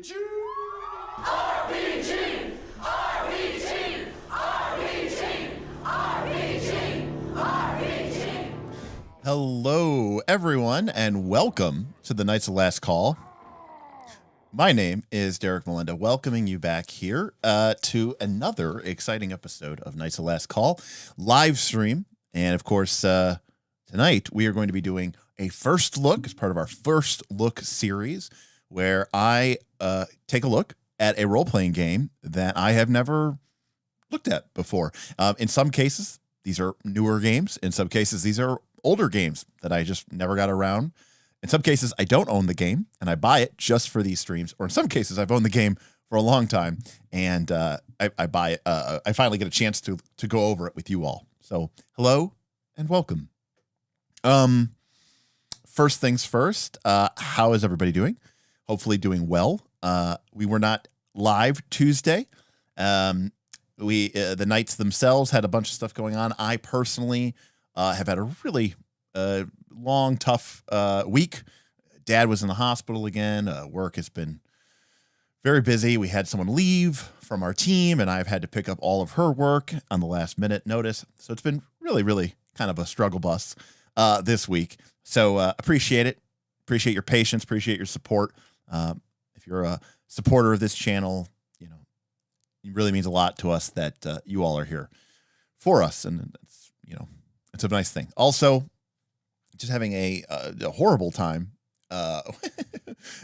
RPG! RPG! RPG! RPG! RPG! Hello, everyone, and welcome to the Knights of Last Call. My name is Derek Melinda, welcoming you back here to another exciting episode of Knights of Last Call live stream. And of course, tonight we are going to be doing a first look as part of our first look series, where I take a look at a role-playing game that I have never looked at before. In some cases, these are newer games. In some cases, these are older games that I just never got around. In some cases, I don't own the game, and I buy it just for these streams. Or in some cases, I've owned the game for a long time, and I buy it. I finally get a chance to go over it with you all. So, hello and welcome. First things first, how is everybody doing? Hopefully doing well. We were not live Tuesday. The Knights themselves had a bunch of stuff going on. I personally have had a really long, tough week. Dad was in the hospital again. Work has been very busy. We had someone leave from our team, and I've had to pick up all of her work on the last minute notice. So it's been really, really kind of a struggle bus this week. So appreciate it. Appreciate your patience. Appreciate your support. If you're a supporter of this channel, you know, it really means a lot to us that you all are here for us. And it's, you know, it's a nice thing. Also, just having a horrible time,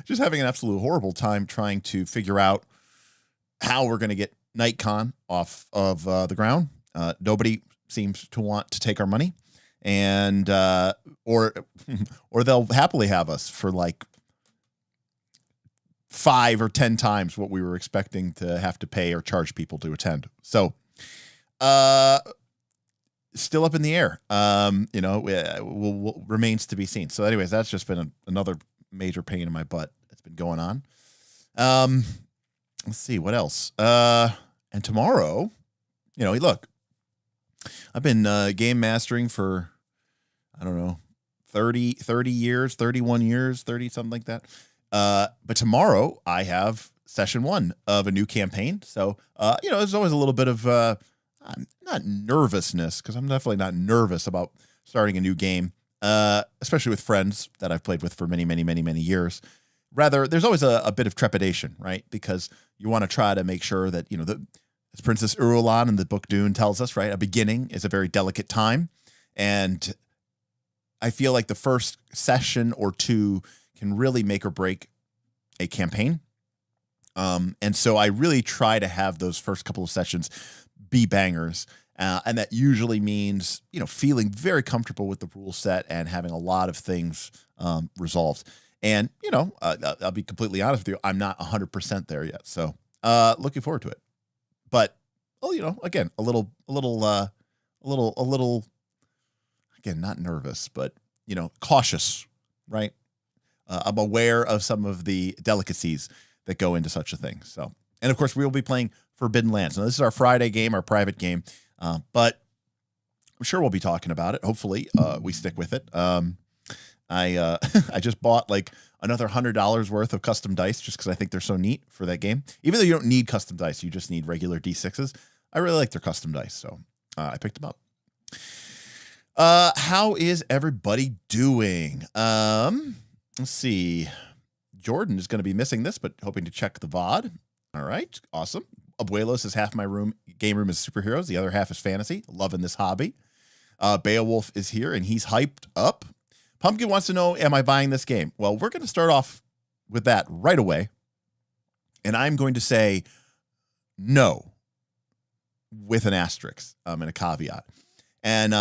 just having an absolute horrible time trying to figure out how we're going to get NightCon off of the ground. Nobody seems to want to take our money, and or they'll happily have us for like 5 or 10 times what we were expecting to have to pay or charge people to attend. So, still up in the air. You know, will remains to be seen. So anyways, that's just been another major pain in my butt that's been going on. Let's see what else. And tomorrow, you know, look, I've been game mastering for, I don't know, 30 years, 31 years, 30, something like that. But tomorrow I have session 1 of a new campaign. So, you know, there's always a little bit of, not nervousness, because I'm definitely not nervous about starting a new game, especially with friends that I've played with for many, many, many, many years. Rather, there's always a bit of trepidation, right? Because you want to try to make sure that, you know, as Princess Irulan in the book Dune tells us, right, a beginning is a very delicate time. And I feel like the first session or two can really make or break a campaign. And so I really try to have those first couple of sessions be bangers. And that usually means, you know, feeling very comfortable with the rule set and having a lot of things resolved. And, you know, I'll be completely honest with you, I'm not 100% there yet. So looking forward to it. But, oh, you know, again, a little, again, not nervous, but, you know, cautious, right? I'm aware of some of the delicacies that go into such a thing. So, and of course, we will be playing Forbidden Lands. Now, this is our Friday game, our private game, but I'm sure we'll be talking about it. Hopefully, we stick with it. I just bought like another $100 worth of custom dice just because I think they're so neat for that game. Even though you don't need custom dice, you just need regular D6s. I really like their custom dice, so I picked them up. How is everybody doing? Let's see. Jordan is going to be missing this, but hoping to check the VOD. All right. Awesome. Abuelo says half my game room is superheroes. The other half is fantasy. Loving this hobby. Beowulf is here and he's hyped up. Pumpkin wants to know, am I buying this game? Well, we're going to start off with that right away. And I'm going to say no with an asterisk and a caveat. And,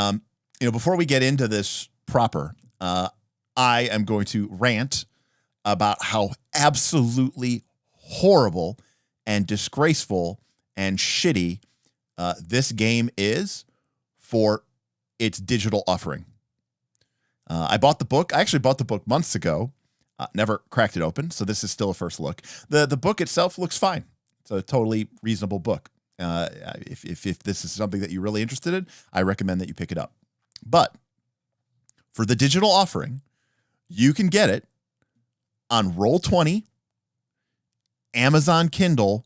you know, before we get into this proper, I am going to rant about how absolutely horrible and disgraceful and shitty this game is for its digital offering. I bought the book. I actually bought the book months ago. Never cracked it open, so this is still a first look. The book itself looks fine. It's a totally reasonable book. If this is something that you're really interested in, I recommend that you pick it up. But for the digital offering, you can get it on Roll20 Amazon Kindle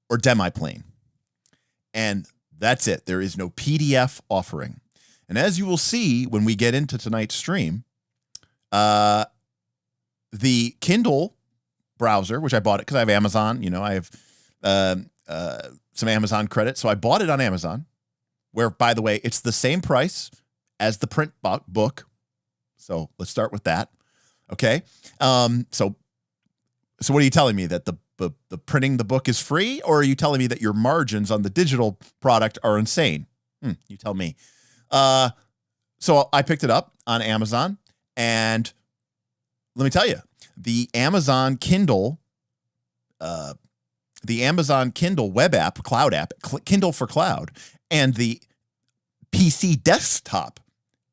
or Demiplane. And that's it. There is no PDF offering. And as you will see when we get into tonight's stream, the Kindle browser, which I bought it because I have Amazon, I have some Amazon credit. So I bought it on Amazon, where, by the way, it's the same price as the print book. So let's start with that. Okay. So what are you telling me, that the printing the book is free, or are you telling me that your margins on the digital product are insane? You tell me. So I picked it up on Amazon, and let me tell you, the Amazon Kindle web app, cloud app, Kindle for Cloud, and the PC desktop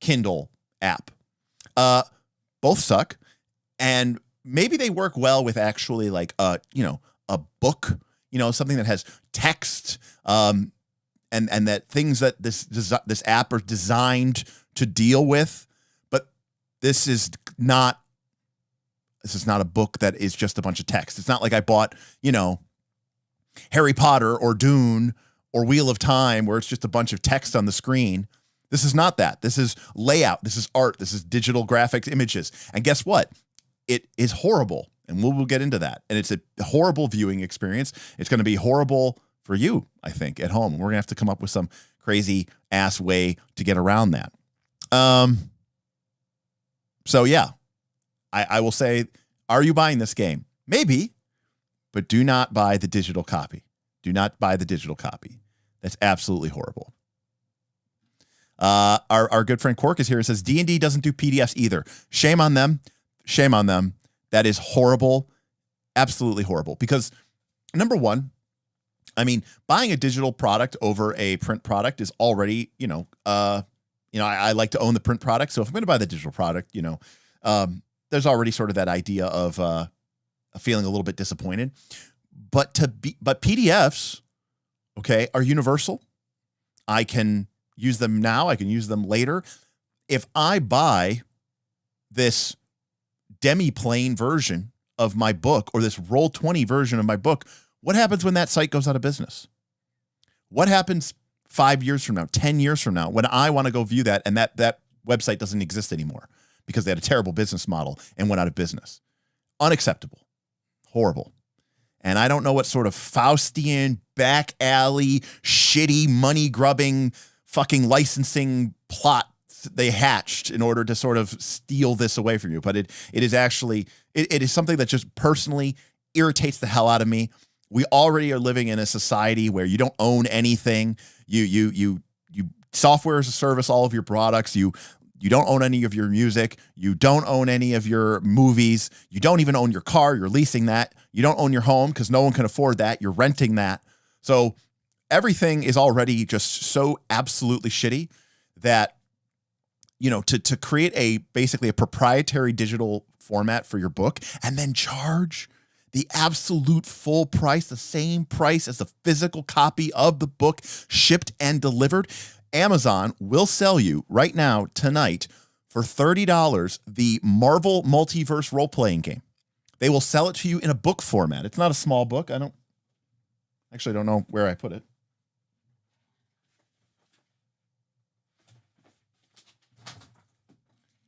Kindle app, both suck. And maybe they work well with actually like a book, something that has text, and that things that this app are designed to deal with. But this is not a book that is just a bunch of text. It's not like I bought, Harry Potter or Dune or Wheel of Time, where it's just a bunch of text on the screen. This is not that. This is layout. This is art. This is digital graphics, images. And guess what? It is horrible. And we'll get into that. And it's a horrible viewing experience. It's going to be horrible for you, I think, at home. We're going to have to come up with some crazy ass way to get around that. So yeah, I will say, are you buying this game? Maybe, but do not buy the digital copy. Do not buy the digital copy. That's absolutely horrible. Our good friend Quark is here and says D&D doesn't do PDFs either. Shame on them. Shame on them. That is horrible. Absolutely horrible. Because number one, buying a digital product over a print product is already, I like to own the print product. So if I'm going to buy the digital product, there's already sort of that idea of feeling a little bit disappointed. But PDFs, okay, are universal. I can use them now. I can use them later. If I buy this Demiplane version of my book, or this Roll20 version of my book, what happens when that site goes out of business? What happens 5 years from now, 10 years from now, when I want to go view that and that website doesn't exist anymore because they had a terrible business model and went out of business? Unacceptable. Horrible. And I don't know what sort of Faustian, back alley, shitty, money-grubbing, fucking licensing plot they hatched in order to sort of steal this away from you. But it is actually, it is something that just personally irritates the hell out of me. We already are living in a society where you don't own anything. You software as a service, all of your products. You don't own any of your music. You don't own any of your movies. You don't even own your car. You're leasing that. You don't own your home because no one can afford that. You're renting that. So everything is already just so absolutely shitty that, to create basically a proprietary digital format for your book and then charge the absolute full price, the same price as the physical copy of the book shipped and delivered. Amazon will sell you right now, tonight, for $30, the Marvel Multiverse role-playing game. They will sell it to you in a book format. It's not a small book. I don't know where I put it.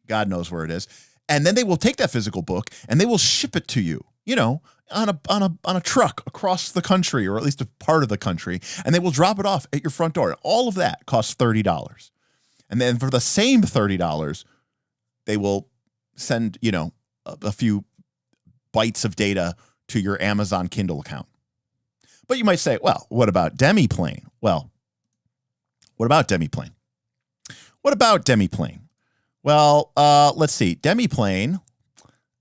God knows where it is. And then they will take that physical book and they will ship it to you, on a truck across the country, or at least a part of the country, and they will drop it off at your front door. All of that costs $30. And then for the same $30, they will send, a few bytes of data to your Amazon Kindle account. But you might say, well, what about Demiplane? Well, what about Demiplane? Well, let's see. Demiplane.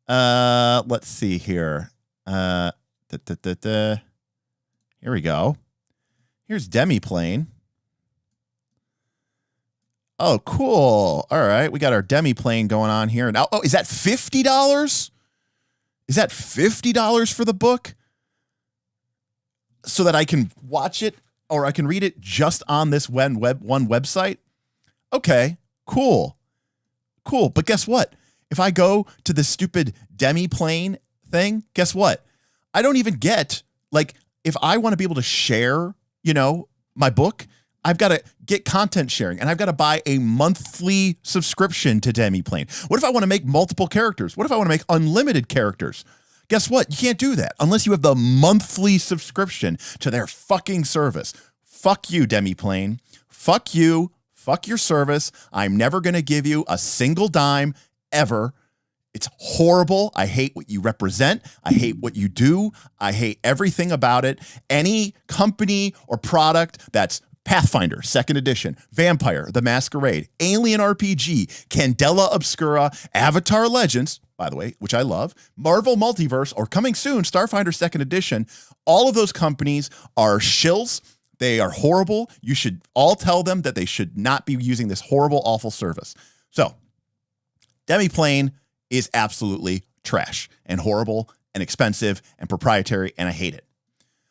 Let's see here. Here we go. Here's Demiplane. Oh, cool. All right. We got our Demiplane going on here. Now, is that $50? Is that $50 for the book? So that I can watch it, or I can read it just on this one website? Okay, cool. But guess what? If I go to the stupid Demiplane thing, guess what? I don't even get, like, if I want to be able to share, my book, I've got to get content sharing, and I've got to buy a monthly subscription to Demiplane. What if I want to make multiple characters? What if I want to make unlimited characters? Guess what? You can't do that unless you have the monthly subscription to their fucking service. Fuck you, Demiplane. Fuck you. Fuck your service. I'm never going to give you a single dime ever. It's horrible. I hate what you represent. I hate what you do. I hate everything about it. Any company or product that's Pathfinder, 2nd edition, Vampire, The Masquerade, Alien RPG, Candela Obscura, Avatar Legends, by the way, which I love, Marvel Multiverse, or coming soon, Starfinder 2nd edition, all of those companies are shills. They are horrible. You should all tell them that they should not be using this horrible, awful service. So, Demiplane is absolutely trash and horrible and expensive and proprietary, and I hate it.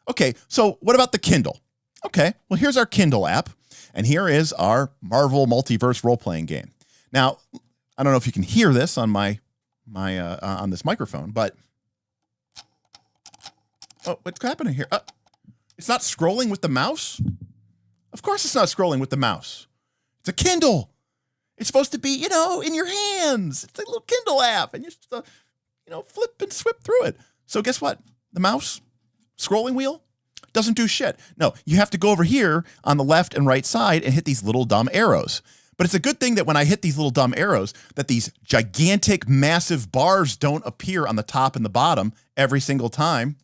Okay, so what about the Kindle? Okay, well, here's our Kindle app, and here is our Marvel Multiverse role-playing game. Now, I don't know if you can hear this on my on this microphone, but what's happening here? It's not scrolling with the mouse? Of course it's not scrolling with the mouse. It's a Kindle. It's supposed to be, in your hands. It's a little Kindle app, and you're supposed to, flip and swip through it. So guess what? The mouse, scrolling wheel, doesn't do shit. No, you have to go over here on the left and right side and hit these little dumb arrows. But it's a good thing that when I hit these little dumb arrows, that these gigantic, massive bars don't appear on the top and the bottom every single time.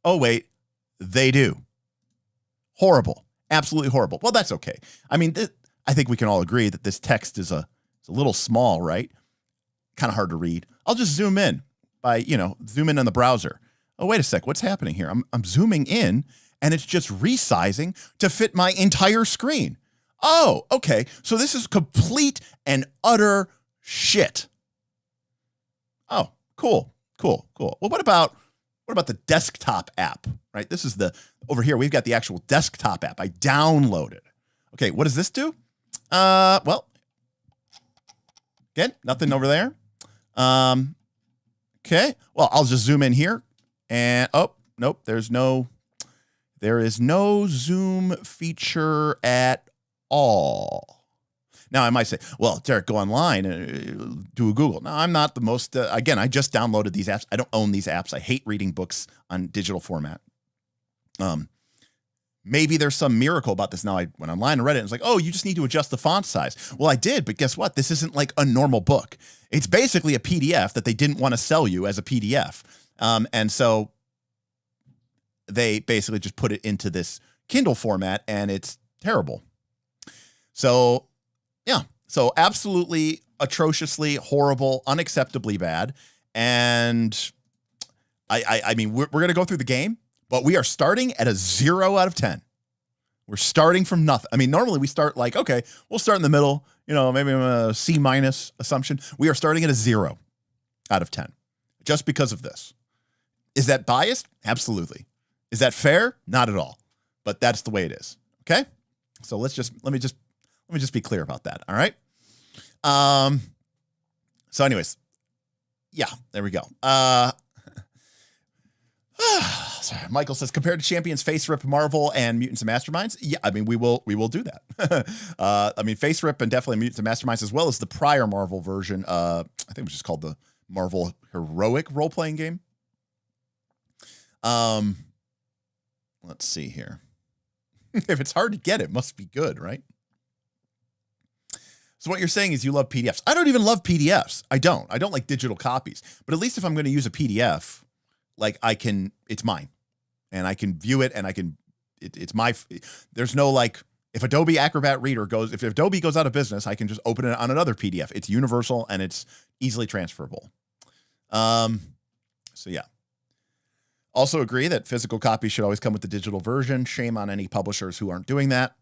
Oh, wait, they do. Horrible. Absolutely horrible. Well, that's okay. I mean, I think we can all agree that this text is a little small, right? Kind of hard to read. I'll just zoom in by, zoom in on the browser. Oh, wait a sec. What's happening here? I'm zooming in, and it's just resizing to fit my entire screen. Oh, okay. So this is complete and utter shit. Oh, cool. Well, what about the desktop app, right? This is over here, we've got the actual desktop app. I downloaded. Okay, what does this do? Well, again, nothing over there. Okay, well, I'll just zoom in here, and nope, there is no zoom feature at all. Now I might say, well, Derek, go online and do a Google. No, I'm not the most, again, I just downloaded these apps. I don't own these apps. I hate reading books on digital format. Maybe there's some miracle about this. Now I went online and read it, and it's like, oh, you just need to adjust the font size. Well, I did, but guess what? This isn't like a normal book. It's basically a PDF that they didn't want to sell you as a PDF. And so they basically just put it into this Kindle format, and it's terrible. So, yeah. So absolutely atrociously horrible, unacceptably bad. And I mean, we're going to go through the game, but we are starting at a 0 out of 10. We're starting from nothing. I mean, normally we start like, okay, we'll start in the middle, maybe a C- assumption. We are starting at a 0 out of 10 just because of this. Is that biased? Absolutely. Is that fair? Not at all. But that's the way it is. Okay? So let me just be clear about that. All right. So anyways, yeah, there we go. Sorry, Michael says, compared to Champions, Face Rip, Marvel, and Mutants and Masterminds. Yeah, I mean, we will do that. I mean, Face Rip and definitely Mutants and Masterminds, as well as the prior Marvel version. I think it was just called the Marvel Heroic role-playing game. Let's see here. If it's hard to get, it must be good, right? So what you're saying is you love PDFs. I don't even love PDFs. I don't like digital copies. But at least if I'm going to use a PDF, like it's mine. And I can view it, and it's my, there's no like, if Adobe Acrobat Reader if Adobe goes out of business, I can just open it on another PDF. It's universal, and it's easily transferable. So yeah. Also agree that physical copies should always come with the digital version. Shame on any publishers who aren't doing that.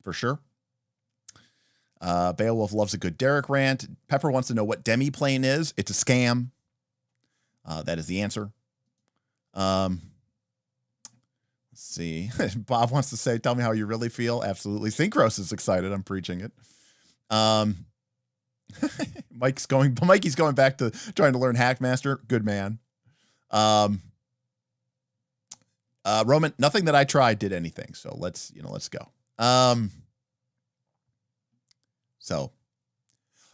For sure. Beowulf loves a good Derek rant. Pepper wants to know what Demiplane is. It's a scam. That is the answer. Let's see. Bob wants to say, tell me how you really feel. Absolutely. Synchros is excited. I'm preaching it. Mikey's going back to trying to learn Hackmaster. Good man. Roman, nothing that I tried did anything. So let's go. So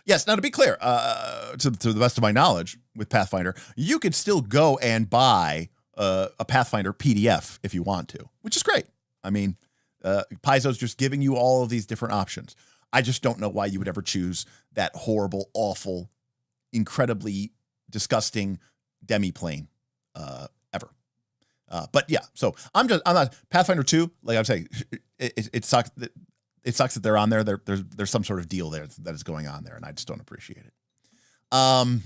yes, now to be clear, to the best of my knowledge with Pathfinder, you could still go and buy a Pathfinder PDF if you want to, which is great. I mean, Paizo's just giving you all of these different options. I just don't know why you would ever choose that horrible, awful, incredibly disgusting demi-plane ever. But yeah, so I'm not Pathfinder 2. Like I'm saying, it sucks. It sucks that they're on there. There's some sort of deal there that is going on there, and I just don't appreciate it. Full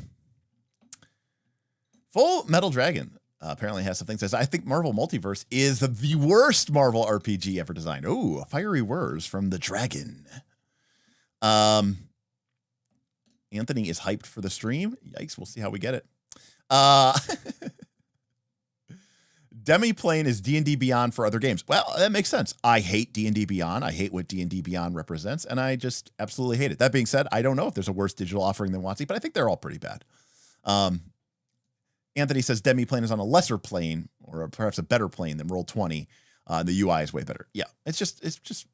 Metal Dragon apparently has something. Says, I think Marvel Multiverse is the worst Marvel RPG ever designed. Ooh, fiery words from the dragon. Anthony is hyped for the stream. Yikes, we'll see how we get it. Demiplane is D&D Beyond for other games. Well, that makes sense. I hate D&D Beyond. I hate what D&D Beyond represents, and I just absolutely hate it. That being said, I don't know if there's a worse digital offering than WotC, but I think they're all pretty bad. Anthony says Demiplane is on a lesser plane, or perhaps a better plane than Roll20. The UI is way better. Yeah, it's just.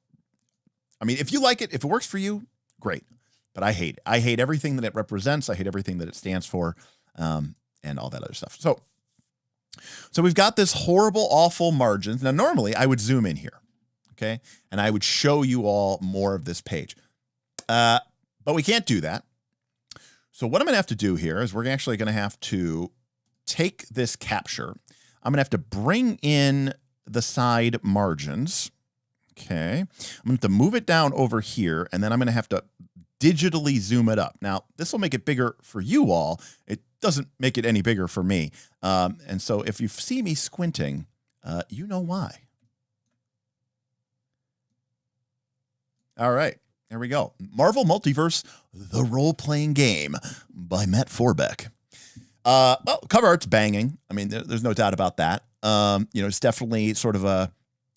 I mean, if you like it, if it works for you, great. But I hate it. I hate everything that it represents. I hate everything that it stands for, and all that other stuff. So we've got this horrible, awful margins. Now, normally I would zoom in here, okay? And I would show you all more of this page. But we can't do that. So what I'm going to have to do here is we're actually going to have to take this capture. I'm going to have to bring in the side margins, okay? I'm going to have to move it down over here, and then I'm going to have to digitally zoom it up. Now, this will make it bigger for you all. It doesn't make it any bigger for me. And so if you see me squinting, you know why. All right, there we go. Marvel Multiverse, the role-playing game by Matt Forbeck. Well, cover art's banging. I mean, there's no doubt about that. It's definitely sort of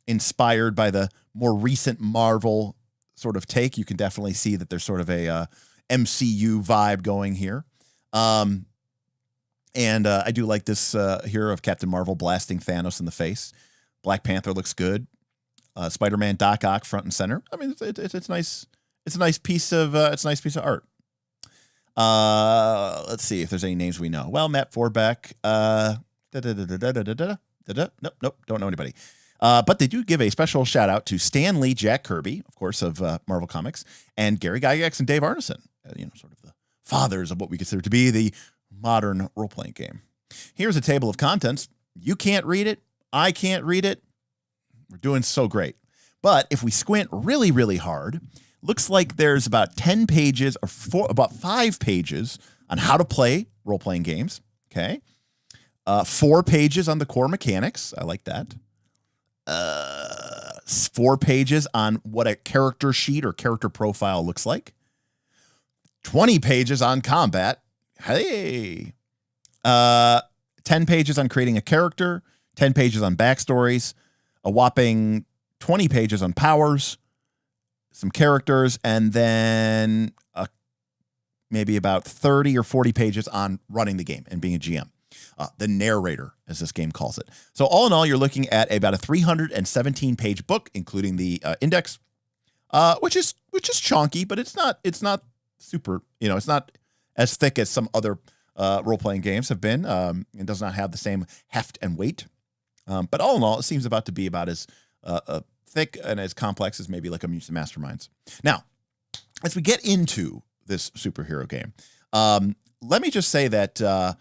inspired by the more recent Marvel sort of take. You can definitely see that there's sort of a MCU vibe going here. And I do like this here of Captain Marvel blasting Thanos in the face. Black Panther looks good. Spider-Man, Doc Ock front and center. I mean, it's nice. It's a nice piece of art. Let's see if there's any names we know. Well, Matt Forbeck. Nope, don't know anybody. But they do give a special shout out to Stan Lee, Jack Kirby, of course, of Marvel Comics, and Gary Gygax and Dave Arneson. Sort of the fathers of what we consider to be the modern role-playing game. Here's a table of contents. You can't read it. I can't read it. We're doing so great. But if we squint really, really hard, looks like there's about 10 pages or about 5 pages on how to play role-playing games. Okay. 4 pages on the core mechanics. I like that. 4 pages on what a character sheet or character profile looks like. 20 pages on combat. Hey. 10 pages on creating a character. 10 pages on backstories. A whopping 20 pages on powers. Some characters. And then maybe about 30 or 40 pages on running the game and being a GM. The narrator, as this game calls it. So all in all, you're looking at about a 317-page book, including the index, which is chunky, but it's not super. It's not as thick as some other role-playing games have been. It does not have the same heft and weight. But all in all, it seems about to be about as thick and as complex as maybe like a Mutant Masterminds. Now, as we get into this superhero game, let me just say that.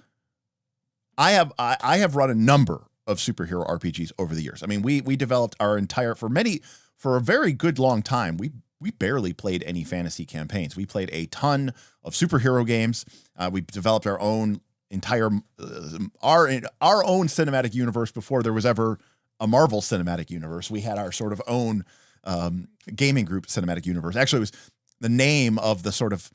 I have run a number of superhero RPGs over the years. I mean, we developed our entire for a very good long time. We barely played any fantasy campaigns. We played a ton of superhero games. We developed our own entire our own cinematic universe before there was ever a Marvel cinematic universe. We had our sort of own gaming group cinematic universe. Actually, it was the name of the sort of.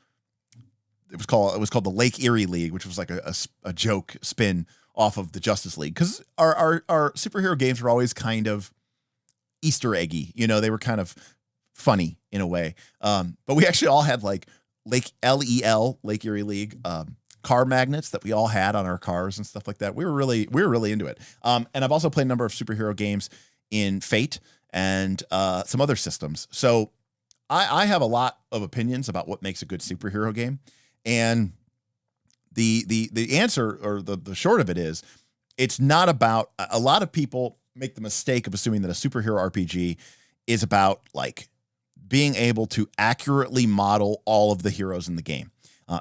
It was called the Lake Erie League, which was like a joke spin off of the Justice League. Because our superhero games were always kind of Easter eggy. They were kind of funny in a way. But we actually all had like Lake Erie League, car magnets that we all had on our cars and stuff like that. We were really into it. And I've also played a number of superhero games in Fate and some other systems. So I have a lot of opinions about what makes a good superhero game. And the answer, or the short of it is, it's not about, a lot of people make the mistake of assuming that a superhero RPG is about like being able to accurately model all of the heroes in the game.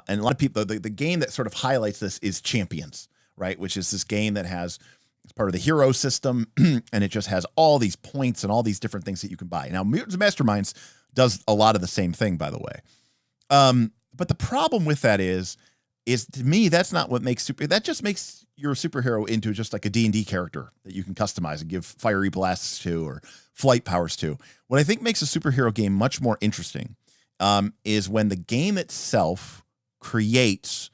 And a lot of people, the game that sort of highlights this is Champions, right? Which is this game that has, it's part of the hero system, and it just has all these points and all these different things that you can buy. Now, Mutants and Masterminds does a lot of the same thing, by the way. But the problem with that is to me, that's not what makes that just makes your superhero into just like a D&D character that you can customize and give fiery blasts to or flight powers to. What I think makes a superhero game much more interesting is when the game itself creates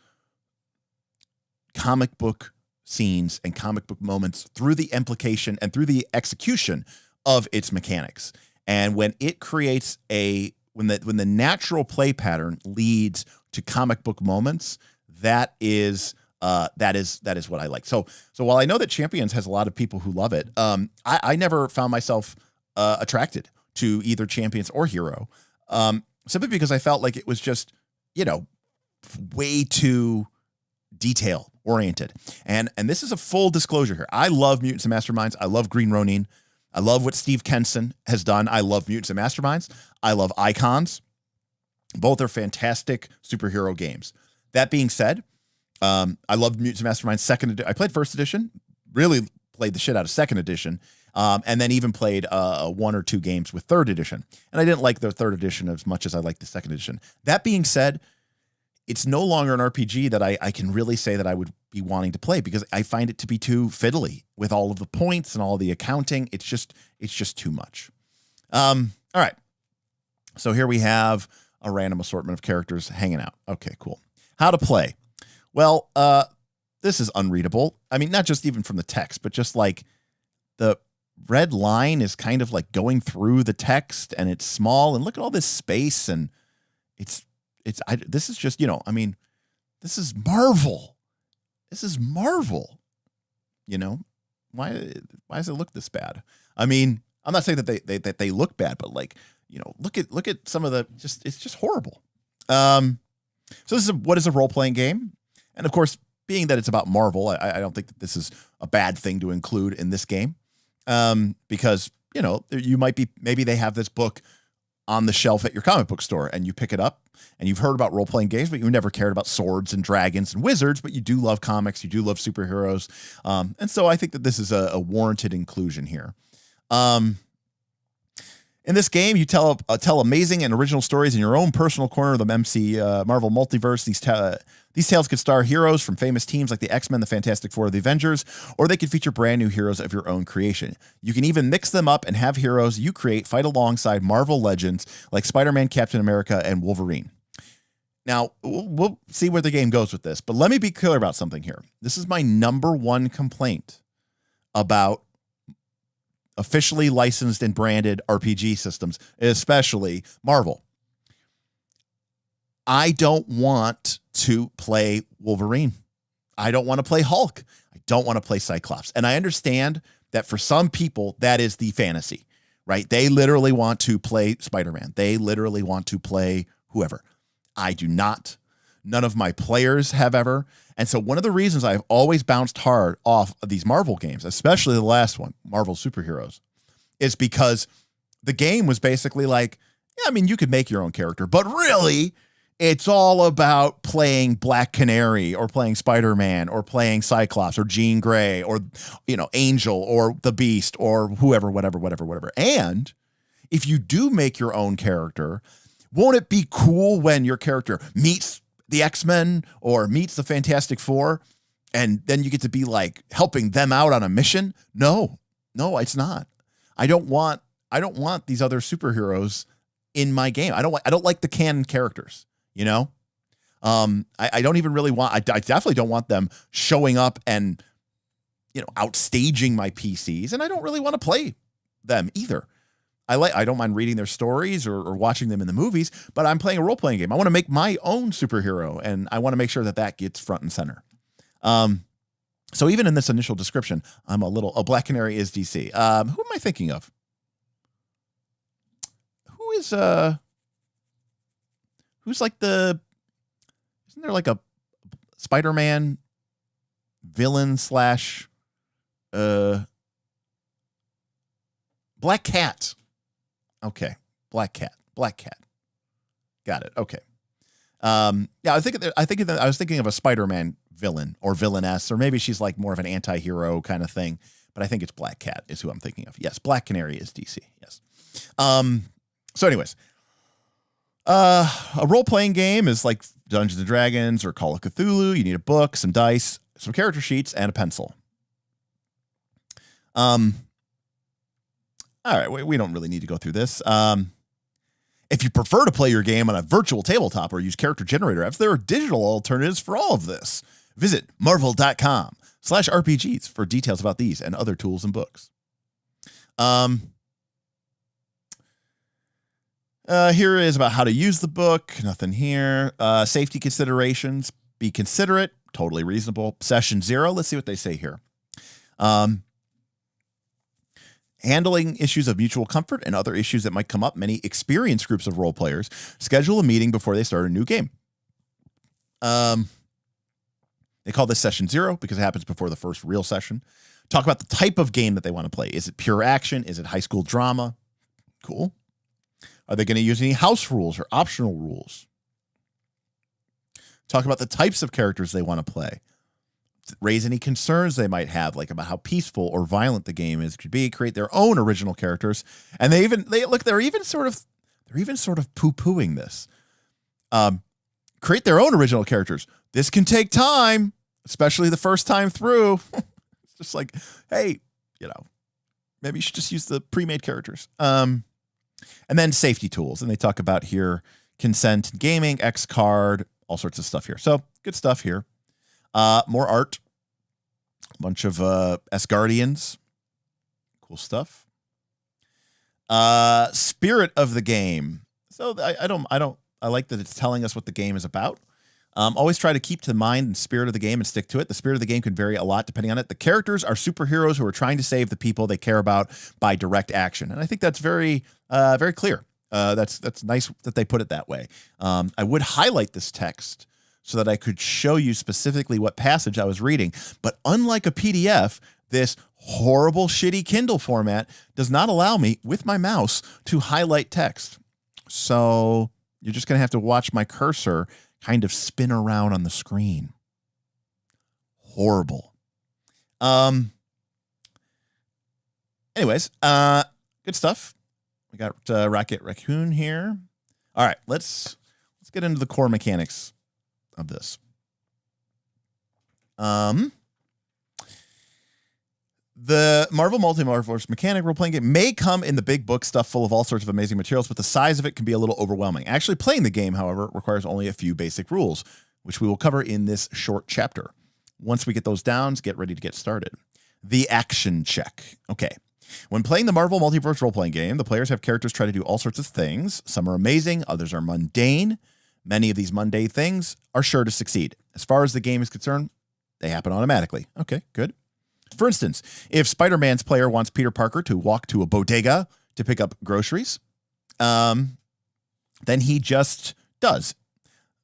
comic book scenes and comic book moments through the implication and through the execution of its mechanics. And when it creates when the natural play pattern leads to comic book moments, that is what I like. So while I know that Champions has a lot of people who love it, I never found myself attracted to either Champions or Hero, simply because I felt like it was just, way too detail oriented. And this is a full disclosure here. I love Mutants and Masterminds. I love Green Ronin. I love what Steve Kenson has done. I love Mutants and Masterminds. I love Icons. Both are fantastic superhero games. That being said, I love Mutants and Masterminds second edition. I played first edition, really played the shit out of second edition, and then even played 1 or 2 games with third edition. And I didn't like the third edition as much as I liked the second edition. That being said, it's no longer an RPG that I can really say that I would be wanting to play, because I find it to be too fiddly with all of the points and all the accounting. It's just too much. All right. So here we have a random assortment of characters hanging out. Okay, cool. How to play. Well, this is unreadable. I mean, not just even from the text, but just like the red line is kind of like going through the text, and it's small, and look at all this space, and this is just, this is Marvel. This is Marvel. Why does it look this bad? I mean, I'm not saying that they look bad, but like, look at some of it's just horrible. So what is a role-playing game? And of course, being that it's about Marvel, I don't think that this is a bad thing to include in this game. Because, maybe they have this book on the shelf at your comic book store, and you pick it up, and you've heard about role-playing games, but you never cared about swords and dragons and wizards, but you do love comics, you do love superheroes. And so I think that this is a warranted inclusion here. In this game, you tell amazing and original stories in your own personal corner of the Marvel Multiverse. These tales could star heroes from famous teams like the X-Men, the Fantastic Four, or the Avengers, or they could feature brand new heroes of your own creation. You can even mix them up and have heroes you create fight alongside Marvel legends like Spider-Man, Captain America, and Wolverine. Now, we'll see where the game goes with this, but let me be clear about something here. This is my number one complaint about officially licensed and branded RPG systems, especially Marvel. I don't want to play Wolverine. I don't want to play Hulk. I don't want to play Cyclops. And I understand that for some people, that is the fantasy, right? They literally want to play Spider-Man. They literally want to play whoever. I do not. None of my players have ever. And so one of the reasons I've always bounced hard off of these Marvel games, especially the last one, Marvel Superheroes, is because the game was basically like, you could make your own character, but really it's all about playing Black Canary or playing Spider-Man or playing Cyclops or Jean Grey or, Angel or the Beast or whoever, whatever. And if you do make your own character, won't it be cool when your character meets the X-Men or meets the Fantastic Four, and then you get to be like helping them out on a mission? No, it's not. I don't want these other superheroes in my game. I don't like the canon characters, I don't even really want, I definitely don't want them showing up and, outstaging my PCs, and I don't really want to play them either. I don't mind reading their stories or watching them in the movies, but I'm playing a role-playing game. I want to make my own superhero, and I want to make sure that gets front and center. So even in this initial description, I'm a Black Canary is DC. Who am I thinking of? Who's like isn't there like a Spider-Man villain / Black Cat. Okay. Black Cat. Got it. Okay. Yeah, I was thinking of a Spider-Man villain or villainess, or maybe she's like more of an anti-hero kind of thing, but I think it's Black Cat is who I'm thinking of. Yes, Black Canary is DC. Yes. So anyways, a role-playing game is like Dungeons & Dragons or Call of Cthulhu. You need a book, some dice, some character sheets, and a pencil. All right, we don't really need to go through this. If you prefer to play your game on a virtual tabletop or use character generator apps, there are digital alternatives for all of this. Visit marvel.com/RPGs for details about these and other tools and books. Here is about how to use the book. Nothing here. Safety considerations. Be considerate. Totally reasonable. Session 0. Let's see what they say here. Handling issues of mutual comfort and other issues that might come up. Many experienced groups of role players schedule a meeting before they start a new game. They call this session 0 because it happens before the first real session. Talk about the type of game that they want to play. Is it pure action? Is it high school drama? Cool. Are they going to use any house rules or optional rules? Talk about the types of characters they want to play. Raise any concerns they might have, like about how peaceful or violent the game could be. Create their own original characters, and they're even sort of poo-pooing this. Create their own original characters. This can take time, especially the first time through. It's just like, hey, maybe you should just use the pre-made characters. And then safety tools, and they talk about here consent, gaming, X card, all sorts of stuff here. So good stuff here. More art, a bunch of Asgardians, cool stuff. Spirit of the game. So I like that it's telling us what the game is about. Always try to keep to mind the spirit of the game and stick to it. The spirit of the game can vary a lot depending on it. The characters are superheroes who are trying to save the people they care about by direct action, and I think that's very clear. That's nice that they put it that way. I would highlight this text so that I could show you specifically what passage I was reading. But unlike a PDF, this horrible, shitty Kindle format does not allow me, with my mouse, to highlight text. So you're just going to have to watch my cursor kind of spin around on the screen. Horrible. Anyways, good stuff. We got Rocket Raccoon here. All right, let's get into the core mechanics of this. The Marvel Multiverse mechanic role-playing game may come in the big book stuff full of all sorts of amazing materials, but the size of it can be a little overwhelming. Actually playing the game, however, requires only a few basic rules, which we will cover in this short chapter. Once we get those down, get ready to get started. The action check. Okay. When playing the Marvel Multiverse role-playing game, the players have characters try to do all sorts of things. Some are amazing, others are mundane. Many of these mundane things are sure to succeed. As far as the game is concerned, they happen automatically. Okay, good. For instance, if Spider-Man's player wants Peter Parker to walk to a bodega to pick up groceries, then he just does.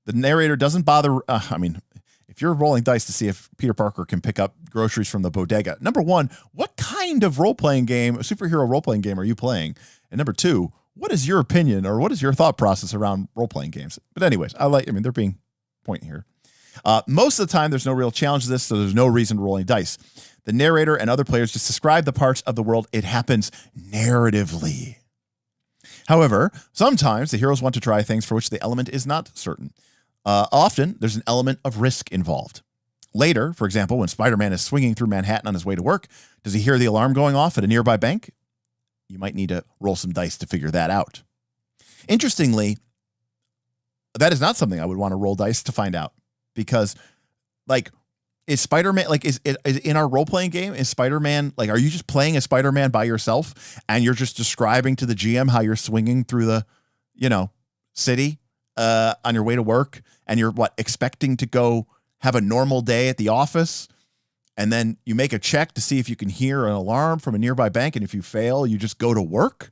The narrator doesn't bother. If you're rolling dice to see if Peter Parker can pick up groceries from the bodega, number one, what kind of role-playing game, a superhero role-playing game are you playing? And number two, what is your opinion or what is your thought process around role-playing games? But anyways, they're being point here. Most of the time, there's no real challenge to this, so there's no reason rolling dice. The narrator and other players just describe the parts of the world. It happens narratively. However, sometimes the heroes want to try things for which the element is not certain. Often, there's an element of risk involved. Later, for example, when Spider-Man is swinging through Manhattan on his way to work, does he hear the alarm going off at a nearby bank? You might need to roll some dice to figure that out. Interestingly, that is not something I would want to roll dice to find out, because, is Spider-Man like is in our role-playing game? Is Spider-Man like? Are you just playing as Spider-Man by yourself, and you're just describing to the GM how you're swinging through the, city on your way to work, and you're expecting to go have a normal day at the office, and then you make a check to see if you can hear an alarm from a nearby bank, and if you fail, you just go to work?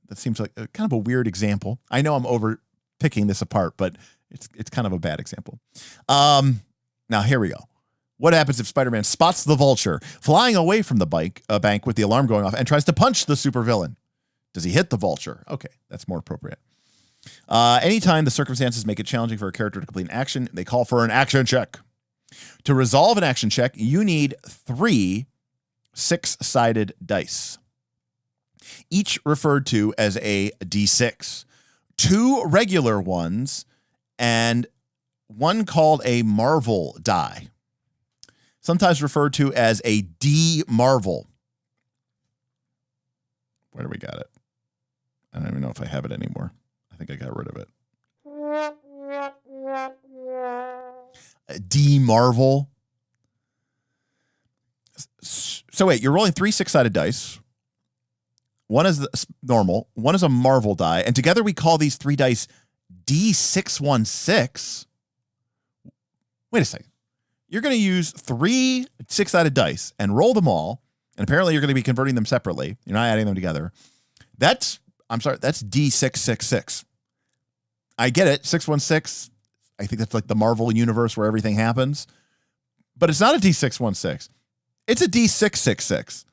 That seems like kind of a weird example. I know I'm over picking this apart, but it's kind of a bad example. Now here we go. What happens if Spider-Man spots the Vulture flying away from the bank with the alarm going off and tries to punch the supervillain? Does he hit the Vulture? Okay, that's more appropriate. Anytime the circumstances make it challenging for a character to complete an action, they call for an action check. To resolve an action check, you need 3 6-sided dice, each referred to as a D6, 2 regular ones, and one called a Marvel die, sometimes referred to as a D Marvel. Where do we got it? I don't even know if I have it anymore. I think I got rid of it. D Marvel. So wait, you're rolling 3 6-sided dice. One is normal, one is a Marvel die, and together we call these 3 dice D616. Wait a second. You're going to use 3 6-sided dice and roll them all, and apparently you're going to be converting them separately. You're not adding them together. That's D666. I get it, 616. I think that's like the Marvel universe where everything happens. But it's not a D616. It's a D666.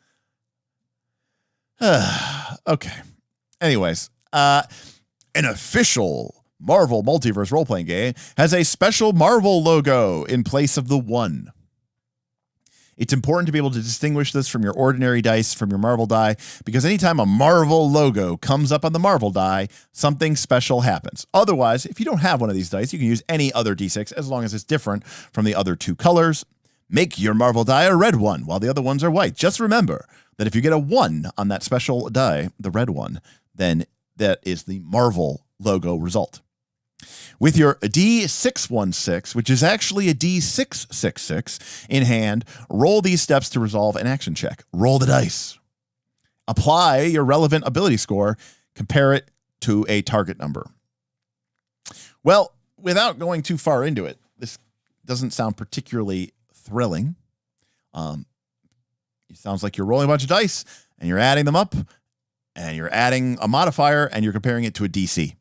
Okay. Anyways, an official Marvel Multiverse role-playing game has a special Marvel logo in place of the 1. It's important to be able to distinguish this from your ordinary dice from your Marvel die, because anytime a Marvel logo comes up on the Marvel die, something special happens. Otherwise, if you don't have one of these dice, you can use any other D6 as long as it's different from the other 2 colors. Make your Marvel die a red one while the other ones are white. Just remember that if you get a 1 on that special die, the red one, then that is the Marvel logo result. With your D616, which is actually a D666 in hand, roll these steps to resolve an action check. Roll the dice. Apply your relevant ability score. Compare it to a target number. Well, without going too far into it, this doesn't sound particularly thrilling. It sounds like you're rolling a bunch of dice and you're adding them up and you're adding a modifier and you're comparing it to a DC.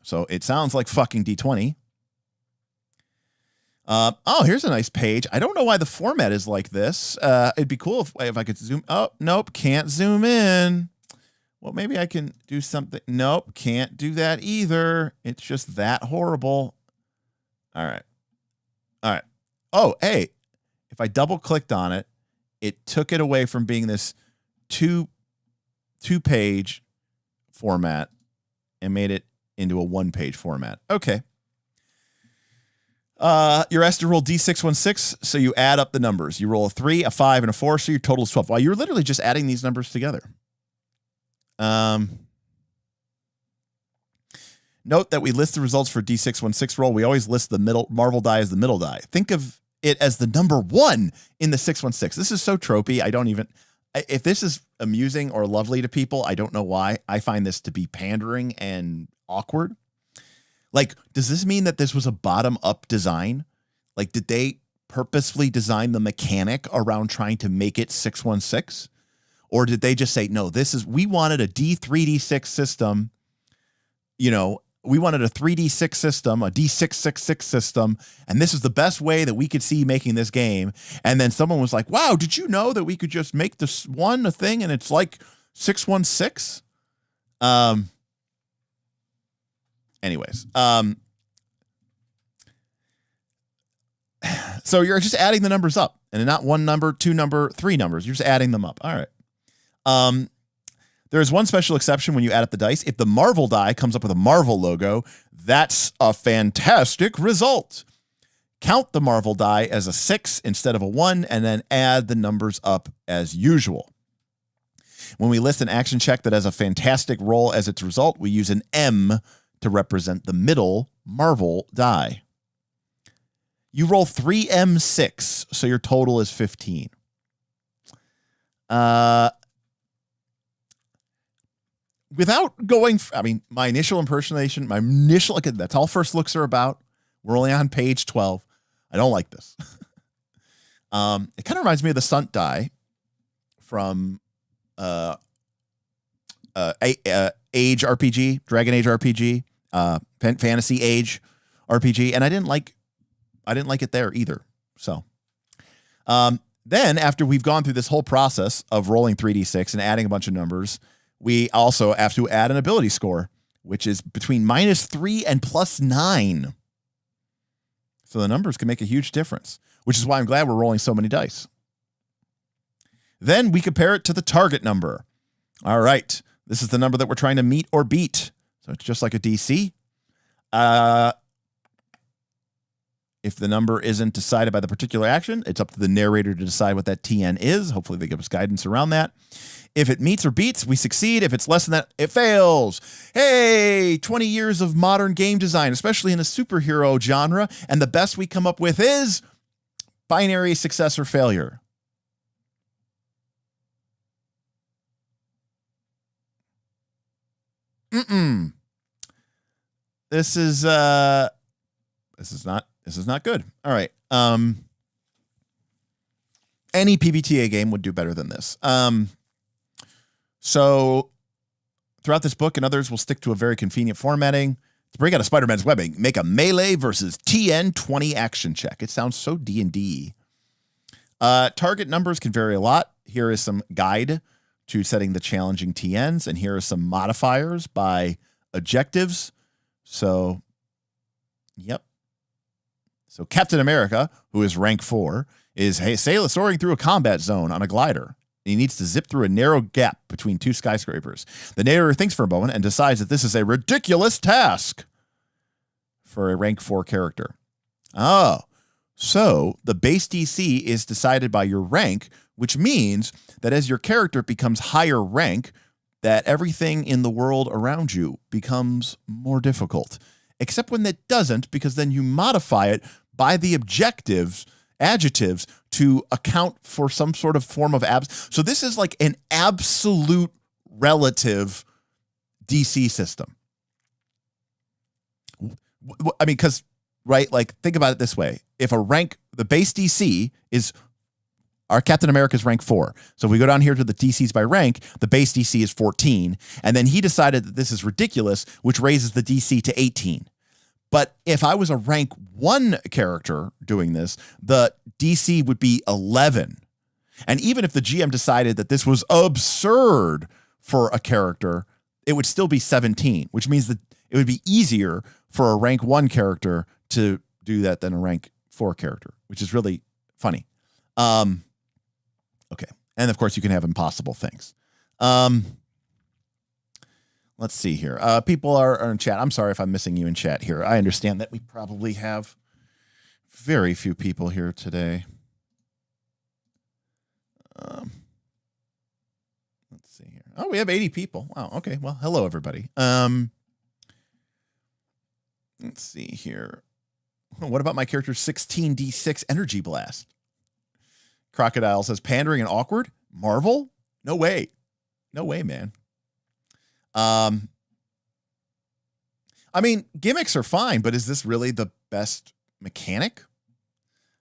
So it sounds like fucking D20. Here's a nice page. I don't know why the format is like this. It'd be cool if I could zoom. Oh, nope, can't zoom in. Well, maybe I can do something. Nope, can't do that either. It's just that horrible. All right. Oh, hey, if I double clicked on it, it took it away from being this two-page format and made it into a 1-page format. Okay. You're asked to roll D616, so you add up the numbers. You roll a 3, a 5, and a 4, so your total is 12. Well, you're literally just adding these numbers together. Note that we list the results for D616 roll. We always list the middle Marvel die as the middle die. Think of it as the number 1 in the 616. This is so tropey. If this is amusing or lovely to people, I don't know why. I find this to be pandering and awkward. Like, does this mean that this was a bottom-up design? Like, did they purposefully design the mechanic around trying to make it 616? Or did they just say, no, we wanted a D3D6 system, we wanted a 3D6 system, a D666 system, and this is the best way that we could see making this game. And then someone was like, wow, did you know that we could just make this one a thing and it's like 616? Anyways. So you're just adding the numbers up, and not 1 number, 2 number, 3 numbers. You're just adding them up. All right. There is one special exception when you add up the dice. If the Marvel die comes up with a Marvel logo, that's a fantastic result. Count the Marvel die as a 6 instead of a 1, and then add the numbers up as usual. When we list an action check that has a fantastic roll as its result, we use an M to represent the middle Marvel die. You roll 3m6, so your total is 15. Without going, my initial impersonation, that's all first looks are about. We're only on page 12. I don't like this. It kind of reminds me of the stunt die from Age RPG, Dragon Age RPG, Fantasy Age RPG, and I didn't like it there either. So, then after we've gone through this whole process of rolling 3d6 and adding a bunch of numbers, we also have to add an ability score, which is between -3 and +9. So the numbers can make a huge difference, which is why I'm glad we're rolling so many dice. Then we compare it to the target number. All right. This is the number that we're trying to meet or beat. So it's just like a DC. If the number isn't decided by the particular action, it's up to the narrator to decide what that TN is. Hopefully they give us guidance around that. If it meets or beats, we succeed. If it's less than that, it fails. Hey, 20 years of modern game design, especially in a superhero genre, and the best we come up with is binary success or failure. This is not good. All right. Any PBTA game would do better than this. So throughout this book and others, we'll stick to a very convenient formatting. To break out of Spider-Man's webbing, make a melee versus TN20 action check. It sounds so D&D. Target numbers can vary a lot. Here is some guide to setting the challenging TNs, and here are some modifiers by objectives. So, yep. So Captain America, who is rank 4, is soaring through a combat zone on a glider. He needs to zip through a narrow gap between two skyscrapers. The narrator thinks for a moment and decides that this is a ridiculous task for a rank 4 character. Oh, so the base DC is decided by your rank, which means that as your character becomes higher rank, that everything in the world around you becomes more difficult. Except when it doesn't, because then you modify it by the adjectives to account for some sort of form of So this is like an absolute relative DC system. I mean, because, right, like, think about it this way. If the base DC is, our Captain America's rank 4. So if we go down here to the DCs by rank, the base DC is 14. And then he decided that this is ridiculous, which raises the DC to 18. But if I was a rank 1 character doing this, the DC would be 11. And even if the GM decided that this was absurd for a character, it would still be 17, which means that it would be easier for a rank 1 character to do that than a rank 4 character, which is really funny. Okay. And of course you can have impossible things. Let's see here. People are in chat. I'm sorry if I'm missing you in chat here. I understand that we probably have very few people here today. Let's see here. Oh, we have 80 people. Wow. Okay. Well, hello, everybody. Let's see here. What about my character's 16d6 energy blast? Crocodile says pandering and awkward. Marvel? No way. No way, man. I mean, gimmicks are fine, but is this really the best mechanic?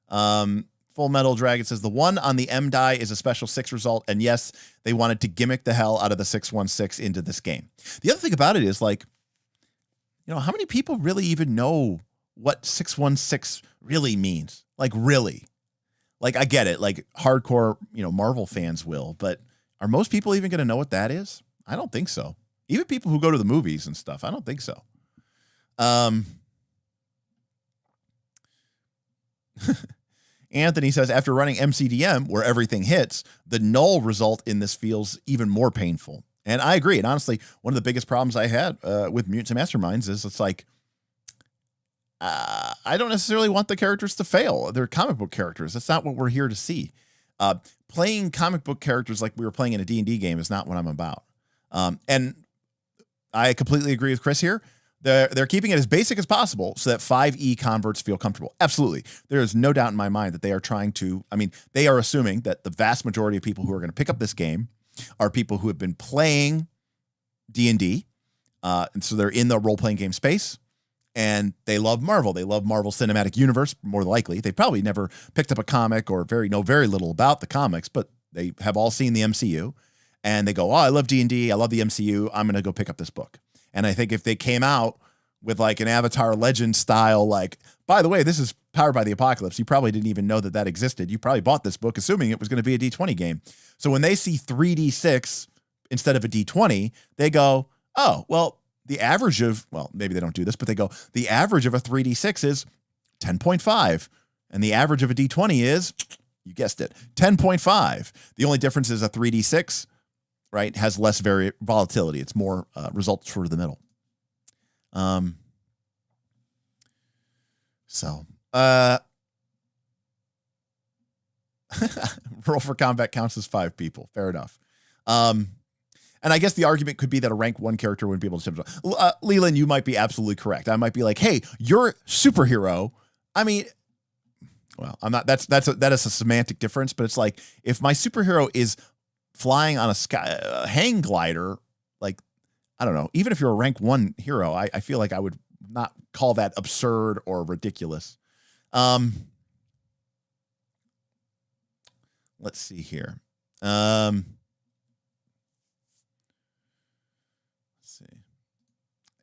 Full Metal Dragon says the 1 on the M die is a special 6 result, and yes, they wanted to gimmick the hell out of the 616 into this game. The other thing about it is, like, you know, how many people really even know what 616 really means? Like, really? Like, I get it. Like, hardcore, you know, Marvel fans will, but are most people even going to know what that is? I don't think so. Even people who go to the movies and stuff, I don't think so. Anthony says, after running MCDM, where everything hits, the null result in this feels even more painful. And I agree. And honestly, one of the biggest problems I had with Mutants and Masterminds is it's like, I don't necessarily want the characters to fail. They're comic book characters. That's not what we're here to see. Playing comic book characters like we were playing in a D&D game is not what I'm about. And I completely agree with Chris here. They're keeping it as basic as possible so that 5e converts feel comfortable. Absolutely. There is no doubt in my mind that they are trying to, they are assuming that the vast majority of people who are going to pick up this game are people who have been playing D&D. And so they're in the role-playing game space. And they love Marvel. They love Marvel Cinematic Universe, more likely. They probably never picked up a comic or know very little about the comics, but they have all seen the MCU. And they go, oh, I love D&D. I love the MCU. I'm going to go pick up this book. And I think if they came out with like an Avatar Legend style, like, by the way, this is powered by the Apocalypse. You probably didn't even know that existed. You probably bought this book assuming it was going to be a D20 game. So when they see 3D6 instead of a D20, they go, oh, well, the average of, well, maybe they don't do this, but they go, the average of a 3D6 is 10.5. And the average of a D20 is, you guessed it, 10.5. The only difference is a 3D6, right, has less volatility. It's more results for the middle. Roll for combat counts as 5 people. Fair enough. And I guess the argument could be that a rank 1 character wouldn't be able to. Leland, you might be absolutely correct. I might be like, hey, you're superhero. Well, I'm not. That is a semantic difference, but it's like if my superhero is flying on a hang glider, like, I don't know. Even if you're a rank 1 hero, I feel like I would not call that absurd or ridiculous. Let's see here.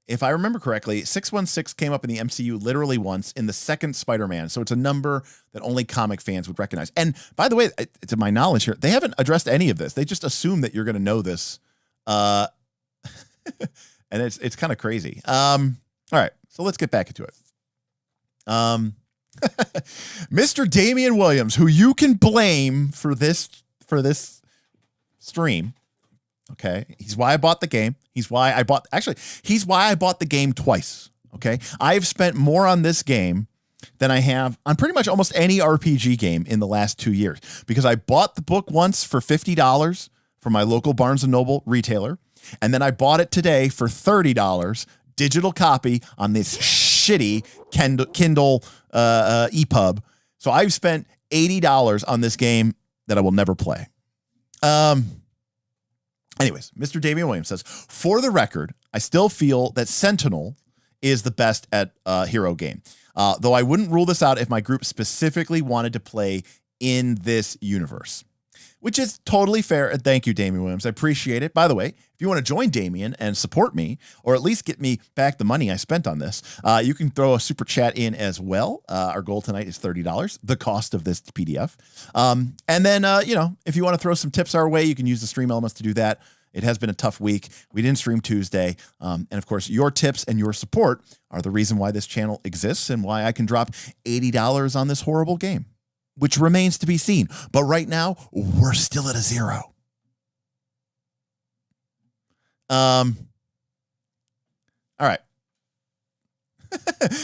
If I remember correctly, 616 came up in the MCU literally once in the second Spider-Man. So it's a number that only comic fans would recognize. And by the way, to my knowledge here, they haven't addressed any of this. They just assume that you're going to know this. And it's kind of crazy. All right, so let's get back into it. Mr. Damian Williams, who you can blame for this stream. Okay. He's why I bought the game. He's why I bought the game twice. Okay. I've spent more on this game than I have on pretty much almost any RPG game in the last 2 years, because I bought the book once for $50 from my local Barnes & Noble retailer. And then I bought it today for $30 digital copy on this shitty Kindle EPUB. So I've spent $80 on this game that I will never play. Anyways, Mr. Damian Williams says, for the record, I still feel that Sentinel is the best at hero game. Though I wouldn't rule this out if my group specifically wanted to play in this universe, which is totally fair. And thank you, Damian Williams. I appreciate it. By the way, if you want to join Damian and support me, or at least get me back the money I spent on this, you can throw a super chat in as well. Our goal tonight is $30, the cost of this PDF. And then, if you want to throw some tips our way, you can use the stream elements to do that. It has been a tough week. We didn't stream Tuesday. And of course, your tips and your support are the reason why this channel exists and why I can drop $80 on this horrible game, which remains to be seen. But right now, we're still at a 0. All right.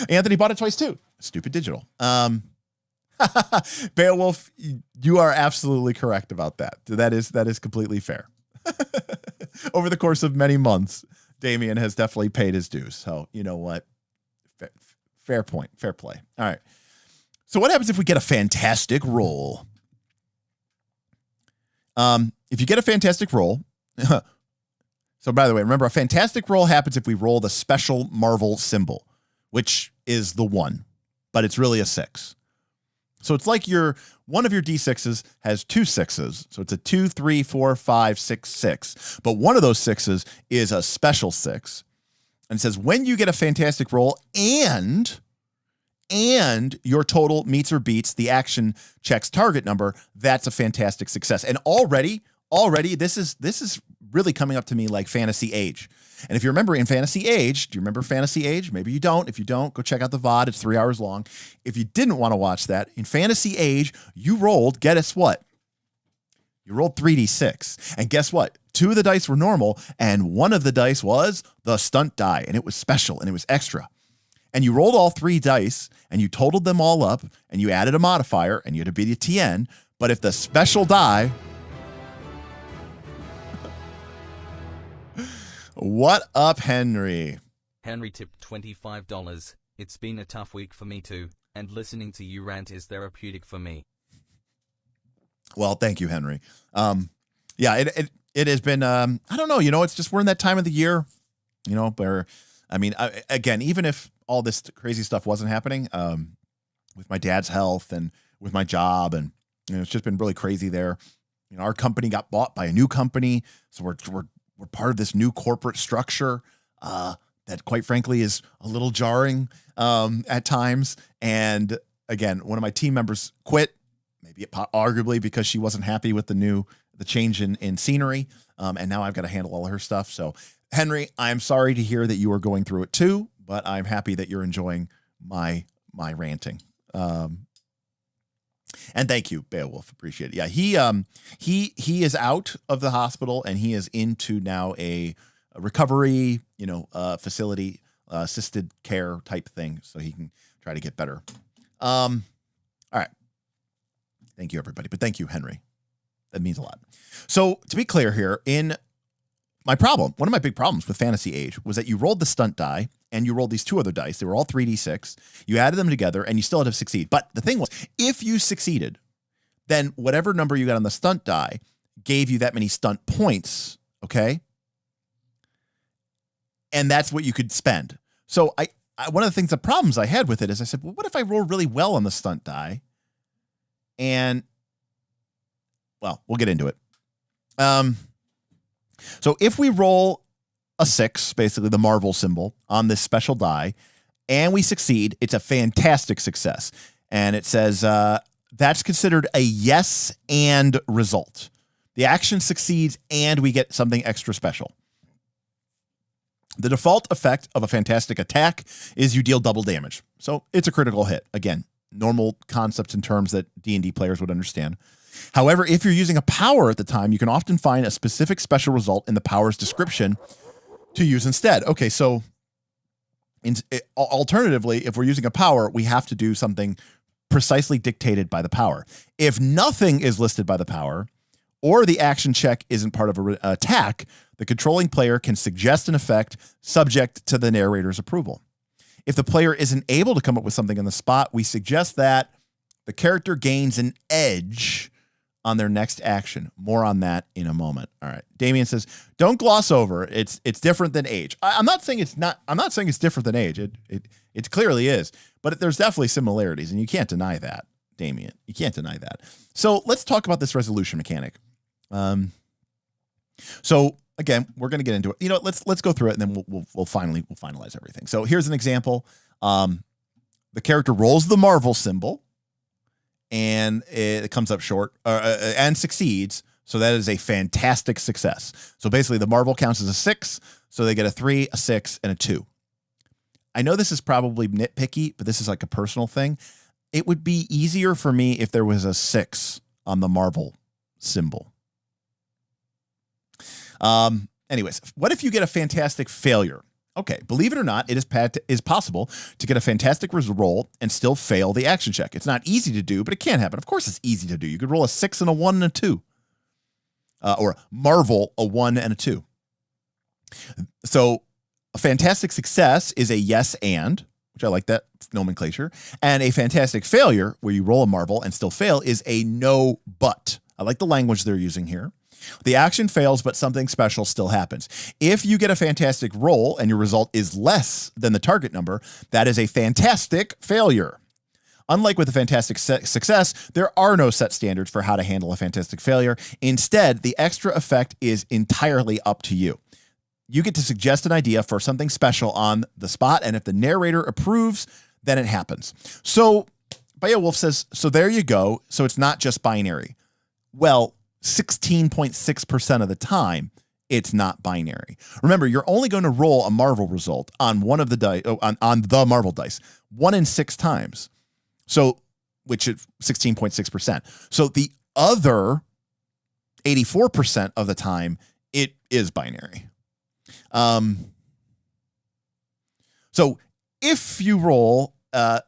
Anthony bought it twice too. Stupid digital. Beowulf, you are absolutely correct about that. That is completely fair. Over the course of many months, Damian has definitely paid his dues. So you know what? Fair point. Fair play. All right. So what happens if we get a fantastic roll? If you get a fantastic roll, so by the way, remember, a fantastic roll happens if we roll the special Marvel symbol, which is the 1, but it's really a 6. So it's like one of your D6s has 2 6s. So it's a 2, 3, 4, 5, 6, 6. But one of those 6s is a special 6. And it says when you get a fantastic roll and your total meets or beats the action check's target number, that's a fantastic success. And already this is really coming up to me like Fantasy Age. And if you remember in Fantasy Age, do you remember Fantasy Age? Maybe you don't. If you don't, go check out the VOD. It's 3 hours long. If you didn't want to watch that, in Fantasy Age, you rolled, guess what? You rolled 3d6. And guess what? 2 of the dice were normal, and 1 of the dice was the stunt die, and it was special, and it was extra. And you rolled all 3 dice, and you totaled them all up, and you added a modifier, and you had to beat a TN. But if the special die... What up, Henry? Henry tipped $25. It's been a tough week for me too, and listening to you rant is therapeutic for me. Well, thank you, Henry. Yeah, it has been, I don't know, it's just, we're in that time of the year, where, again, even if all this crazy stuff wasn't happening, with my dad's health and with my job, and, it's just been really crazy there. Our company got bought by a new company. So we're part of this new corporate structure, that quite frankly is a little jarring, at times. And again, one of my team members quit, maybe arguably because she wasn't happy with the change in scenery. And now I've got to handle all of her stuff. So Henry, I'm sorry to hear that you are going through it too, but I'm happy that you're enjoying my ranting. And thank you, Beowulf. Appreciate it. Yeah. He is out of the hospital and he is into now a recovery, facility, assisted care type thing. So he can try to get better. All right. Thank you, everybody. But thank you, Henry. That means a lot. So to be clear here, one of my big problems with Fantasy Age was that you rolled the stunt die and you rolled these two other dice. They were all 3d6. You added them together and you still had to succeed. But the thing was, if you succeeded, then whatever number you got on the stunt die gave you that many stunt points. Okay. And that's what you could spend. So one of the problems I had with it is I said, well, what if I roll really well on the stunt die? And well, we'll get into it. So if we roll a 6, basically the Marvel symbol on this special die, and we succeed, it's a fantastic success. And it says, that's considered a yes and result. The action succeeds and we get something extra special. The default effect of a fantastic attack is you deal double damage. So it's a critical hit. Again, normal concepts and terms that D&D players would understand. However, if you're using a power at the time, you can often find a specific special result in the power's description to use instead. Okay, so alternatively, if we're using a power, we have to do something precisely dictated by the power. If nothing is listed by the power, or the action check isn't part of an attack, the controlling player can suggest an effect subject to the narrator's approval. If the player isn't able to come up with something on the spot, we suggest that the character gains an edge on their next action. More on that in a moment. All right. Damien says, don't gloss over. It's different than Age. I'm not saying it's different than Age. It clearly is, but there's definitely similarities and you can't deny that, Damien. You can't deny that. So let's talk about this resolution mechanic. So again, we're going to get into it. Let's go through it and then we'll finalize everything. So here's an example. The character rolls the Marvel symbol and it comes up short and succeeds. So that is a fantastic success. So basically the Marvel counts as a 6. So they get a 3, a 6, and a 2. I know this is probably nitpicky, but this is like a personal thing. It would be easier for me if there was a 6 on the Marvel symbol. Anyways, what if you get a fantastic failure? Okay, believe it or not, it is possible to get a fantastic roll and still fail the action check. It's not easy to do, but it can happen. Of course it's easy to do. You could roll a 6 and a 1 and a 2. Or Marvel a 1 and a 2. So a fantastic success is a yes and, which I like that nomenclature. And a fantastic failure, where you roll a Marvel and still fail, is a no but. I like the language they're using here. The action fails, but something special still happens. If you get a fantastic roll and your result is less than the target number, that is a fantastic failure. Unlike with a fantastic success, there are no set standards for how to handle a fantastic failure. Instead, the extra effect is entirely up to you. You get to suggest an idea for something special on the spot, and if the narrator approves, then it happens. So Beowulf says, so there you go. So it's not just binary. Well, 16.6% of the time, it's not binary. Remember, you're only going to roll a Marvel result on one of the dice, on the Marvel dice, 1 in 6 times. So, which is 16.6%. So the other 84% of the time, it is binary. So if you roll, so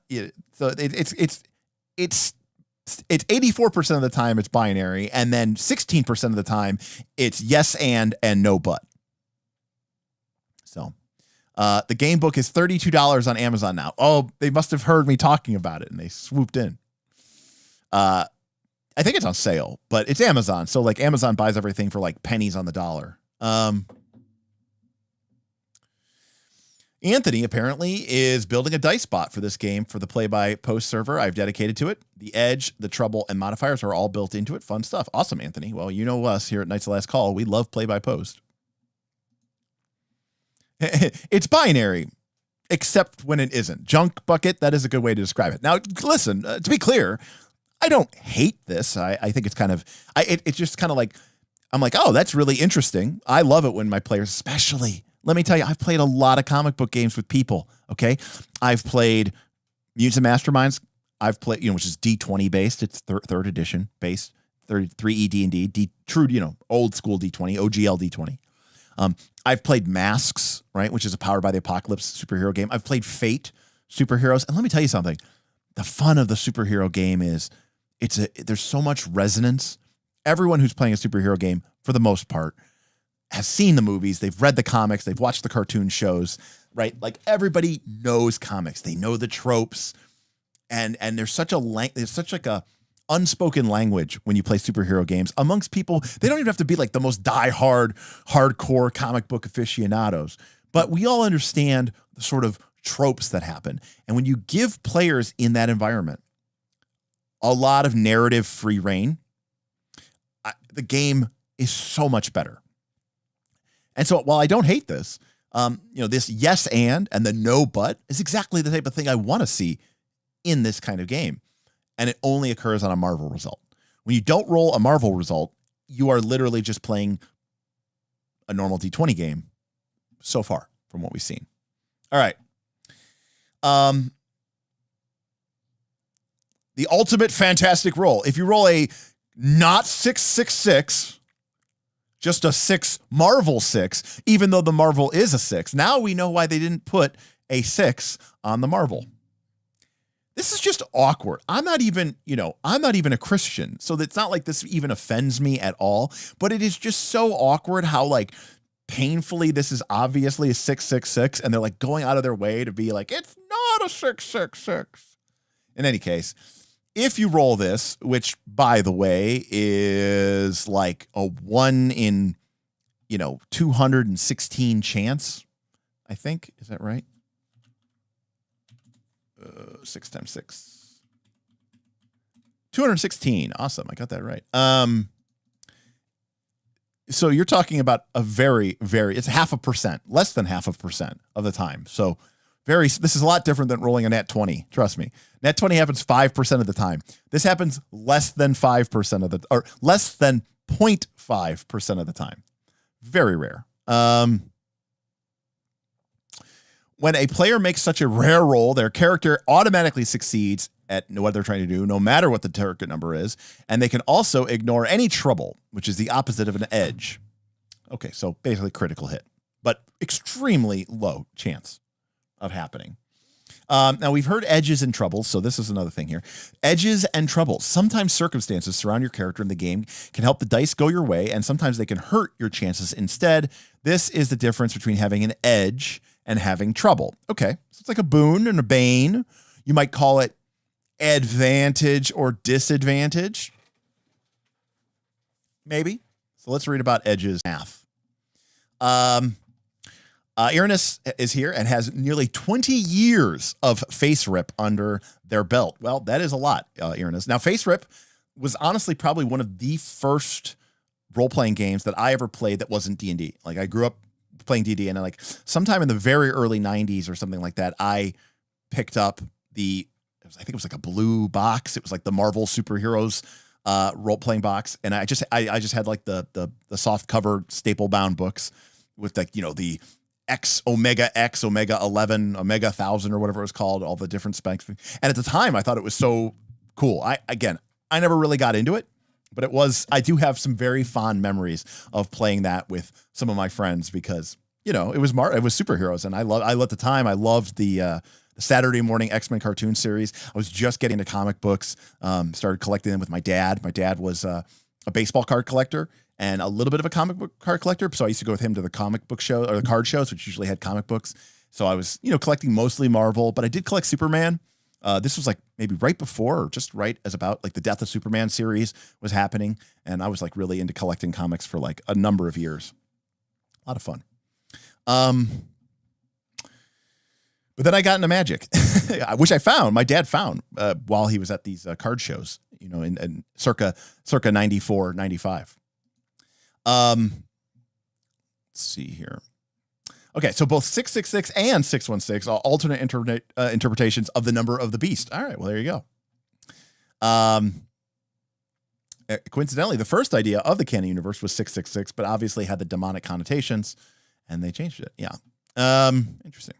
it's 84% of the time it's binary, and then 16% of the time it's yes and no but. So The game book is $32 on Amazon now. Oh, they must have heard me talking about it and they swooped in. I think it's on sale, but it's Amazon. So like Amazon buys everything for like pennies on the dollar. Anthony apparently is building a dice bot for this game for the play-by-post server I've dedicated to it. The edge, the trouble, and modifiers are all built into it. Fun stuff. Awesome, Anthony. Well, you know us here at Knights of the Last Call. We love play-by-post. It's binary, except when it isn't. Junk bucket, that is a good way to describe it. Now, listen, to be clear, I don't hate this. I think it's kind of, it's just kind of like, I'm like, oh, that's really interesting. I love it when my players, especially, let me tell you, I've played a lot of comic book games with people, okay? I've played Mutants and Masterminds. I've played, which is D20 based. It's third edition based, 3E D&D, true, old school D20, OGL D20. I've played Masks, right, which is a Powered by the Apocalypse superhero game. I've played Fate superheroes. And let me tell you something. The fun of the superhero game is there's so much resonance. Everyone who's playing a superhero game, for the most part, has seen the movies, they've read the comics, they've watched the cartoon shows, right? Like everybody knows comics. They know the tropes. And there's such a unspoken language when you play superhero games amongst people. They don't even have to be like the most hardcore comic book aficionados, but we all understand the sort of tropes that happen. And when you give players in that environment a lot of narrative free reign, the game is so much better. And so while I don't hate this, this yes and the no but is exactly the type of thing I want to see in this kind of game. And it only occurs on a Marvel result. When you don't roll a Marvel result, you are literally just playing a normal D20 game so far from what we've seen. All right. The ultimate fantastic roll. If you roll a not 666, just a 6 Marvel 6, even though the Marvel is a 6. Now we know why they didn't put a 6 on the Marvel. This is just awkward. I'm not even a Christian, so it's not like this even offends me at all, but it is just so awkward how like painfully this is obviously a 666 and they're like going out of their way to be like, it's not a 666. In any case, if you roll this, which by the way is like a 1 in, 216 chance, I think, is that right? 6 times 6. 216. Awesome. I got that right. So you're talking about a very, it's 0.5%, less than 0.5% of the time. So this is a lot different than rolling a nat 20. Trust me. Nat 20 happens 5% of the time. This happens less than 5% or less than 0.5% of the time. Very rare. When a player makes such a rare roll, their character automatically succeeds at what they're trying to do, no matter what the target number is. And they can also ignore any trouble, which is the opposite of an edge. Okay, so basically critical hit, but extremely low chance of happening. Now, we've heard edges and troubles, so this is another thing here. Edges and troubles. Sometimes circumstances surround your character in the game can help the dice go your way, and sometimes they can hurt your chances instead. This is the difference between having an edge and having trouble. Okay, so it's like a boon and a bane. You might call it advantage or disadvantage. Maybe. So let's read about edges. Math. Irenaeus is here and has nearly 20 years of face rip under their belt. Well, that is a lot, Irenaeus. Now, face rip was honestly probably one of the first role-playing games that I ever played that wasn't D&D. Like, I grew up playing D&D, and like sometime in the very early 90s or something like that, I picked up I think it was like a blue box. It was like the Marvel superheroes role-playing box. And I just had like the soft cover staple bound books with like, the X, Omega 11, Omega 1000 or whatever it was called, all the different specs. And at the time I thought it was so cool. I never really got into it, but I do have some very fond memories of playing that with some of my friends because, it was superheroes. And I at the time I loved the Saturday morning X-Men cartoon series. I was just getting into comic books, started collecting them with my dad. My dad was a baseball card collector and a little bit of a comic book card collector. So I used to go with him to the comic book show or the card shows, which usually had comic books. So I was, collecting mostly Marvel, but I did collect Superman. This was like maybe right before or just right as about like the Death of Superman series was happening. And I was like really into collecting comics for like a number of years. A lot of fun. But then I got into Magic, which my dad found while he was at these card shows, in circa 94, 95. Let's see here. Okay, so both 666 and 616 are alternate interpretations of the number of the beast. All right, well, there you go. Coincidentally, the first idea of the canon universe was 666, but obviously had the demonic connotations, and they changed it. Yeah. Interesting.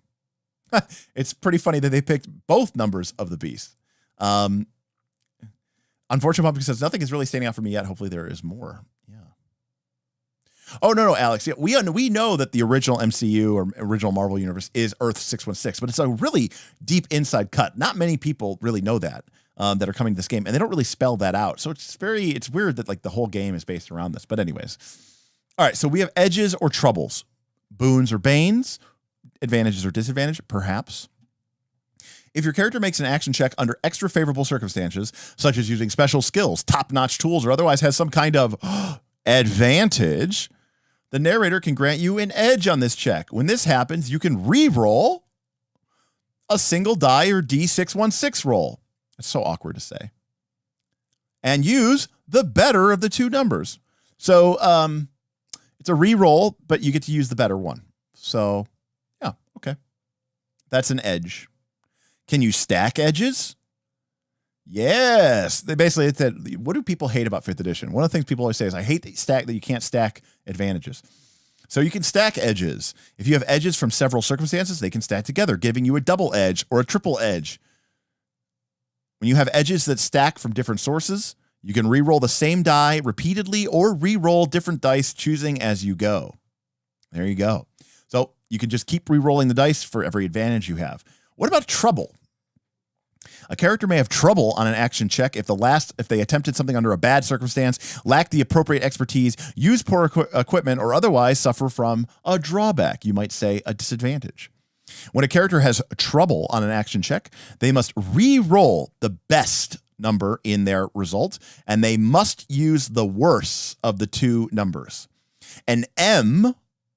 It's pretty funny that they picked both numbers of the beast. Unfortunate Pumpkin says, nothing is really standing out for me yet. Hopefully there is more. Yeah. Oh, no, Alex. Yeah, we know that the original MCU or original Marvel universe is Earth 616, but it's a really deep inside cut. Not many people really know that are coming to this game, and they don't really spell that out. So it's weird that like the whole game is based around this. But anyways. All right, so we have edges or troubles, boons or banes, advantages or disadvantages, perhaps. If your character makes an action check under extra favorable circumstances, such as using special skills, top-notch tools, or otherwise has some kind of advantage, the narrator can grant you an edge on this check. When this happens, you can re-roll a single die or D616 roll. It's so awkward to say. And use the better of the two numbers. So it's a re-roll, but you get to use the better one. So, yeah, okay. That's an edge. Can you stack edges? Yes. They basically said, what do people hate about 5th edition? One of the things people always say is, I hate that you can't stack advantages. So you can stack edges. If you have edges from several circumstances, they can stack together, giving you a double edge or a triple edge. When you have edges that stack from different sources, you can re-roll the same die repeatedly or re-roll different dice, choosing as you go. There you go. So you can just keep re-rolling the dice for every advantage you have. What about trouble? A character may have trouble on an action check if they attempted something under a bad circumstance, lack the appropriate expertise, use poor equipment, or otherwise suffer from a drawback. You might say a disadvantage. When a character has trouble on an action check, they must re-roll the best number in their result, and they must use the worst of the two numbers. An M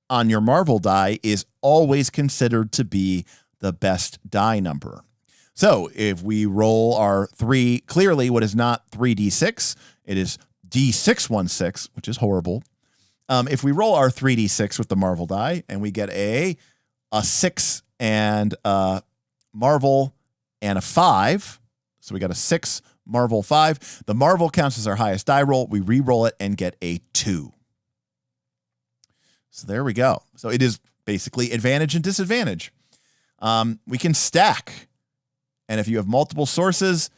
on your Marvel die is always considered to be the best die number. So if we roll our 3, clearly what is not 3d6, it is d616, which is horrible. If we roll our 3d6 with the Marvel die and we get a 6 and a Marvel and a 5, so we got a 6 Marvel 5. The Marvel counts as our highest die roll. We re-roll it and get a 2. So there we go. So it is basically advantage and disadvantage. We can stack. And if you have multiple sources,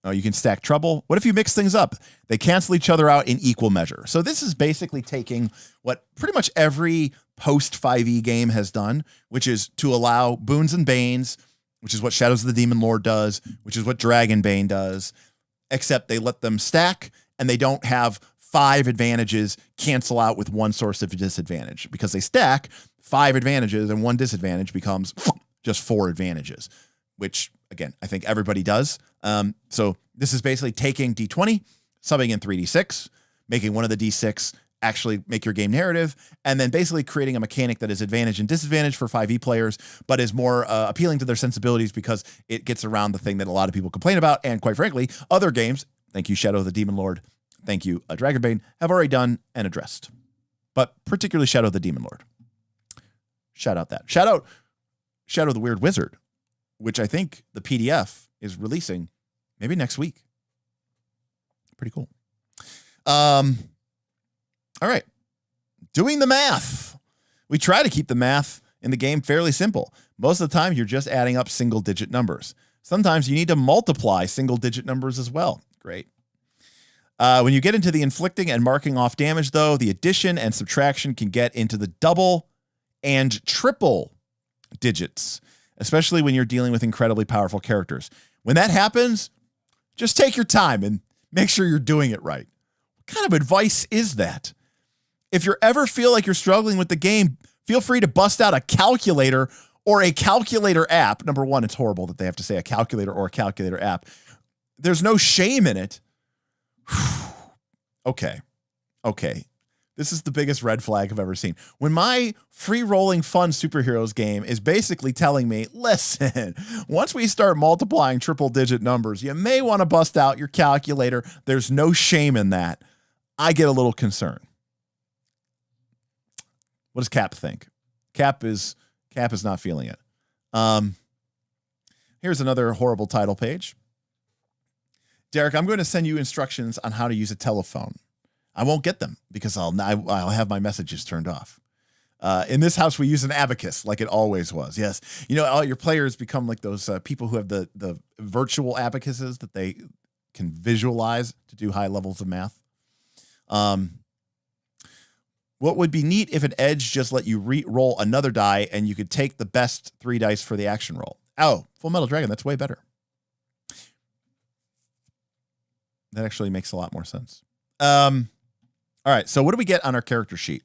you can stack trouble. What if you mix things up? They cancel each other out in equal measure. So this is basically taking what pretty much every post-5e game has done, which is to allow boons and banes, which is what Shadows of the Demon Lord does, which is what Dragonbane does, except they let them stack and they don't have 5 advantages cancel out with one source of disadvantage. Because they stack, 5 advantages and 1 disadvantage becomes just 4 advantages, which, again, I think everybody does. So this is basically taking D20, subbing in 3D6, making one of the D6 actually make your game narrative, and then basically creating a mechanic that is advantage and disadvantage for 5e players, but is more appealing to their sensibilities because it gets around the thing that a lot of people complain about. And quite frankly, other games, thank you, Shadow of the Demon Lord, thank you, Dragonbane, have already done and addressed. But particularly Shadow of the Demon Lord. Shout out that. Shout out Shadow of the Weird Wizard, which I think the PDF is releasing maybe next week. Pretty cool. All right. Doing the math. We try to keep the math in the game fairly simple. Most of the time, you're just adding up single-digit numbers. Sometimes you need to multiply single-digit numbers as well. Great. When you get into the inflicting and marking off damage, though, the addition and subtraction can get into the double and triple digits, especially when you're dealing with incredibly powerful characters. When that happens, just take your time and make sure you're doing it right. What kind of advice is that? If you ever feel like you're struggling with the game, Feel free to bust out a calculator or a calculator app. Number one, it's horrible that they have to say a calculator or a calculator app. There's no shame in it. Okay. This is the biggest red flag I've ever seen. When my free rolling fun superheroes game is basically telling me, listen, once we start multiplying triple digit numbers, you may want to bust out your calculator. There's no shame in that. I get a little concerned. What does Cap think? Cap is not feeling it. Here's another horrible title page. Derek, I'm going to send you instructions on how to use a telephone. I won't get them because I'll have my messages turned off. In this house, we use an abacus like it always was. Yes. All your players become like those people who have the virtual abacuses that they can visualize to do high levels of math. What would be neat if an edge just let you roll another die and you could take the best 3 dice for the action roll. Oh, Full Metal Dragon. That's way better. That actually makes a lot more sense. All right, so what do we get on our character sheet?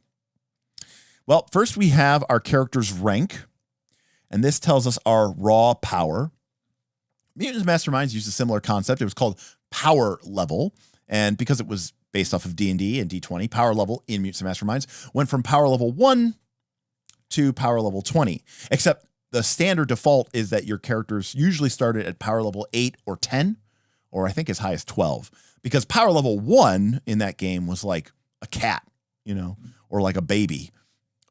Well, first we have our character's rank, and this tells us our raw power. Mutants Masterminds used a similar concept. It was called power level, and because it was based off of D&D and D20, power level in Mutants Masterminds went from power level 1 to power level 20, except the standard default is that your characters usually started at power level 8 or 10, or I think as high as 12, because power level 1 in that game was like a cat, or like a baby.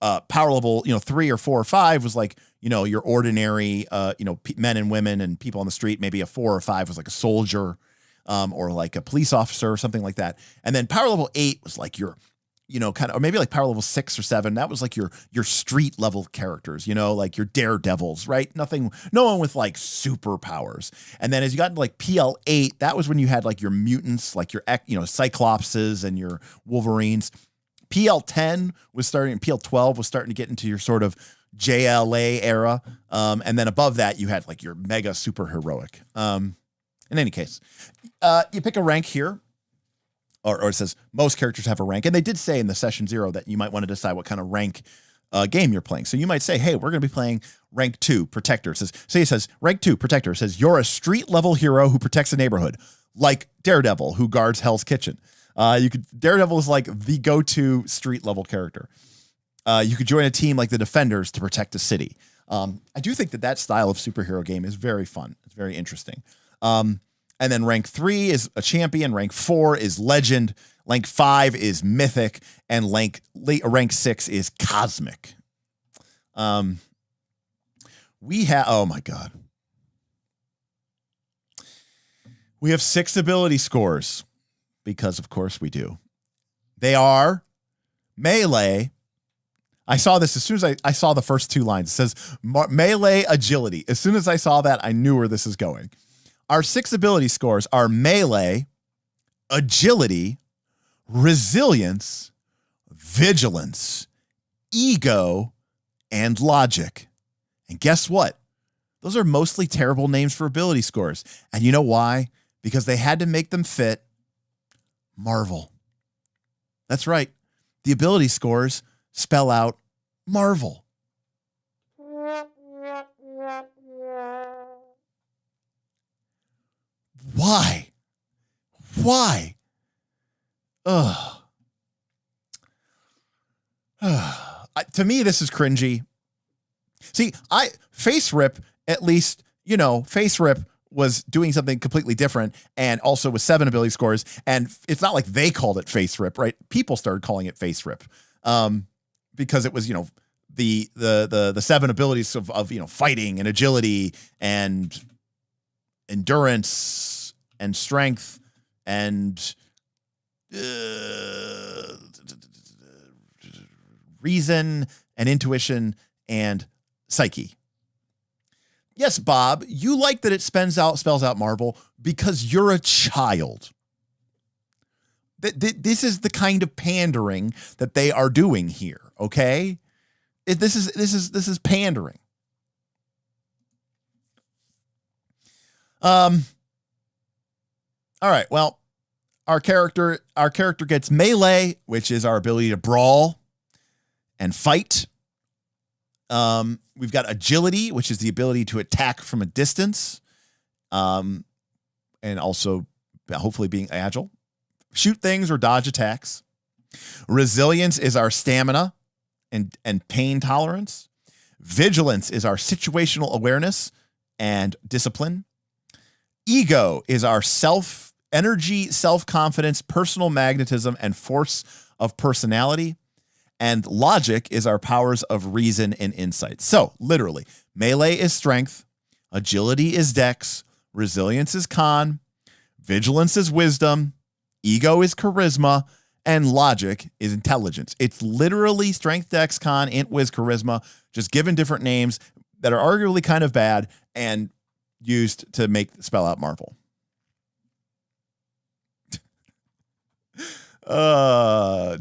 Power level, 3 or 4 or 5 was like, your ordinary, men and women and people on the street. Maybe a 4 or 5 was like a soldier, or like a police officer or something like that. And then power level 8 was like your, or maybe like power level 6 or 7. That was like your street level characters, like your daredevils, right? No one with like superpowers. And then as you got into like PL 8, that was when you had like your mutants, like your, Cyclopses and your Wolverines. PL 10 was starting, and PL 12 was starting to get into your sort of JLA era. And then above that, you had like your mega super heroic. In any case, you pick a rank here. Or it says most characters have a rank. And they did say in the session 0 that you might want to decide what kind of rank game you're playing. So you might say, hey, we're going to be playing rank 2 protector. It says rank 2 protector. It says you're a street level hero who protects a neighborhood, like Daredevil, who guards Hell's Kitchen. Daredevil is like the go-to street level character. You could join a team like the Defenders to protect a city. I do think that style of superhero game is very fun. It's very interesting. And then rank 3 is a champion. Rank 4 is legend. Rank 5 is mythic. And rank 6 is cosmic. We have, oh my God. We have 6 ability scores because of course we do. They are melee. I saw this as soon as I saw the first 2 lines. It says melee agility. As soon as I saw that, I knew where this is going. Our 6 ability scores are melee, agility, resilience, vigilance, ego, and logic. And guess what? Those are mostly terrible names for ability scores. And you know why? Because they had to make them fit Marvel. That's right. The ability scores spell out Marvel. Why? Ugh. To me, this is cringy. See, Face Rip, at least, Face Rip was doing something completely different and also with 7 ability scores. And it's not like they called it Face Rip, right? People started calling it Face Rip because it was, the 7 abilities of fighting and agility and endurance and strength and reason and intuition and psyche. Yes, Bob, you like that it spells out Marvel because you're a child. This is the kind of pandering that they are doing here. Okay, this is pandering. All right. Well, our character gets melee, which is our ability to brawl and fight We've got agility, which is the ability to attack from a distance, and also hopefully being agile. Shoot things or dodge attacks. Resilience is our stamina and pain tolerance. Vigilance is our situational awareness and discipline. Ego is our energy, self-confidence, personal magnetism, and force of personality. And logic is our powers of reason and insight. So, literally, melee is strength, agility is dex, resilience is con, vigilance is wisdom, ego is charisma, and logic is intelligence. It's literally strength, dex, con, int, wiz, charisma, just given different names that are arguably kind of bad and used to spell out Marvel.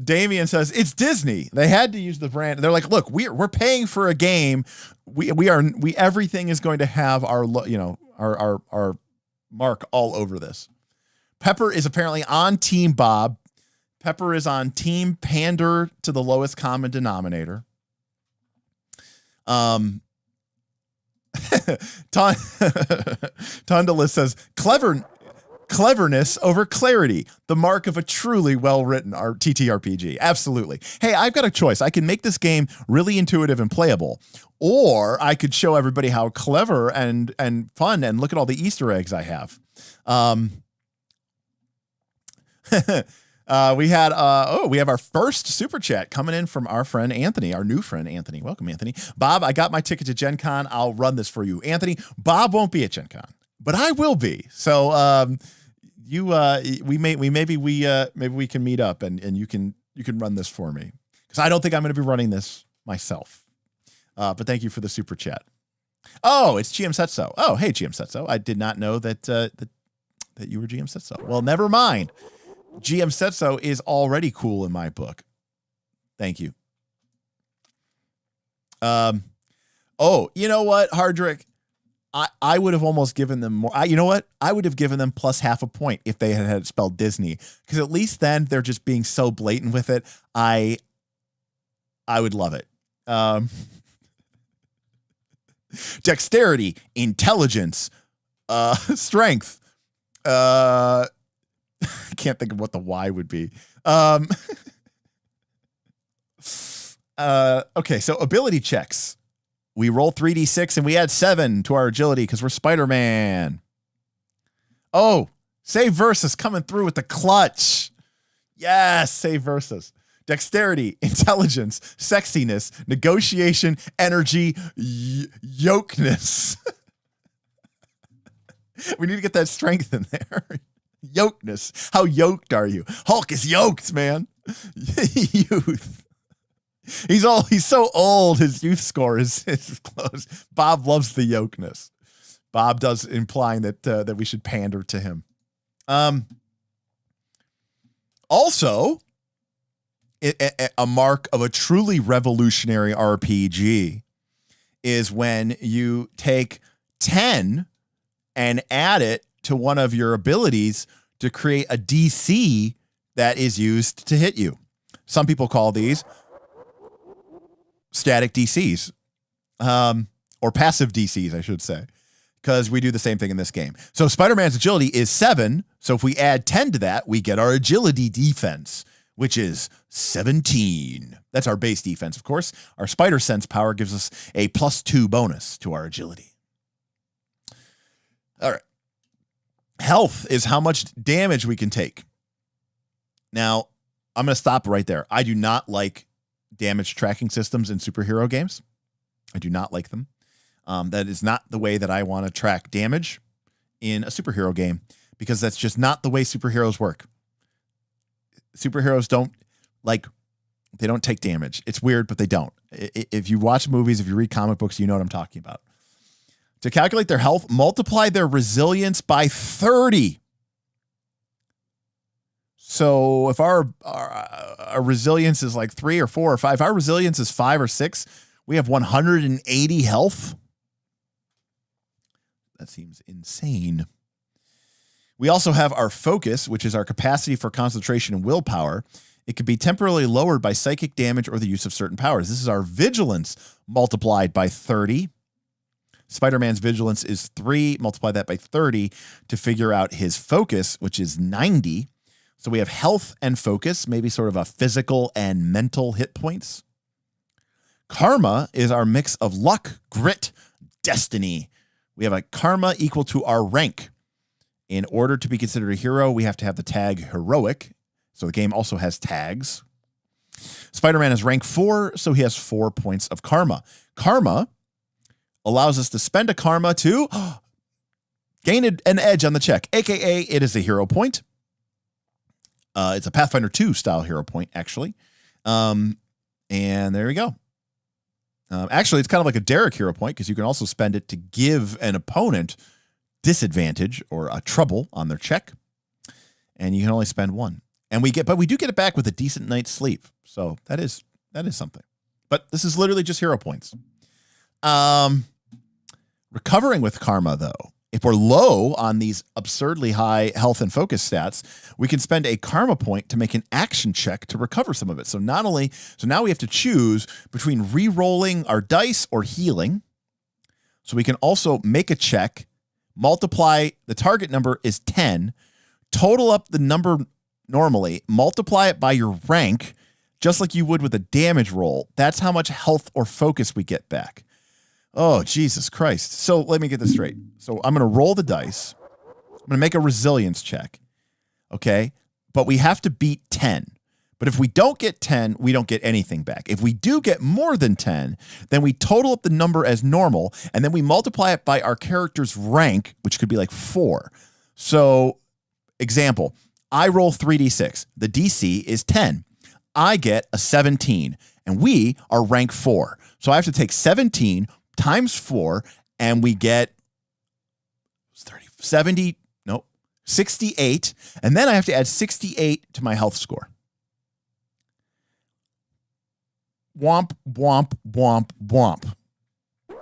Damien says it's Disney. They had to use the brand. They're like, look, we're paying for a game. Everything is going to have our mark all over this. Pepper is apparently on Team Bob. Pepper is on Team Pander to the lowest common denominator. Tundalus says cleverness over clarity, the mark of a truly well-written TTRPG. Absolutely. Hey, I've got a choice. I can make this game really intuitive and playable, or I could show everybody how clever and fun and look at all the Easter eggs I have. We have our first super chat coming in from our friend Anthony, our new friend Anthony. Welcome, Anthony. Bob, I got my ticket to Gen Con. I'll run this for you. Anthony, Bob won't be at Gen Con, but I will be. So maybe we can meet up and you can run this for me, because I don't think I'm going to be running this myself. But thank you for the super chat. Oh, it's GM Setso. Oh, hey, GM Setso. I did not know that you were GM Setso. Well, never mind. GM Setso is already cool in my book. Thank you. Oh, you know what, Hardrick? I would have almost given them more. You know what? I would have given them plus half a point if they had it spelled Disney, because at least then they're just being so blatant with it. I would love it. Dexterity, intelligence, strength. I can't think of what the Y would be. Okay, so ability checks. We roll 3d6 and we add 7 to our agility because we're Spider-Man. Oh, Save Versus coming through with the clutch. Yes, Save Versus. Dexterity, intelligence, sexiness, negotiation, energy, yokeness. We need to get that strength in there. Yokeness. How yoked are you? Hulk is yoked, man. Youth. He's so old. His youth score is close. Bob loves the yokeness. Bob does, implying that we should pander to him. Also, a mark of a truly revolutionary RPG is when you take 10 and add it to one of your abilities to create a DC that is used to hit you. Some people call these static DCs, or passive DCs, I should say, because we do the same thing in this game. So Spider-Man's agility is 7. So if we add 10 to that, we get our agility defense, which is 17. That's our base defense, of course. Our Spider Sense power gives us a +2 bonus to our agility. All right. Health is how much damage we can take. Now, I'm going to stop right there. I do not like damage tracking systems in superhero games. I do not like them. That is not the way that I want to track damage in a superhero game, because that's just not the way superheroes work. Superheroes don't take damage. It's weird, but they don't. If you watch movies, if you read comic books, you know what I'm talking about. To calculate their health, multiply their resilience by 30. So if our resilience is like 3 or 4 or 5, if our resilience is 5 or 6, we have 180 health. That seems insane. We also have our focus, which is our capacity for concentration and willpower, It could be temporarily lowered by psychic damage or the use of certain powers. This is our vigilance multiplied by 30. Spider-Man's vigilance is 3. Multiply that by 30 to figure out his focus, which is 90. So we have health and focus, maybe sort of a physical and mental hit points. Karma is our mix of luck, grit, destiny. We have a karma equal to our rank. In order to be considered a hero, we have to have the tag heroic. So the game also has tags. Spider-Man is rank 4, so he has 4 points of karma. Karma allows us to spend a karma to gain an edge on the check, aka it is a hero point. It's a Pathfinder 2 style hero point, actually. And there we go. Actually, it's kind of like a Derek hero point because you can also spend it to give an opponent disadvantage or a trouble on their check, and you can only spend 1. And we do get it back with a decent night's sleep. So that is something. But this is literally just hero points. Recovering with karma, though, if we're low on these absurdly high health and focus stats, we can spend a karma point to make an action check to recover some of it. So now we have to choose between re-rolling our dice or healing. So we can also make a check, multiply, the target number is 10, total up the number normally, multiply it by your rank, just like you would with a damage roll. That's how much health or focus we get back. Oh, Jesus Christ. So let me get this straight. So I'm going to roll the dice. I'm going to make a resilience check. Okay. But we have to beat 10. But if we don't get 10, we don't get anything back. If we do get more than 10, then we total up the number as normal, and then we multiply it by our character's rank, which could be like 4. So, example, I roll 3d6. The DC is 10. I get a 17, and we are rank 4. So I have to take 17 times 4, and we get 68, and then I have to add 68 to my health score. Womp, womp, womp, womp. All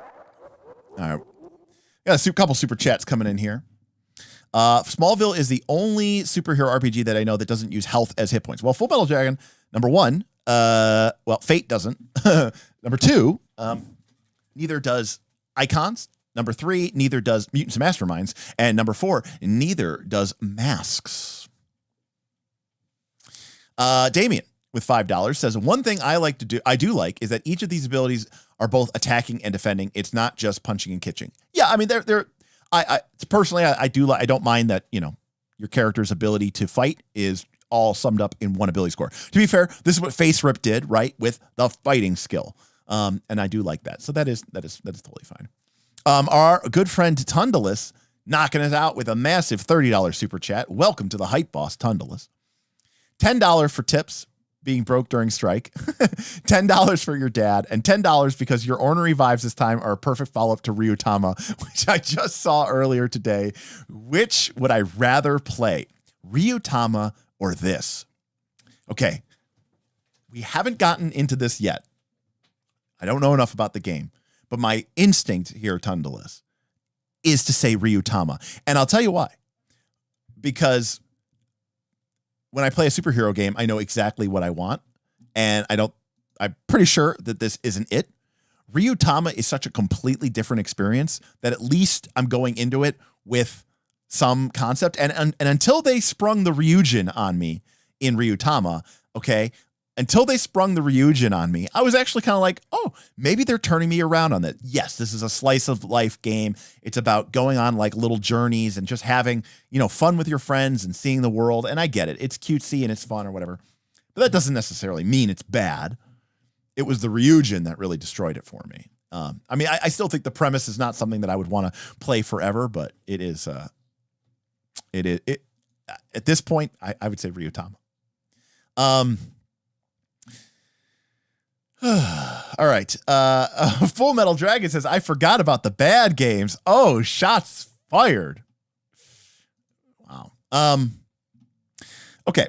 right. Got a couple super chats coming in here. Smallville is the only superhero RPG that I know that doesn't use health as hit points. Well, Full Metal Dragon, number 1, Fate doesn't. Number 2, neither does Icons. Number 3, neither does Mutants and Masterminds. And number 4, neither does Masks. Damien with $5 says, one thing I do like is that each of these abilities are both attacking and defending. It's not just punching and kitching. Yeah, I mean, I personally don't mind that, you know, your character's ability to fight is all summed up in one ability score. To be fair, this is what Face Rip did, right, with the fighting skill. And I do like that. So that is totally fine. Our good friend Tundalus knocking us out with a massive $30 super chat. Welcome to the hype boss, Tundalus. $10 for tips being broke during strike. $10 for your dad, and $10 because your ornery vibes this time are a perfect follow-up to Ryutama, which I just saw earlier today. Which would I rather play, Ryutama or this? Okay, we haven't gotten into this yet. I don't know enough about the game, but my instinct here, Tundalus, is to say Ryutama. And I'll tell you why. Because when I play a superhero game, I know exactly what I want. And I'm pretty sure that this isn't it. Ryutama is such a completely different experience that at least I'm going into it with some concept. And until they sprung the Ryujin on me in Ryutama, okay, until they sprung the Ryujin on me, I was actually kind of like, oh, maybe they're turning me around on that. Yes, this is a slice of life game. It's about going on like little journeys and just having, you know, fun with your friends and seeing the world. And I get it. It's cutesy and it's fun or whatever. But that doesn't necessarily mean it's bad. It was the Ryujin that really destroyed it for me. I mean, I still think the premise is not something that I would want to play forever, but it is, at this point, I would say Ryutama. All right. Full Metal Dragon says, I forgot about the bad games. Oh, shots fired. Wow. Okay.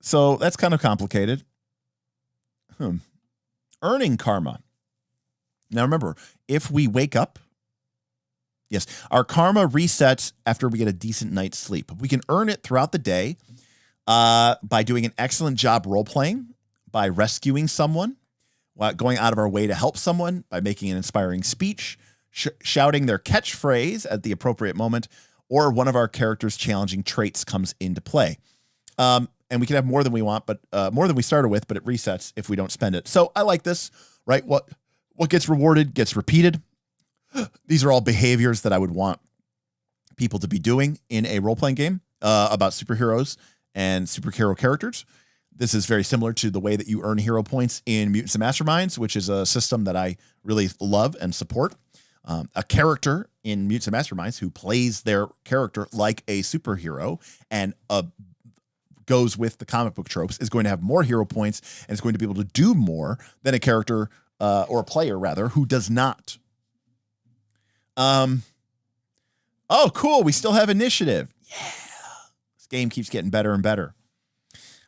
So that's kind of complicated. Earning karma. Now remember, if we wake up, yes, our karma resets after we get a decent night's sleep. We can earn it throughout the day. by doing an excellent job role-playing, by rescuing someone, going out of our way to help someone, by making an inspiring speech, shouting their catchphrase at the appropriate moment, or one of our characters' challenging traits comes into play. And we can have more than we want, but more than we started with, but it resets if we don't spend it. So I like this, right? What gets rewarded gets repeated. These are all behaviors that I would want people to be doing in a role-playing game about superheroes and superhero characters. This is very similar to the way that you earn hero points in Mutants and Masterminds, which is a system that I really love and support. A character in Mutants and Masterminds who plays their character like a superhero and goes with the comic book tropes is going to have more hero points and is going to be able to do more than a character or a player rather who does not. Oh, cool. We still have initiative. Yeah. This game keeps getting better and better.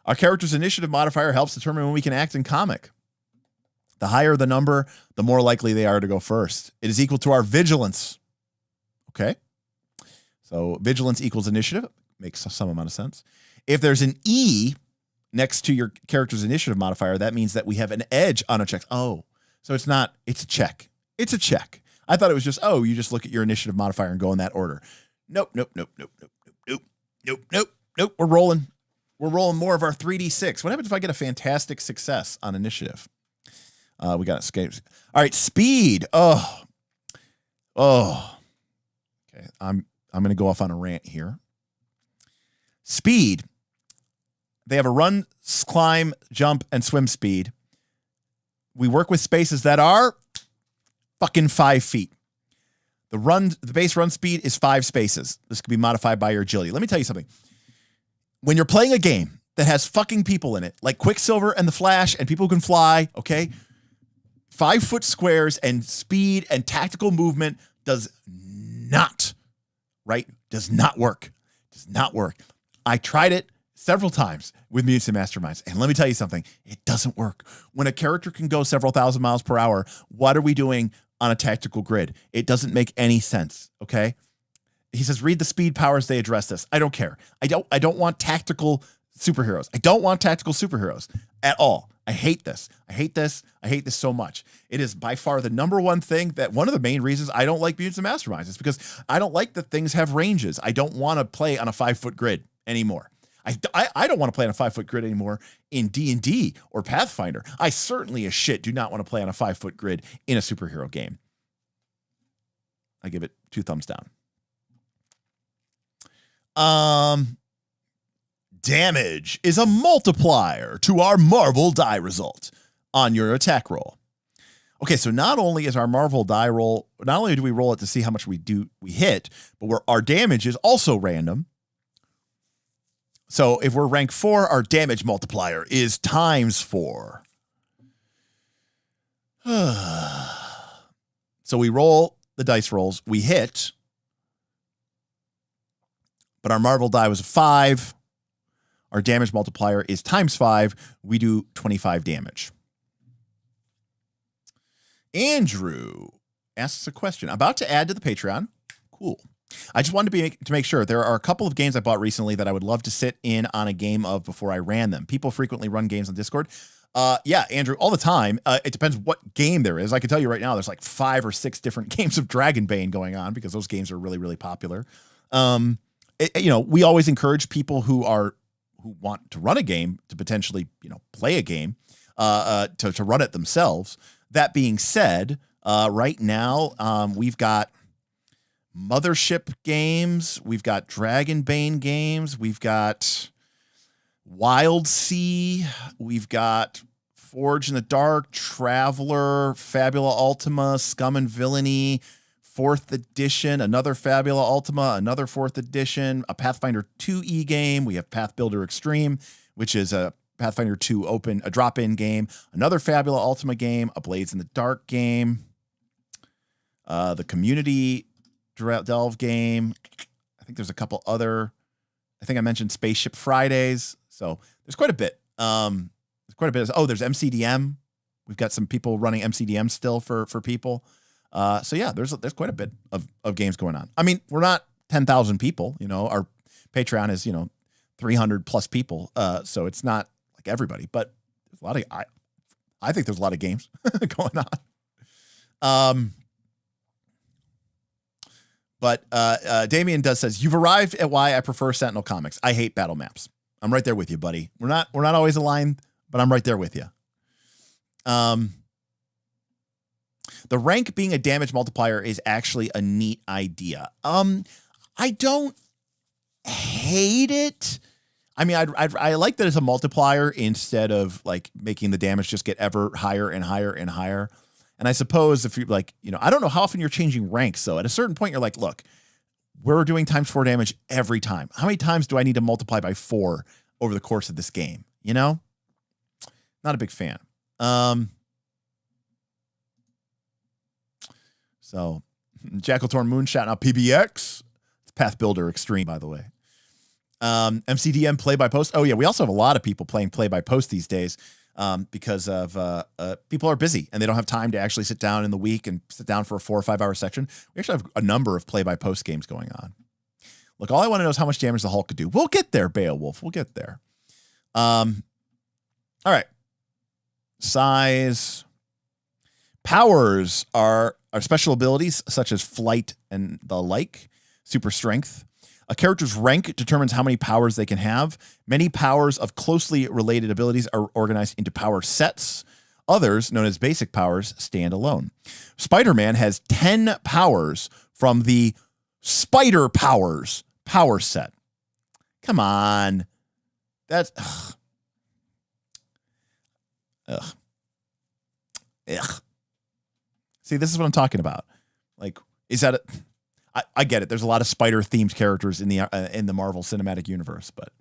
Our character's initiative modifier helps determine when we can act in comic. The higher the number, the more likely they are to go first. It is equal to our vigilance. Okay. So vigilance equals initiative. Makes some amount of sense. If there's an E next to your character's initiative modifier, that means that we have an edge on a check. Oh, so it's not, it's a check. It's a check. I thought it was just, oh, you just look at your initiative modifier and go in that order. Nope. We're rolling more of our 3d6. What happens if I get a fantastic success on initiative? We got escapes. All right, speed. Oh. Okay, I'm going to go off on a rant here. Speed. They have a run, climb, jump, and swim speed. We work with spaces that are fucking 5 feet. The base run speed is 5 spaces. This could be modified by your agility. Let me tell you something. When you're playing a game that has fucking people in it, like Quicksilver and the Flash and people who can fly, okay? 5-foot squares and speed and tactical movement does not work. Does not work. I tried it several times with Mutants and Masterminds, and let me tell you something. It doesn't work. When a character can go several thousand miles per hour, what are we doing on a tactical grid? It doesn't make any sense, okay? He says, read the speed powers, they address this. I don't care. I don't want tactical superheroes. I don't want tactical superheroes at all. I hate this. I hate this so much. It is by far the number one thing that one of the main reasons I don't like Mutants and Masterminds is because I don't like that things have ranges. I don't want to play on a 5-foot grid anymore. I don't want to play on a 5-foot grid anymore in D&D or Pathfinder. I certainly as shit do not want to play on a 5-foot grid in a superhero game. I give it 2 thumbs down. Damage is a multiplier to our Marvel die result on your attack roll. Okay, so not only is our Marvel die roll, not only do we roll it to see how much we hit, but our damage is also random. So if we're rank 4, our damage multiplier is ×4. So we roll the dice rolls, we hit, but our Marvel die was a 5. Our damage multiplier is ×5. We do 25 damage. Andrew asks a question. About to add to the Patreon. Cool. I just wanted to make sure. There are a couple of games I bought recently that I would love to sit in on a game of before I ran them. People frequently run games on Discord. Yeah, Andrew, all the time. It depends what game there is. I can tell you right now, there's like 5 or 6 different games of Dragonbane going on because those games are really, really popular. We always encourage people who want to run a game to potentially, play a game, to run it themselves. That being said, right now, we've got Mothership games, we've got Dragonbane games, we've got Wild Sea, we've got Forge in the Dark, Traveler, Fabula Ultima, Scum and Villainy, 4th edition, another Fabula Ultima, another 4th edition, a Pathfinder 2e game. We have Path Builder Extreme, which is a Pathfinder 2 a drop-in game, another Fabula Ultima game, a Blades in the Dark game, the Community Delve game. I think there's a couple other. I think I mentioned Spaceship Fridays. So there's quite a bit. Oh, there's MCDM. We've got some people running MCDM still for people. So yeah, there's quite a bit of games going on. I mean, we're not 10,000 people. Our Patreon is 300 plus people. So it's not like everybody, but there's a lot of, I think there's a lot of games going on. But Damien says, you've arrived at why I prefer Sentinel comics. I hate battle maps. I'm right there with you, buddy. We're not always aligned, but I'm right there with you. The rank being a damage multiplier is actually a neat idea. I don't hate it. I mean, I like that it's a multiplier instead of like making the damage just get ever higher and higher and higher. And I suppose if you like, I don't know how often you're changing ranks. So at a certain point, you're like, look, we're doing times 4 damage every time. How many times do I need to multiply by 4 over the course of this game? Not a big fan. So Jackaltorn Moon shouting out PBX. It's Path Builder Extreme, by the way. MCDM play by post. Oh yeah. We also have a lot of people playing play by post these days. Because of people are busy and they don't have time to actually sit down in the week and sit down for a 4 or 5 hour section. We actually have a number of play-by-post games going on. Look, all I want to know is how much damage the Hulk could do. We'll get there, Beowulf. We'll get there. All right. Size. Powers are special abilities such as flight and the like. Super strength. A character's rank determines how many powers they can have. Many powers of closely related abilities are organized into power sets. Others, known as basic powers, stand alone. Spider-Man has 10 powers from the Spider Powers power set. Come on. That's... Ugh. See, this is what I'm talking about. Like, is that... I get it. There's a lot of spider-themed characters in the Marvel Cinematic Universe, but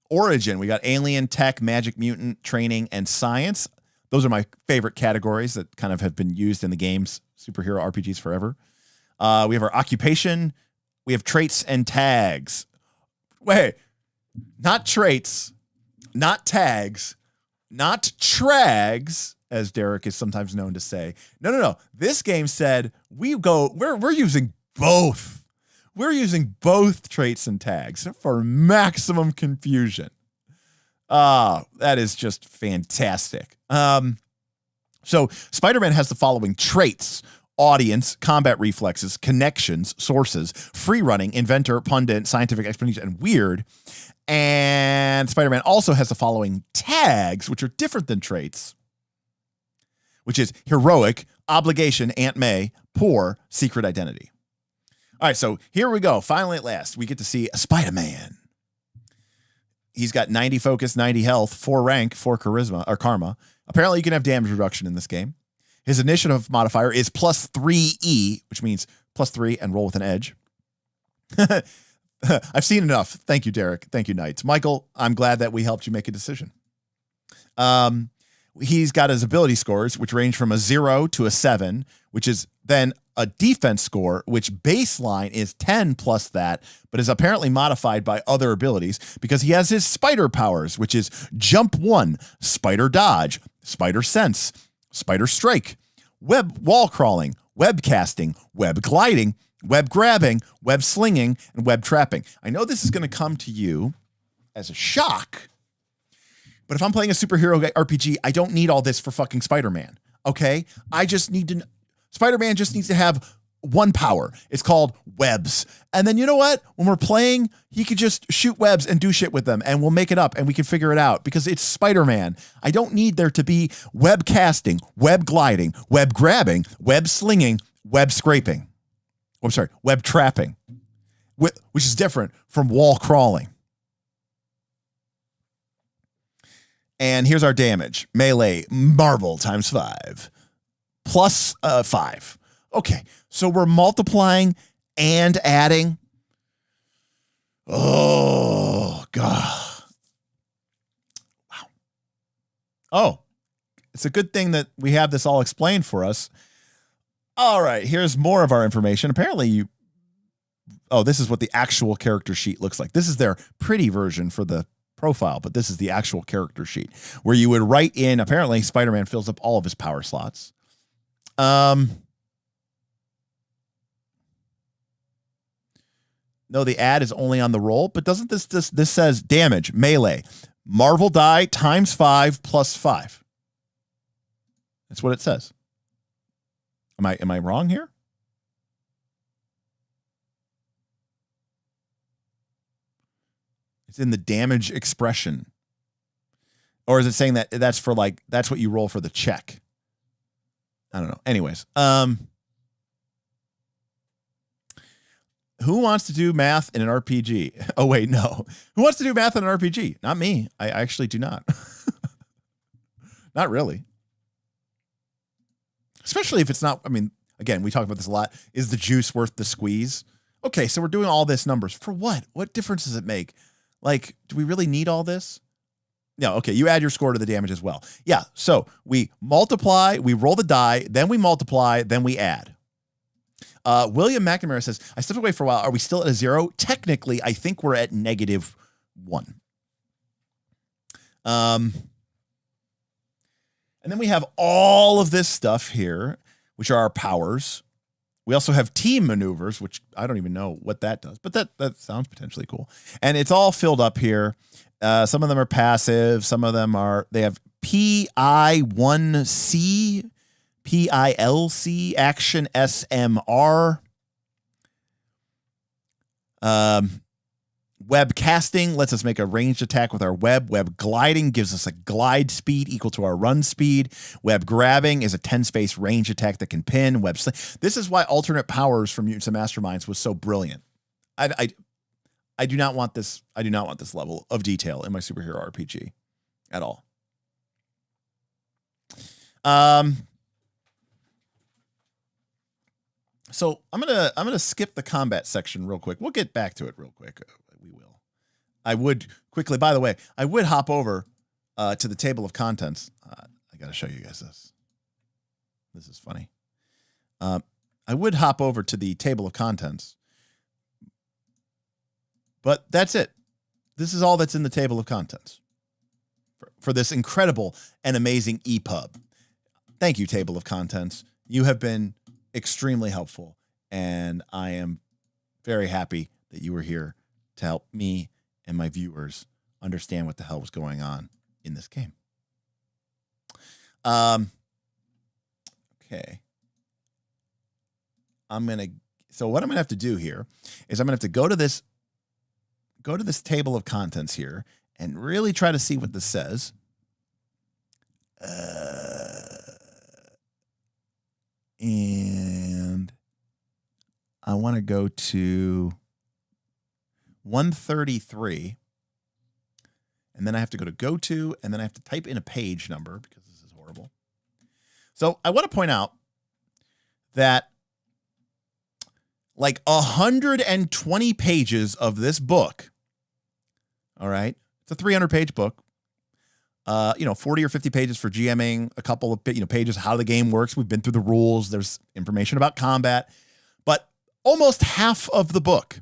Origin, we got alien, tech, magic, mutant, training, and science. Those are my favorite categories that kind of have been used in the games, superhero RPGs forever. We have our occupation. We have traits and tags. Wait, not traits, not tags, not trags, as Derek is sometimes known to say. No. This game said we're using both. We're using both traits and tags for maximum confusion. That is just fantastic. So Spider-Man has the following traits: audience, combat reflexes, connections, sources, free running, inventor, pundit, scientific explanation, and weird. And Spider-Man also has the following tags, which are different than traits, which is heroic, obligation, Aunt May, poor, secret identity. All right, so here we go. Finally, at last, we get to see a Spider-Man. He's got 90 focus, 90 health, 4 rank, 4 charisma or karma. Apparently, you can have damage reduction in this game. His initiative modifier is +3E, which means +3 and roll with an edge. I've seen enough. Thank you, Derek. Thank you, Knights. Michael, I'm glad that we helped you make a decision. He's got his ability scores, which range from a 0 to a 7, which is then a defense score, which baseline is 10 plus that, but is apparently modified by other abilities because he has his spider powers, which is jump 1, spider dodge, spider sense, spider strike, web wall crawling, web casting, web gliding, web grabbing, web slinging, and web trapping. I know this is going to come to you as a shock, but if I'm playing a superhero RPG, I don't need all this for fucking Spider-Man. Okay? Spider-Man just needs to have one power. It's called webs. And then you know what? When we're playing, he could just shoot webs and do shit with them, and we'll make it up and we can figure it out because it's Spider-Man. I don't need there to be web casting, web gliding, web grabbing, web slinging, web scraping. I'm sorry, web trapping, which is different from wall crawling. And here's our damage. Melee, Marvel times 5. Plus 5. Okay, so we're multiplying and adding. Oh, God. Wow. Oh, it's a good thing that we have this all explained for us. All right, here's more of our information. Apparently this is what the actual character sheet looks like. This is their pretty version for the profile, but this is the actual character sheet where you would write in, apparently Spider-Man fills up all of his power slots. No, the add is only on the roll, but doesn't this says damage, melee, Marvel die times 5 plus 5. That's what it says. Am I wrong here? It's in the damage expression. Or is it saying that that's for that's what you roll for the check? I don't know. Anyways, who wants to do math in an RPG? Oh, wait, no. Who wants to do math in an RPG? Not me. I actually do not. Not really. Especially if it's not, I mean, again, we talk about this a lot. Is the juice worth the squeeze? Okay, so we're doing all this numbers. For what? What difference does it make? Like, do we really need all this? No, okay, you add your score to the damage as well. Yeah, so we multiply, we roll the die, then we multiply, then we add. William McNamara says, I stepped away for a while. Are we still at a 0? Technically, I think we're at -1. And then we have all of this stuff here, which are our powers. We also have team maneuvers, which I don't even know what that does, but that sounds potentially cool. And it's all filled up here. Some of them are passive. Some of them they have PI1C, PILC, Action SMR. Web casting lets us make a ranged attack with our web. Web gliding gives us a glide speed equal to our run speed. Web grabbing is a 10-space range attack that can pin. This is why alternate powers from Mutants and Masterminds was so brilliant. I do not want this. I do not want this level of detail in my superhero RPG at all. So I'm gonna skip the combat section real quick. We'll get back to it real quick. We will. I would quickly. By the way, I would hop over to the table of contents. I got to show you guys this. This is funny. I would hop over to the table of contents, but that's it. This is all that's in the table of contents for this incredible and amazing EPUB. Thank you, table of contents. You have been extremely helpful, and I am very happy that you were here to help me and my viewers understand what the hell was going on in this game. Okay. So what I'm gonna have to do here is I'm gonna have to go to this table of contents here and really try to see what this says. And I want to go to 133, and then I have to go to, and then I have to type in a page number because this is horrible. So I want to point out that like 120 pages of this book, all right, it's a 300-page book. 40 or 50 pages for GMing, a couple of pages how the game works. We've been through the rules. There's information about combat, but almost half of the book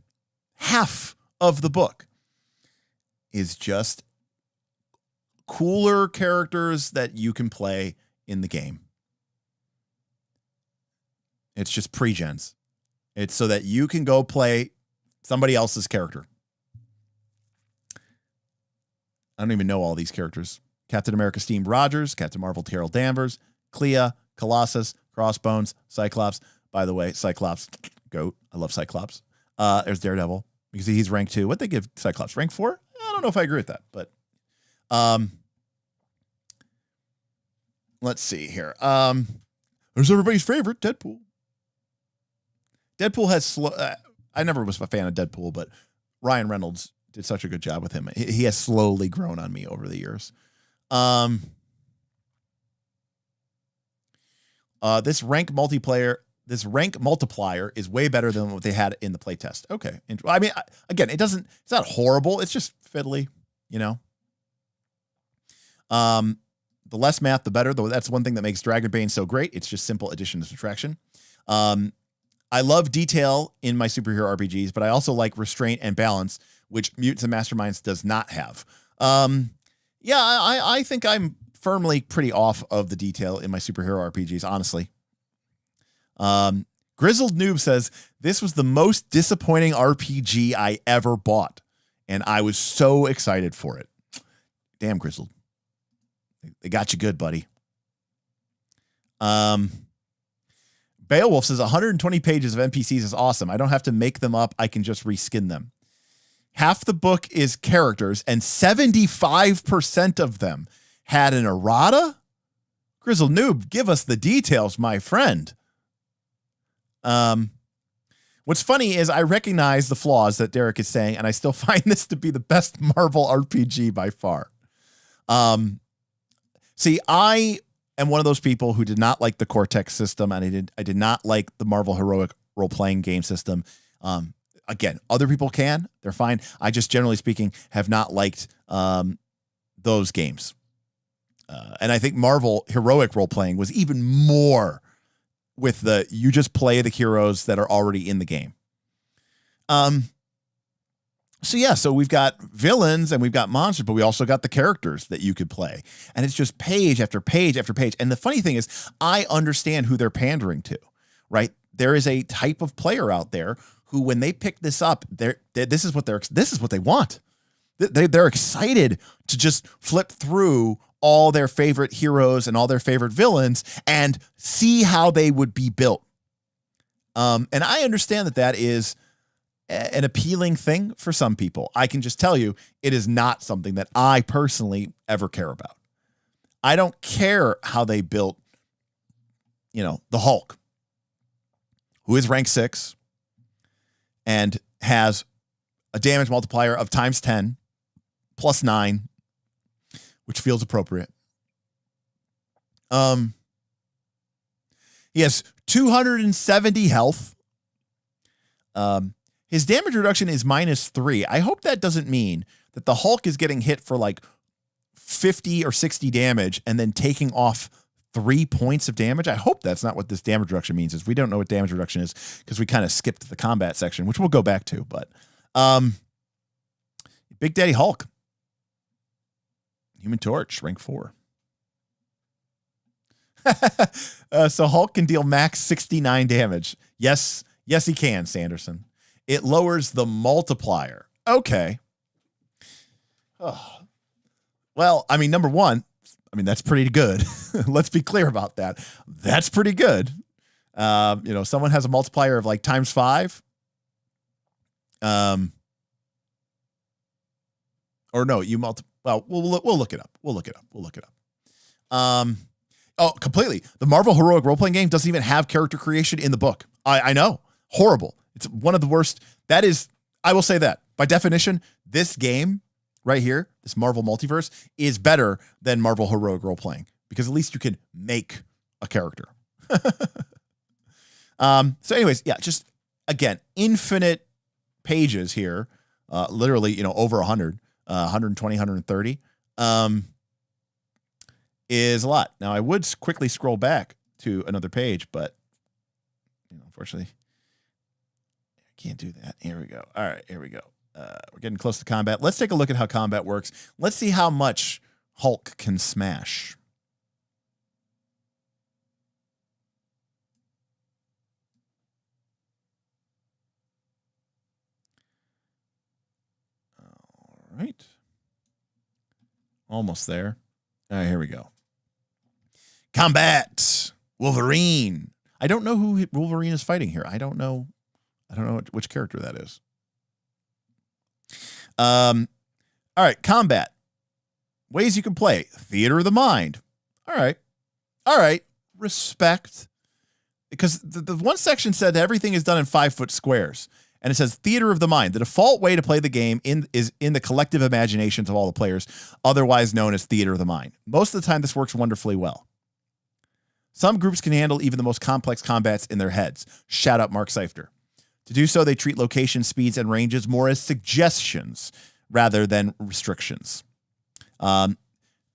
is just cooler characters that you can play in the game. It's just pre-gens. It's so that you can go play somebody else's character. I don't even know all these characters. Captain America Steve Rogers, Captain Marvel Carol Danvers, Clea, Colossus, Crossbones, Cyclops. By the way, Cyclops, GOAT. I love Cyclops. There's Daredevil. You can see he's rank 2. What'd they give Cyclops? Rank 4? I don't know if I agree with that, but let's see here. There's everybody's favorite, Deadpool. Deadpool has I never was a fan of Deadpool, but Ryan Reynolds did such a good job with him. He has slowly grown on me over the years. This rank multiplier is way better than what they had in the playtest. Okay. I mean, again, it's not horrible. It's just fiddly, the less math, the better, though. That's one thing that makes Dragonbane so great. It's just simple addition and subtraction. I love detail in my superhero RPGs, but I also like restraint and balance, which Mutants and Masterminds does not have. I think I'm firmly pretty off of the detail in my superhero RPGs, honestly. Grizzled Noob says, this was the most disappointing RPG I ever bought, and I was so excited for it. Damn, Grizzled. They got you good, buddy. Beowulf says 120 pages of NPCs is awesome. I don't have to make them up. I can just reskin them. Half the book is characters, and 75% of them had an errata? Grizzled Noob, give us the details, my friend. What's funny is I recognize the flaws that Derek is saying, and I still find this to be the best Marvel RPG by far. See, I am one of those people who did not like the Cortex system, and I did not like the Marvel Heroic role-playing game system. Again, other people can. They're fine. I just, generally speaking, have not liked those games. And I think Marvel Heroic role-playing was even more with you just play the heroes that are already in the game. So we've got villains and we've got monsters, but we also got the characters that you could play. And it's just page after page after page. And the funny thing is, I understand who they're pandering to, right? There is a type of player out there who, when they pick this up, this is what they want. They're excited to just flip through all their favorite heroes and all their favorite villains and see how they would be built. And I understand that is an appealing thing for some people. I can just tell you, it is not something that I personally ever care about. I don't care how they built, the Hulk, who is rank 6 and has a damage multiplier of times 10 plus 9, which feels appropriate. He has 270 health. His damage reduction is -3. I hope that doesn't mean that the Hulk is getting hit for like 50 or 60 damage and then taking off 3 points of damage. I hope that's not what this damage reduction means. Is we don't know what damage reduction is because we kind of skipped the combat section, which we'll go back to. But Big Daddy Hulk, Human Torch, rank 4. So Hulk can deal max 69 damage. Yes, he can, Sanderson. It lowers the multiplier. Okay. Oh. Well, number one, that's pretty good. Let's be clear about that. That's pretty good. Someone has a multiplier of like times 5. Or no, well, we'll look it up. We'll look it up. Completely. The Marvel Heroic role-playing game doesn't even have character creation in the book. I know. Horrible. It's one of the worst. That is, I will say that. By definition, this game right here, this Marvel Multiverse, is better than Marvel Heroic role-playing because at least you can make a character. So anyways, yeah, just, again, infinite pages here. Literally, over 100, 120, 130. Is a lot. Now, I would quickly scroll back to another page, but unfortunately, I can't do that. Here we go. All right, here we go. We're getting close to combat. Let's take a look at how combat works. Let's see how much Hulk can smash. All right. Almost there. All right, here we go. Combat. Wolverine. I don't know who Wolverine is fighting here. I don't know which character that is. All right, combat. Ways you can play. Theater of the mind. All right. Respect. Because the one section said that everything is done in 5-foot squares. And it says theater of the mind. The default way to play the game is in the collective imaginations of all the players, otherwise known as theater of the mind. Most of the time, this works wonderfully well. Some groups can handle even the most complex combats in their heads. Shout out Mark Seifter. To do so, they treat location, speeds, and ranges more as suggestions rather than restrictions.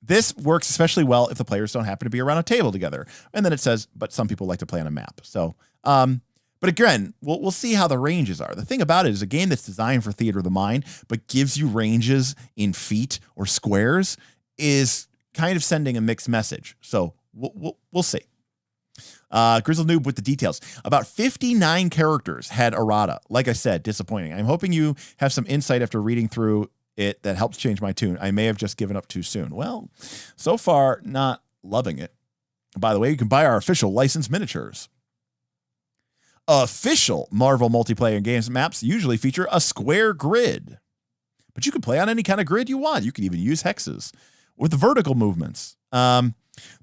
This works especially well if the players don't happen to be around a table together. And then it says, but some people like to play on a map. So, but again, we'll see how the ranges are. The thing about it is a game that's designed for theater of the mind, but gives you ranges in feet or squares is kind of sending a mixed message. So we'll see. Grizzled Noob with the details. About 59 characters had errata. Like I said, disappointing. I'm hoping you have some insight after reading through it that helps change my tune. I may have just given up too soon. Well, so far, not loving it. By the way, you can buy our official licensed miniatures. Official Marvel multiplayer games maps usually feature a square grid, but you can play on any kind of grid you want. You can even use hexes with vertical movements.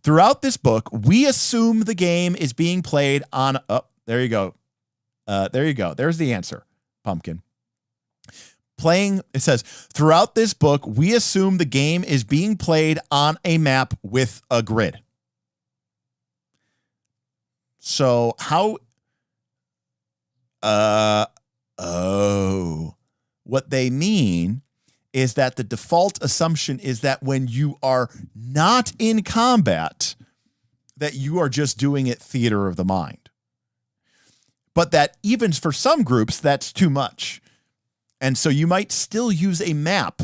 Throughout this book, we assume the game is being played on. Oh, there you go. There you go. There's the answer, Pumpkin. It says, throughout this book, we assume the game is being played on a map with a grid. So how? What they mean is that the default assumption is that when you are not in combat, that you are just doing it theater of the mind. But that even for some groups, that's too much. And so you might still use a map,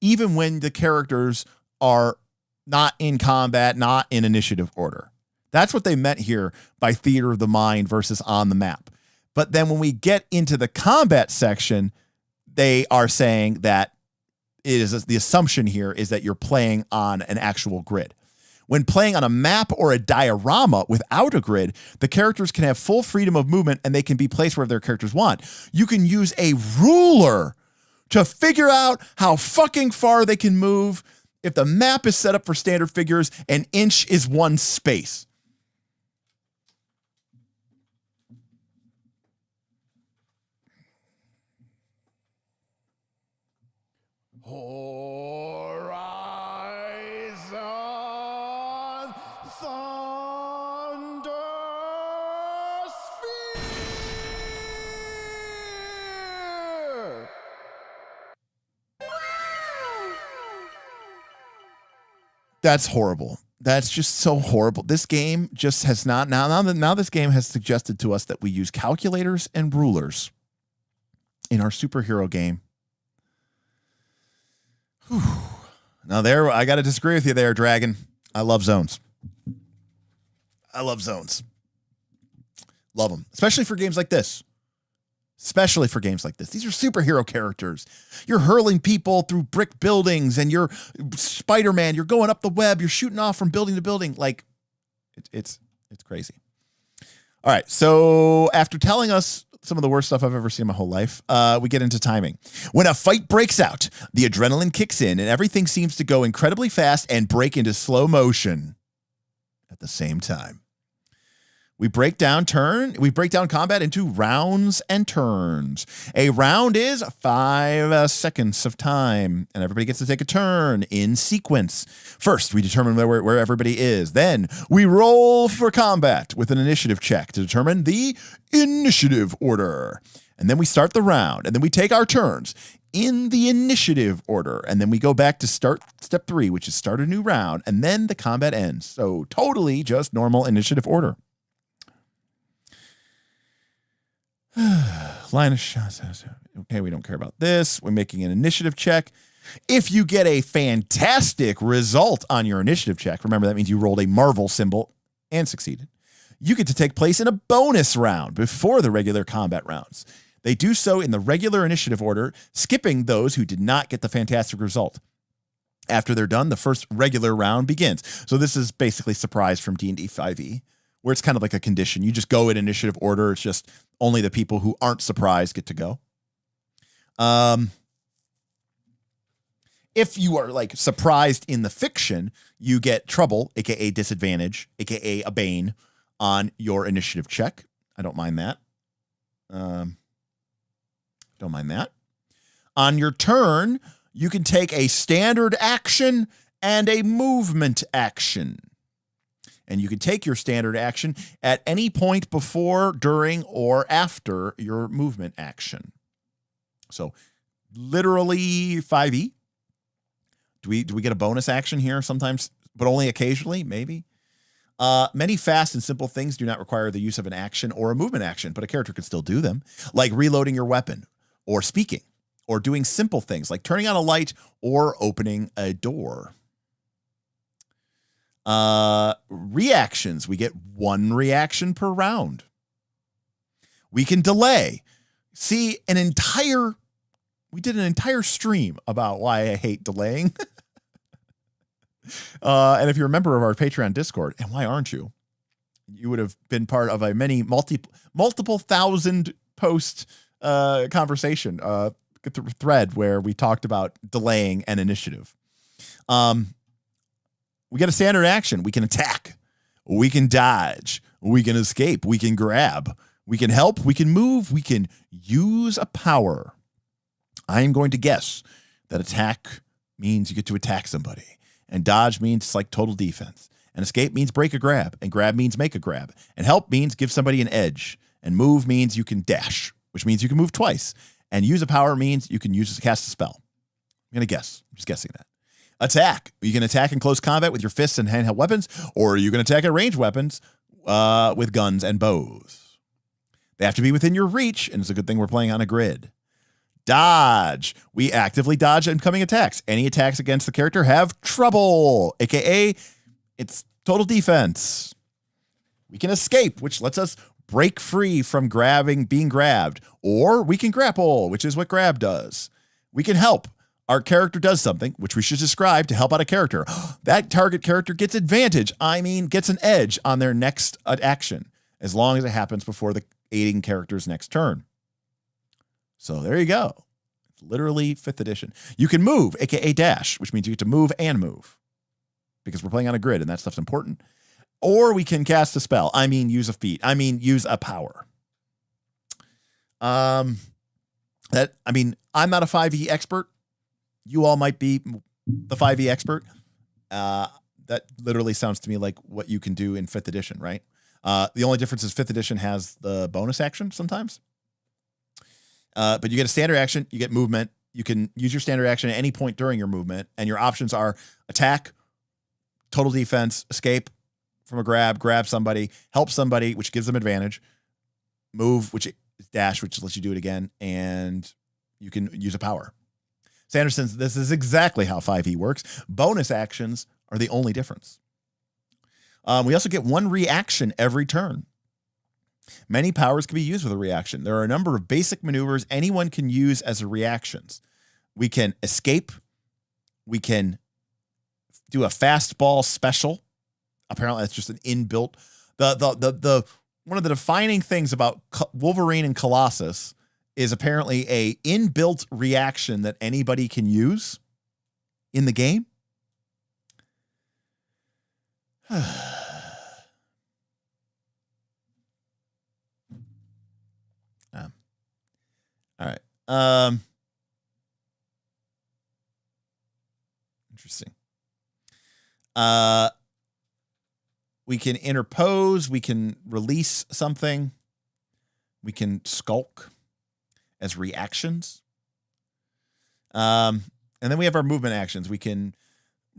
even when the characters are not in combat, not in initiative order. That's what they meant here by theater of the mind versus on the map. But then when we get into the combat section, they are saying that it is the assumption here is that you're playing on an actual grid. When playing on a map or a diorama without a grid, the characters can have full freedom of movement and they can be placed wherever their characters want. You can use a ruler to figure out how fucking far they can move. If the map is set up for standard figures, an inch is one space. Horizon Thunder Sphere. That's horrible. That's just so horrible. This game just has not now this game has suggested to us that we use calculators and rulers in our superhero game. Whew. Now there, I got to disagree with you there, Dragon. I love zones. Love them, especially for games like this. These are superhero characters. You're hurling people through brick buildings, and you're Spider-Man. You're going up the web. You're shooting off from building to building. Like, it's crazy. All right, so after telling us some of the worst stuff I've ever seen in my whole life, we get into timing. When a fight breaks out, the adrenaline kicks in and everything seems to go incredibly fast and break into slow motion at the same time. We break down combat into rounds and turns. A round is 5 seconds of time, and everybody gets to take a turn in sequence. First, we determine where everybody is. Then we roll for combat with an initiative check to determine the initiative order. And then we start the round, and then we take our turns in the initiative order. And then we go back to start step 3, which is start a new round, and then the combat ends. So totally just normal initiative order. Line of shots. Okay, we don't care about this. We're making an initiative check. If you get a fantastic result on your initiative check, remember that means you rolled a Marvel symbol and succeeded, you get to take place in a bonus round before the regular combat rounds. They do so in the regular initiative order, skipping those who did not get the fantastic result. After they're done, the first regular round begins. So this is basically surprise from D&D 5e, where it's kind of like a condition. You just go in initiative order. It's just only the people who aren't surprised get to go. If you are like surprised in the fiction, you get trouble, aka disadvantage, aka a bane on your initiative check. I don't mind that. On your turn, you can take a standard action and a movement action. And you can take your standard action at any point before, during, or after your movement action. So literally 5e. Do we get a bonus action here sometimes, but only occasionally, maybe? Many fast and simple things do not require the use of an action or a movement action, but a character can still do them, like reloading your weapon or speaking or doing simple things like turning on a light or opening a door. Reactions. We get 1 reaction per round. We can delay. See, we did an entire stream about why I hate delaying. And if you're a member of our Patreon Discord, and why aren't you? You would have been part of a multiple thousand post conversation thread where we talked about delaying an initiative. We get a standard action. We can attack. We can dodge. We can escape. We can grab. We can help. We can move. We can use a power. I am going to guess that attack means you get to attack somebody. And dodge means it's like total defense. And escape means break a grab. And grab means make a grab. And help means give somebody an edge. And move means you can dash, which means you can move twice. And use a power means you can cast a spell. I'm going to guess. I'm just guessing that. Attack. You can attack in close combat with your fists and handheld weapons, or you can attack at ranged weapons with guns and bows. They have to be within your reach, and it's a good thing we're playing on a grid. Dodge. We actively dodge incoming attacks. Any attacks against the character have trouble, aka it's total defense. We can escape, which lets us break free from being grabbed, or we can grapple, which is what grab does. We can help. Our character does something, which we should describe to help out a character. That target character gets advantage. Gets an edge on their next action, as long as it happens before the aiding character's next turn. So there you go. It's literally 5th edition. You can move, aka dash, which means you get to move and move, because we're playing on a grid and that stuff's important. Or we can cast a spell. Use a feat. Use a power. I'm not a 5e expert. You all might be the 5e expert. That literally sounds to me like what you can do in 5th edition, right? The only difference is 5th edition has the bonus action sometimes. But you get a standard action, you get movement. You can use your standard action at any point during your movement, and your options are attack, total defense, escape from a grab somebody, help somebody, which gives them advantage, move, which is dash, which lets you do it again, and you can use a power. Sanderson's, this is exactly how 5e works. Bonus actions are the only difference. We also get 1 reaction every turn. Many powers can be used with a reaction. There are a number of basic maneuvers anyone can use as reactions. We can escape. We can do a fastball special. Apparently, that's just an inbuilt. The one of the defining things about Wolverine and Colossus is apparently a inbuilt reaction that anybody can use in the game. All right. Interesting. We can interpose. We can release something. We can skulk as reactions. And then we have our movement actions. We can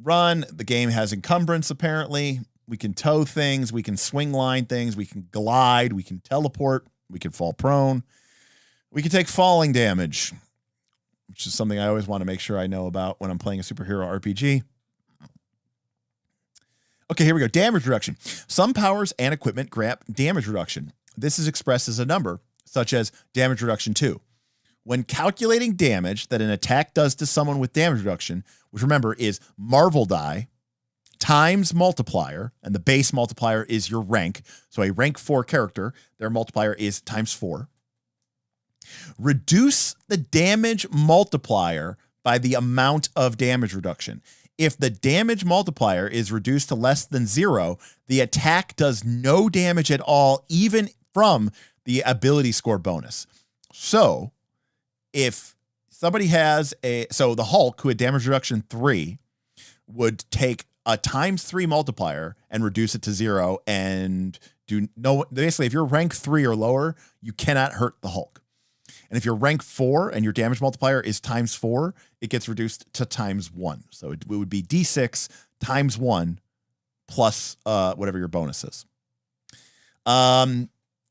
run. The game has encumbrance, apparently. We can tow things. We can swing line things. We can glide. We can teleport. We can fall prone. We can take falling damage, which is something I always want to make sure I know about when I'm playing a superhero RPG. Okay, here we go. Damage reduction. Some powers and equipment grant damage reduction. This is expressed as a number, such as damage reduction 2. When calculating damage that an attack does to someone with damage reduction, which remember is Marvel die times multiplier, and the base multiplier is your rank. So a rank 4 character, their multiplier is times 4. Reduce the damage multiplier by the amount of damage reduction. If the damage multiplier is reduced to less than 0, the attack does no damage at all, even from the ability score bonus. So if somebody has the Hulk, who had damage reduction 3, would take a times 3 multiplier and reduce it to 0 and basically, if you're rank 3 or lower, you cannot hurt the Hulk. And if you're rank 4 and your damage multiplier is times 4, it gets reduced to times 1. So it would be D6 times 1 plus whatever your bonus is.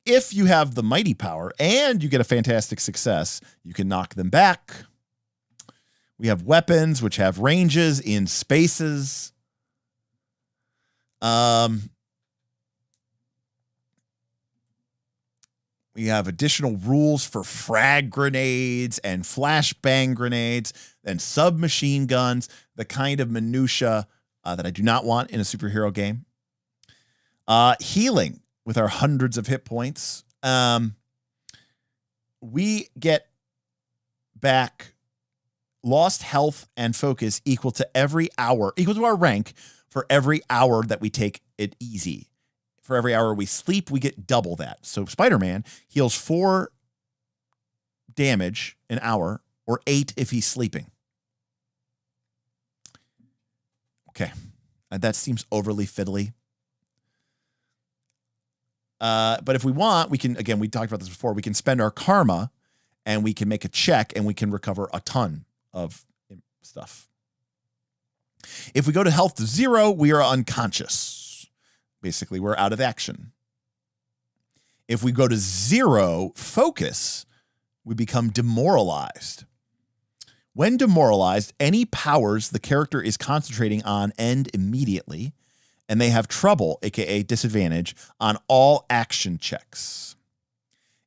If you have the mighty power and you get a fantastic success, you can knock them back. We have weapons which have ranges in spaces. We have additional rules for frag grenades and flashbang grenades and submachine guns, the kind of minutia that I do not want in a superhero game. Healing with our hundreds of hit points. We get back lost health and focus equal to our rank for every hour that we take it easy. For every hour we sleep, we get double that. So Spider-Man heals 4 damage an hour, or 8 if he's sleeping. Okay. That seems overly fiddly. But if we want, we can, again, we talked about this before, we can spend our karma and we can make a check and we can recover a ton of stuff. If we go to health to 0, we are unconscious. Basically, we're out of action. If we go to 0 focus, we become demoralized. When demoralized, any powers the character is concentrating on end immediately, and they have trouble, aka disadvantage, on all action checks.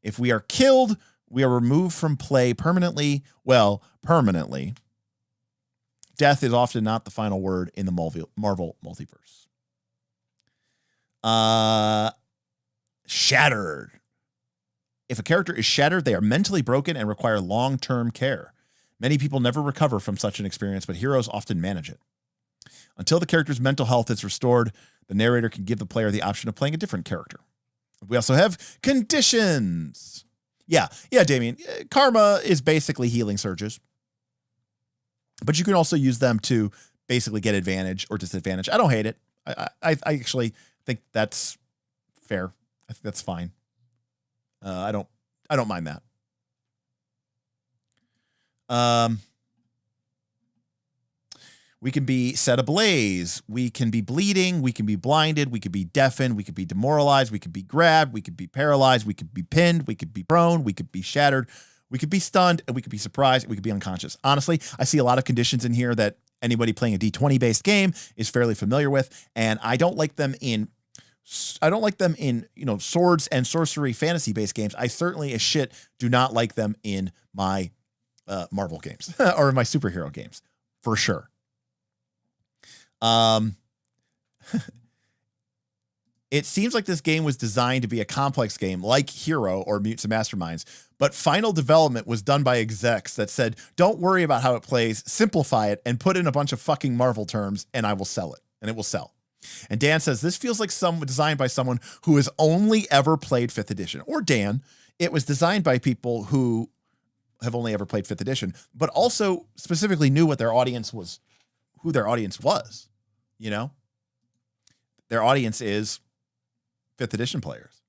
If we are killed, we are removed from play permanently. Well, permanently. Death is often not the final word in the Marvel multiverse. Shattered. If a character is shattered, they are mentally broken and require long-term care. Many people never recover from such an experience, but heroes often manage it. Until the character's mental health is restored, the narrator can give the player the option of playing a different character. We also have conditions. Yeah, Damien. Karma is basically healing surges. But you can also use them to basically get advantage or disadvantage. I don't hate it. I actually think that's fair. I think that's fine. I don't mind that. We can be set ablaze. We can be bleeding. We can be blinded. We could be deafened. We could be demoralized. We could be grabbed. We could be paralyzed. We could be pinned. We could be prone. We could be shattered. We could be stunned. And we could be surprised. And we could be unconscious. Honestly, I see a lot of conditions in here that anybody playing a D20 based game is fairly familiar with, and I don't like them in swords and sorcery fantasy based games. I certainly as shit do not like them in my Marvel games or in my superhero games for sure. It seems like this game was designed to be a complex game like Hero or Mutants and Masterminds, but final development was done by execs that said, don't worry about how it plays, simplify it, and put in a bunch of fucking Marvel terms, and I will sell it, and it will sell. And Dan says, this feels like designed by someone who has only ever played 5th edition. Or Dan, it was designed by people who have only ever played 5th edition, but also specifically knew what their audience was, who their audience was, you know? Their audience is 5th edition players.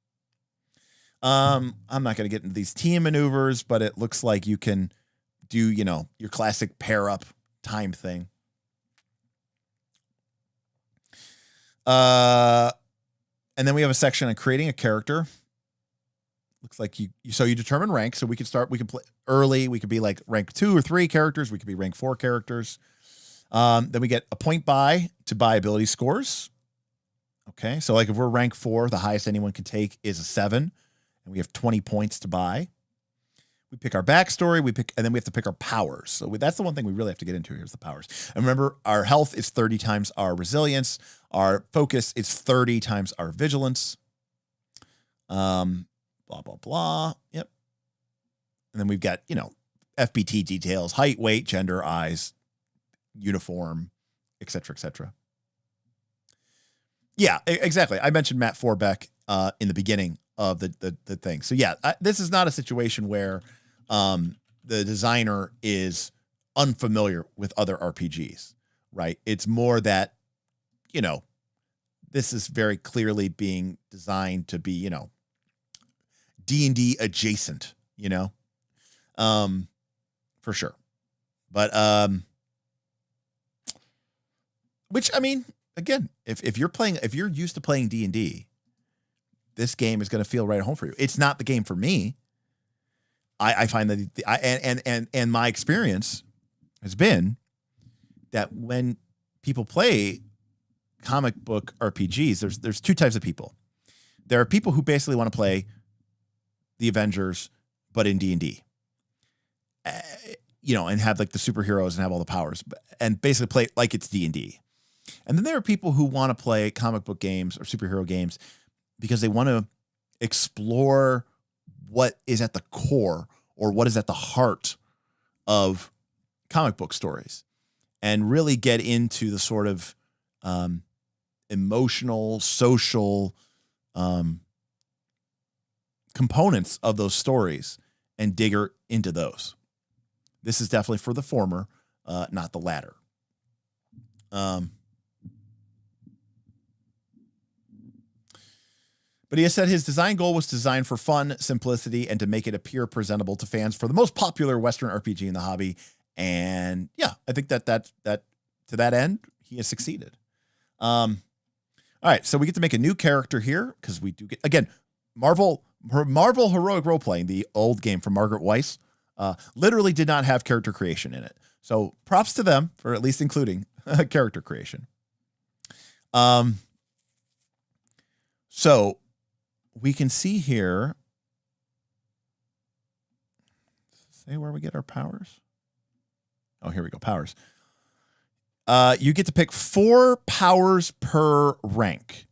I'm not going to get into these team maneuvers, but it looks like you can do, your classic pair up time thing. And then we have a section on creating a character. Looks like you determine rank. So we can play early. We could be like rank 2 or 3 characters. We could be rank 4 characters. Then we get a point buy to buy ability scores. Okay. So like if we're rank 4, the highest anyone can take is a 7. And we have 20 points to buy. We pick our backstory, and then we have to pick our powers. So that's the one thing we really have to get into here is the powers. And remember, our health is 30 times our resilience. Our focus is 30 times our vigilance. Blah, blah, blah. Yep. And then we've got, FBT details, height, weight, gender, eyes, uniform, et cetera, et cetera. Yeah, exactly. I mentioned Matt Forbeck in the beginning of the thing. So yeah, this is not a situation where the designer is unfamiliar with other RPGs, right? It's more that, this is very clearly being designed to be, D&D adjacent, for sure. But, which, I mean, again, if you're used to playing D&D, this game is going to feel right at home for you. It's not the game for me. I find that and my experience has been that when people play comic book RPGs, there's two types of people. There are people who basically want to play the Avengers, but in D&D. And have like the superheroes and have all the powers and basically play it like it's D&D. And then there are people who want to play comic book games or superhero games because they want to explore what is at the core or what is at the heart of comic book stories and really get into the sort of emotional, social components of those stories and dig into those. This is definitely for the former, not the latter. But he has said his design goal was designed for fun, simplicity, and to make it appear presentable to fans for the most popular Western RPG in the hobby. And yeah, I think that to that end, he has succeeded. All right, so we get to make a new character here because we do get, again, Marvel Heroic Role-Playing, the old game from Margaret Weiss, literally did not have character creation in it. So props to them for at least including character creation. So we can see here, say where we get our powers. Oh, here we go. Powers. You get to pick 4 powers per rank.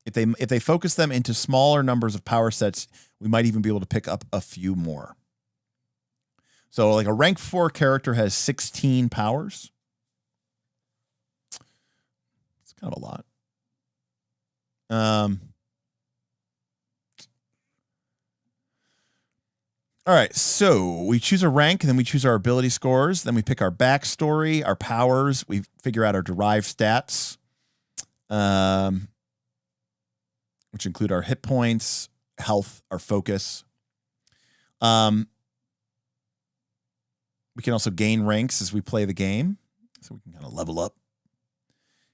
If they focus them into smaller numbers of power sets, we might even be able to pick up a few more. So like a rank 4 character has 16 powers. It's kind of a lot. All right, so we choose a rank, and then we choose our ability scores. Then we pick our backstory, our powers. We figure out our derived stats, which include our hit points, health, our focus. We can also gain ranks as we play the game, so we can kind of level up.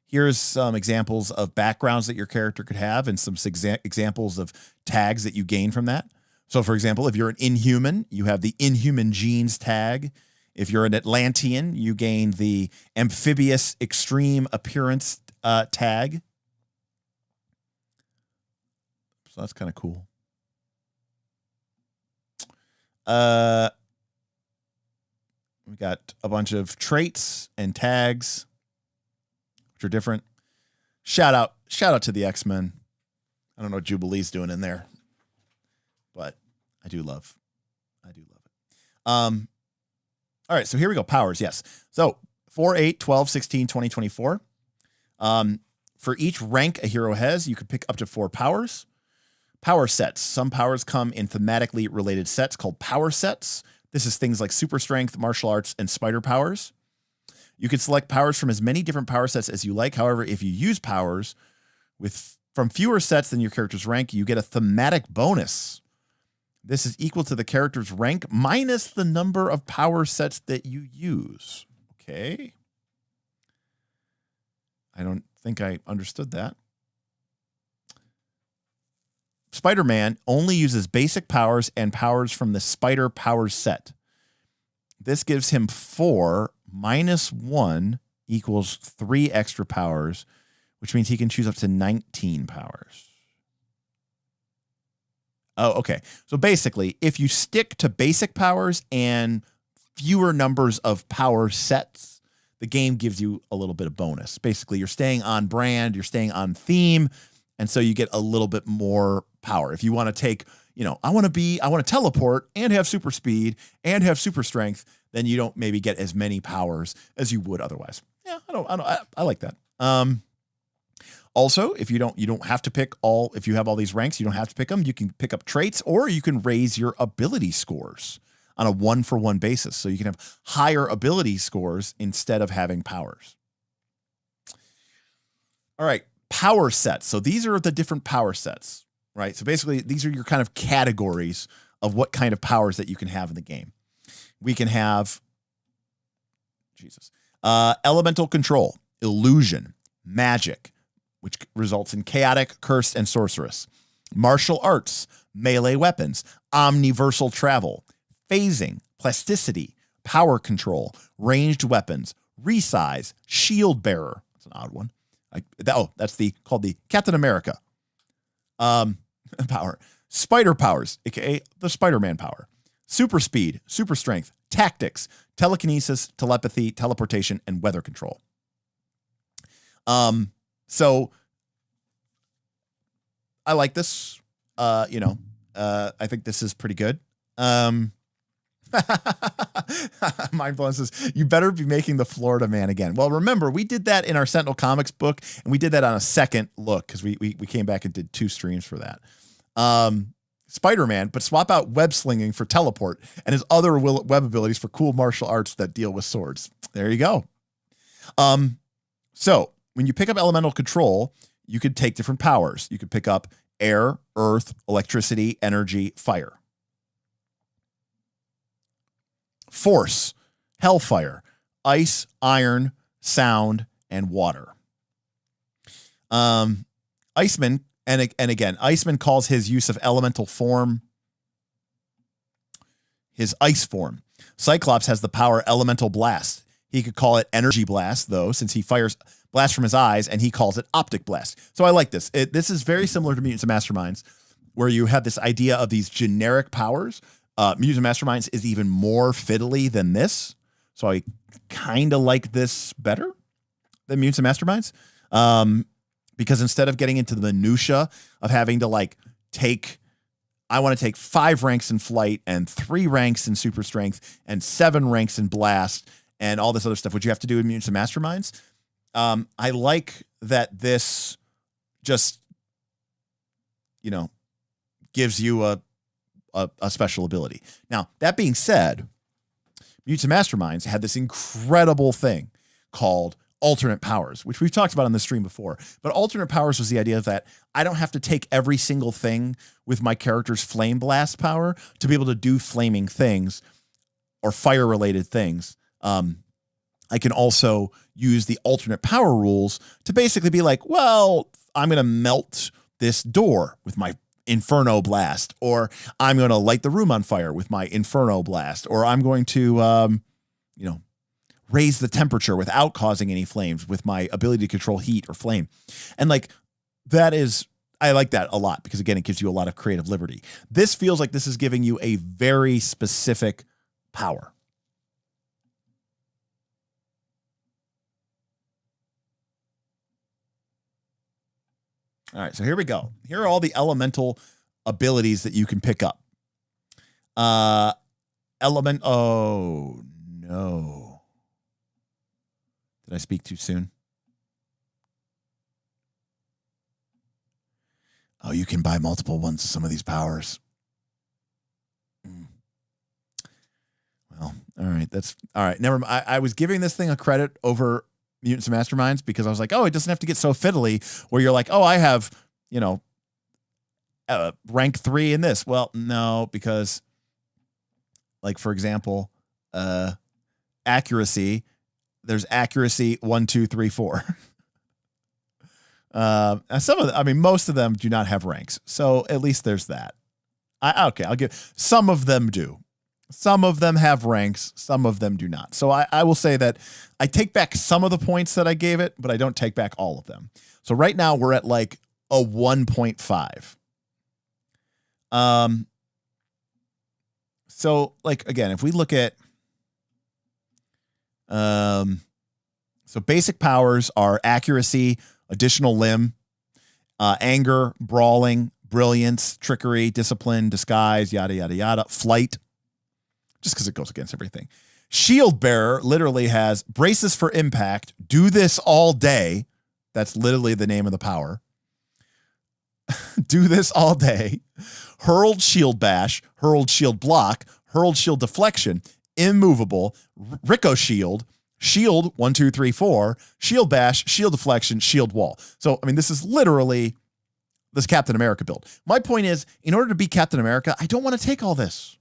Here's some examples of backgrounds that your character could have and some examples of tags that you gain from that. So, for example, if you're an Inhuman, you have the Inhuman Genes tag. If you're an Atlantean, you gain the Amphibious Extreme Appearance tag. So that's kind of cool. We got a bunch of traits and tags, which are different. Shout out to the X-Men. I don't know what Jubilee's doing in there, but I do love it. All right, so here we go. Powers, yes. So 4, 8, 12, 16, 20, 24. For each rank a hero has, you can pick up to 4 powers. Power sets. Some powers come in thematically related sets called power sets. This is things like super strength, martial arts, and spider powers. You can select powers from as many different power sets as you like. However, if you use powers from fewer sets than your character's rank, you get a thematic bonus. This is equal to the character's rank minus the number of power sets that you use. Okay. I don't think I understood that. Spider-Man only uses basic powers and powers from the Spider Powers set. This gives him 4 minus 1 equals 3 extra powers, which means he can choose up to 19 powers. Oh, okay. So basically, if you stick to basic powers and fewer numbers of power sets, the game gives you a little bit of bonus. Basically, you're staying on brand, you're staying on theme, and so you get a little bit more power. If you want to take, I want to teleport and have super speed and have super strength, then you don't maybe get as many powers as you would otherwise. Yeah, I like that. Also, if you don't have to pick if you have all these ranks, you don't have to pick them. You can pick up traits, or you can raise your ability scores on a 1-for-1 basis. So you can have higher ability scores instead of having powers. All right, power sets. So these are the different power sets, right? So basically, these are your kind of categories of what kind of powers that you can have in the game. We can have, elemental control, illusion, magic, which results in chaotic, cursed, and sorceress. Martial arts, melee weapons, omniversal travel, phasing, plasticity, power control, ranged weapons, resize, shield bearer. That's an odd one. That's called the Captain America power. Spider powers, aka the Spider-Man power. Super speed, super strength, tactics, telekinesis, telepathy, teleportation, and weather control. So I like this. I think this is pretty good. Mindful says, you better be making the Florida man again. Well, remember, we did that in our Sentinel Comics book, and we did that on a second look because we came back and did 2 streams for that. Spider-Man, but swap out web slinging for teleport and his other web abilities for cool martial arts that deal with swords. There you go. So when you pick up elemental control, you could take different powers. You could pick up air, earth, electricity, energy, fire. Force, hellfire, ice, iron, sound, and water. Iceman, and again, Iceman calls his use of elemental form his ice form. Cyclops has the power elemental blast. He could call it energy blast, though, since he fires blast from his eyes, and he calls it optic blast. So I like this. This is very similar to Mutants and Masterminds, where you have this idea of these generic powers. Mutants and Masterminds is even more fiddly than this. So I kind of like this better than Mutants and Masterminds. Because instead of getting into the minutia of having to I want to take 5 ranks in flight and 3 ranks in super strength and 7 ranks in blast and all this other stuff, which you have to do in Mutants and Masterminds. I like that this just, gives you a special ability. Now, that being said, Mutants and Masterminds had this incredible thing called alternate powers, which we've talked about on the stream before. But alternate powers was the idea that I don't have to take every single thing with my character's flame blast power to be able to do flaming things or fire related things. I can also use the alternate power rules to basically be like, well, I'm going to melt this door with my Inferno blast, or I'm going to light the room on fire with my Inferno blast, or I'm going to, raise the temperature without causing any flames with my ability to control heat or flame. And I like that a lot because, again, it gives you a lot of creative liberty. This feels like this is giving you a very specific power. All right, so here we go. Here are all the elemental abilities that you can pick up. Oh, no. Did I speak too soon? Oh, you can buy multiple ones of some of these powers. Well, all right. That's all right. Never mind. I was giving this thing a credit over Mutants and Masterminds because I was like, oh, it doesn't have to get so fiddly where you're like, oh, I have, rank 3 in this. Well, no, because for example, accuracy, there's accuracy 1, 2, 3, 4. Most of them do not have ranks. So at least there's that. I'll give some of them do. Some of them have ranks. Some of them do not. So I will say that I take back some of the points that I gave it, but I don't take back all of them. So right now we're at a 1.5. So again, if we look at, so basic powers are accuracy, additional limb, anger, brawling, brilliance, trickery, discipline, disguise, yada, yada, yada, flight, just because it goes against everything. Shield bearer literally has braces for impact, do this all day. That's literally the name of the power. Do this all day. Hurled shield bash, hurled shield block, hurled shield deflection, immovable, ricochet shield 1, 2, 3, 4, shield bash, shield deflection, shield wall. So this is literally this Captain America build. My point is, in order to be Captain America, I don't want to take all this.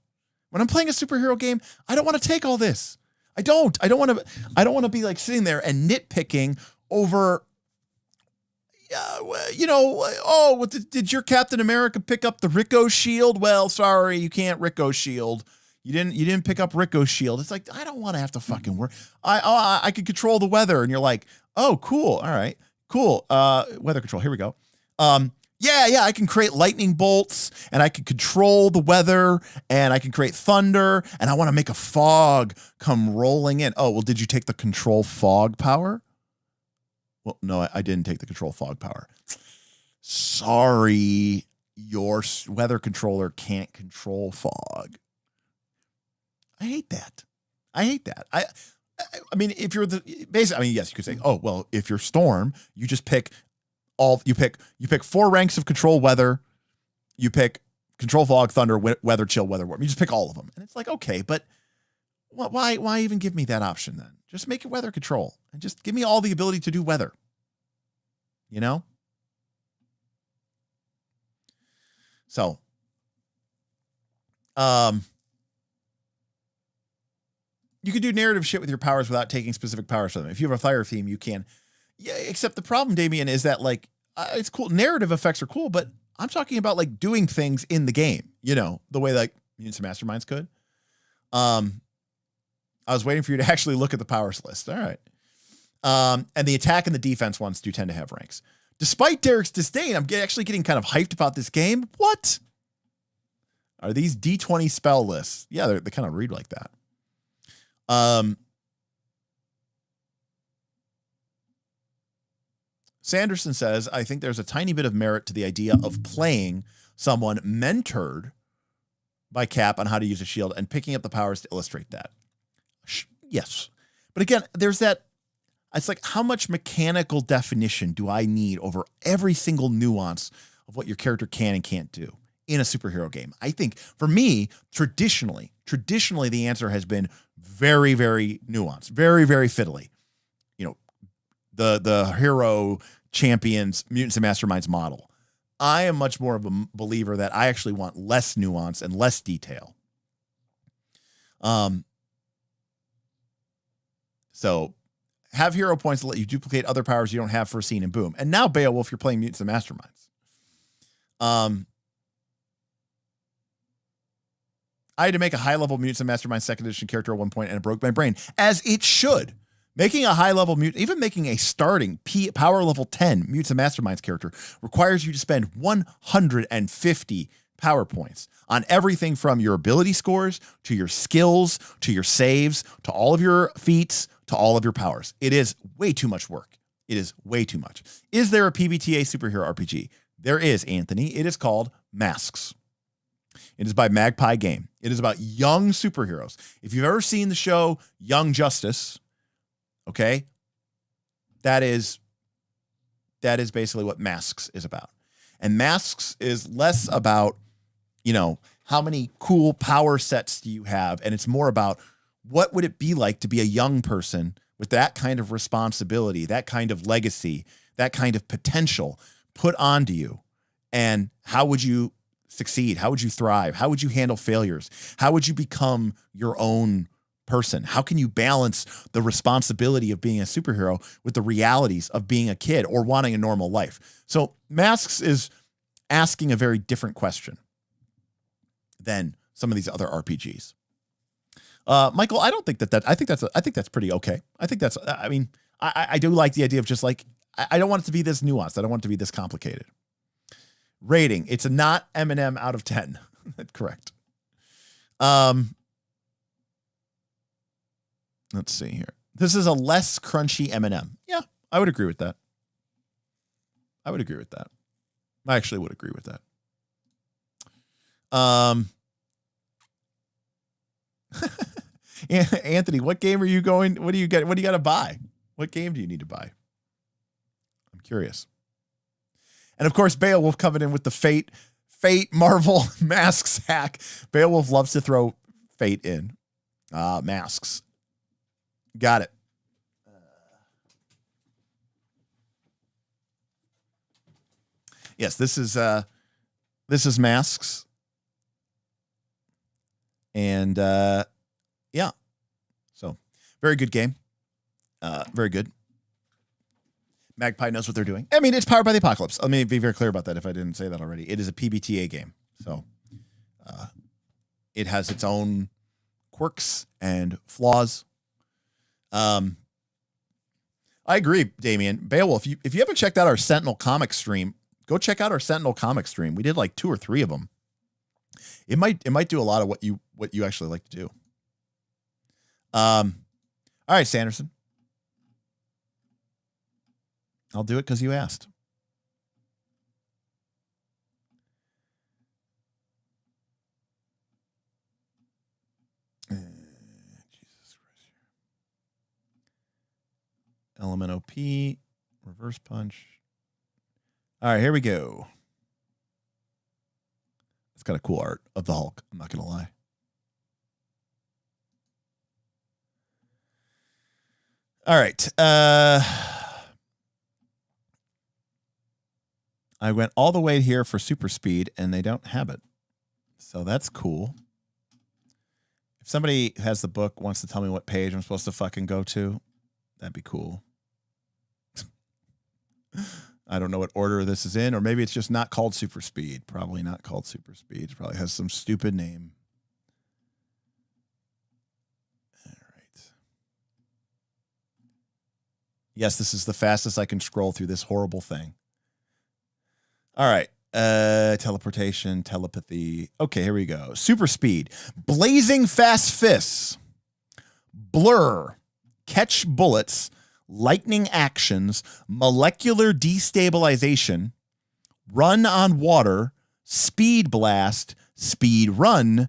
When I'm playing a superhero game, I don't want to take all this. I don't want to be sitting there and nitpicking over did your Captain America pick up the Rico shield? Well, sorry, you can't Rico shield. You didn't pick up Rico's shield. It's I don't want to have to fucking work. I could control the weather, and you're like, oh, cool, all right. Cool. Weather control. Here we go. Yeah, I can create lightning bolts, and I can control the weather, and I can create thunder, and I want to make a fog come rolling in. Oh, well, did you take the control fog power? Well, no, I didn't take the control fog power. Sorry, your weather controller can't control fog. I hate that. I mean, if you're basically, I mean, yes, you could say, oh, well, if you're Storm, you just pick you pick 4 ranks of control weather, you pick control fog, thunder, weather chill, weather warm. You just pick all of them. And it's like, okay, but why even give me that option then? Just make it weather control and just give me all the ability to do weather. You know? So, you can do narrative shit with your powers without taking specific powers from them. If you have a fire theme, you can. Yeah, except the problem, Damien, is that like it's cool. Narrative effects are cool, but I'm talking about like doing things in the game. You know, the way like Mutants and Masterminds could. I was waiting for you to actually look at the powers list. All right. And the attack and the defense ones do tend to have ranks. Despite Derek's disdain, I'm actually getting kind of hyped about this game. What are these D20 spell lists? Yeah, they kind of read like that. Sanderson says, I think there's a tiny bit of merit to the idea of playing someone mentored by Cap on how to use a shield and picking up the powers to illustrate that. Yes. But again, there's that, it's like, how much mechanical definition do I need over every single nuance of what your character can and can't do in a superhero game? I think for me, traditionally, the answer has been very, very nuanced, very, very fiddly. You know, the hero champions, mutants and masterminds model. I am much more of a believer that I actually want less nuance and less detail. So have hero points to let you duplicate other powers you don't have for a scene, and boom. And now Beowulf, you're playing mutants and masterminds. I had to make a high-level Mutants and Mastermind 2nd edition character at one point, and it broke my brain, as it should. Making a high-level mutant, even making a starting power level 10 Mutants and Masterminds character requires you to spend 150 power points on everything from your ability scores, to your skills, to your saves, to all of your feats, to all of your powers. It is way too much work. It is way too much. Is there a PBTA superhero RPG? There is, Anthony. It is called Masks. It is by Magpie Game. It is about young superheroes. If you've ever seen the show Young Justice, okay, that is basically what Masks is about. And Masks is less about, you know, how many cool power sets do you have, and it's more about what would it be like to be a young person with that kind of responsibility, that kind of legacy, that kind of potential put onto you, and how would you succeed? How would you thrive? How would you handle failures? How would you become your own person? How can you balance the responsibility of being a superhero with the realities of being a kid or wanting a normal life? So Masks is asking a very different question than some of these other RPGs. Michael, I don't think I think that's pretty okay. I do like the idea of just like, I don't want it to be this nuanced. I don't want it to be this complicated. Rating. It's a not M&M out of 10. That's correct. Let's see here. This is a less crunchy M&M. Yeah, I would agree with that. I actually would agree with that. Anthony, what game are you going? What do you got to buy? What game do you need to buy? I'm curious. And of course, Beowulf coming in with the Fate Marvel Masks hack. Beowulf loves to throw Fate in. Masks. Got it. Yes, this is Masks. And yeah. So, very good game. Very good. Magpie knows what they're doing. I mean, it's powered by the apocalypse. Let me be very clear about that if I didn't say that already. It is a PBTA game. So it has its own quirks and flaws. I agree, Damien. Beowulf, if you haven't checked out our Sentinel comic stream, go check out our Sentinel comic stream. We did like 2 or 3 of them. It might do a lot of what you actually like to do. All right, Sanderson. I'll do it because you asked. Jesus Christ. Element OP, reverse punch. All right, here we go. It's got a cool art of the Hulk. I'm not going to lie. All right. I went all the way here for super speed, and they don't have it. So that's cool. If somebody has the book, wants to tell me what page I'm supposed to fucking go to, that'd be cool. I don't know what order this is in, or maybe it's just not called super speed. Probably not called super speed. It probably has some stupid name. All right. Yes, this is the fastest I can scroll through this horrible thing. All right. Teleportation, telepathy. Okay, here we go. Super speed. Blazing fast fists. Blur. Catch bullets. Lightning actions. Molecular destabilization. Run on water. Speed blast. Speed run.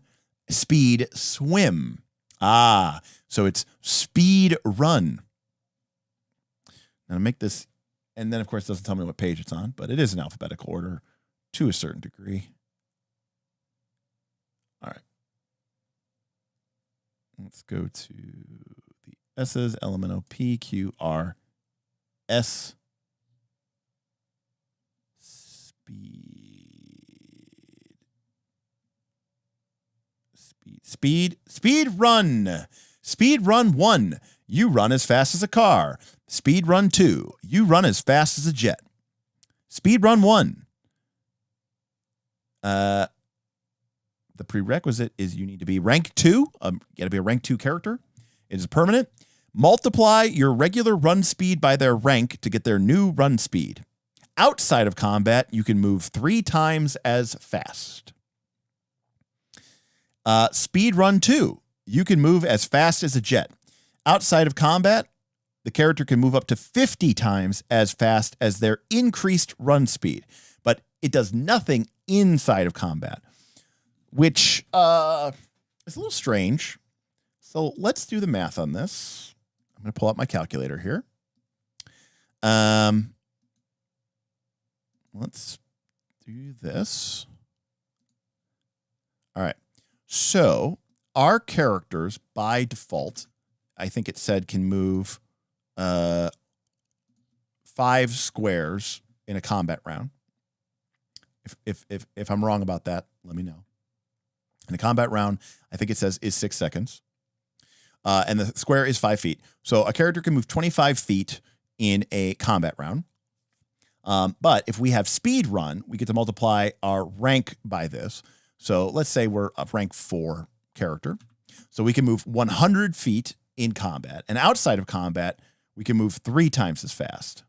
Speed swim. Ah, so it's speed run. Now to make this, and then of course it doesn't tell me what page it's on, but it is in alphabetical order to a certain degree. All right. Let's go to the S's, element O, P, Q, R, S. Speed run. Speed run 1. You run as fast as a car. Speed run 2. You run as fast as a jet. Speed run 1. The prerequisite is you need to be rank 2. You got to be a rank 2 character. It is permanent. Multiply your regular run speed by their rank to get their new run speed. Outside of combat, you can move 3 times as fast. Speed run 2. You can move as fast as a jet. Outside of combat, the character can move up to 50 times as fast as their increased run speed. But it does nothing inside of combat, which is a little strange. So let's do the math on this. I'm going to pull out my calculator here. Let's do this. All right. So our characters by default, I think it said, can move 5 squares in a combat round. If I'm wrong about that, let me know. In a combat round, I think it says is 6 seconds. And the square is 5 feet. So a character can move 25 feet in a combat round. But if we have speed run, we get to multiply our rank by this. So let's say we're a rank 4 character. So we can move 100 feet in combat. And outside of combat, we can move 3 times as fast.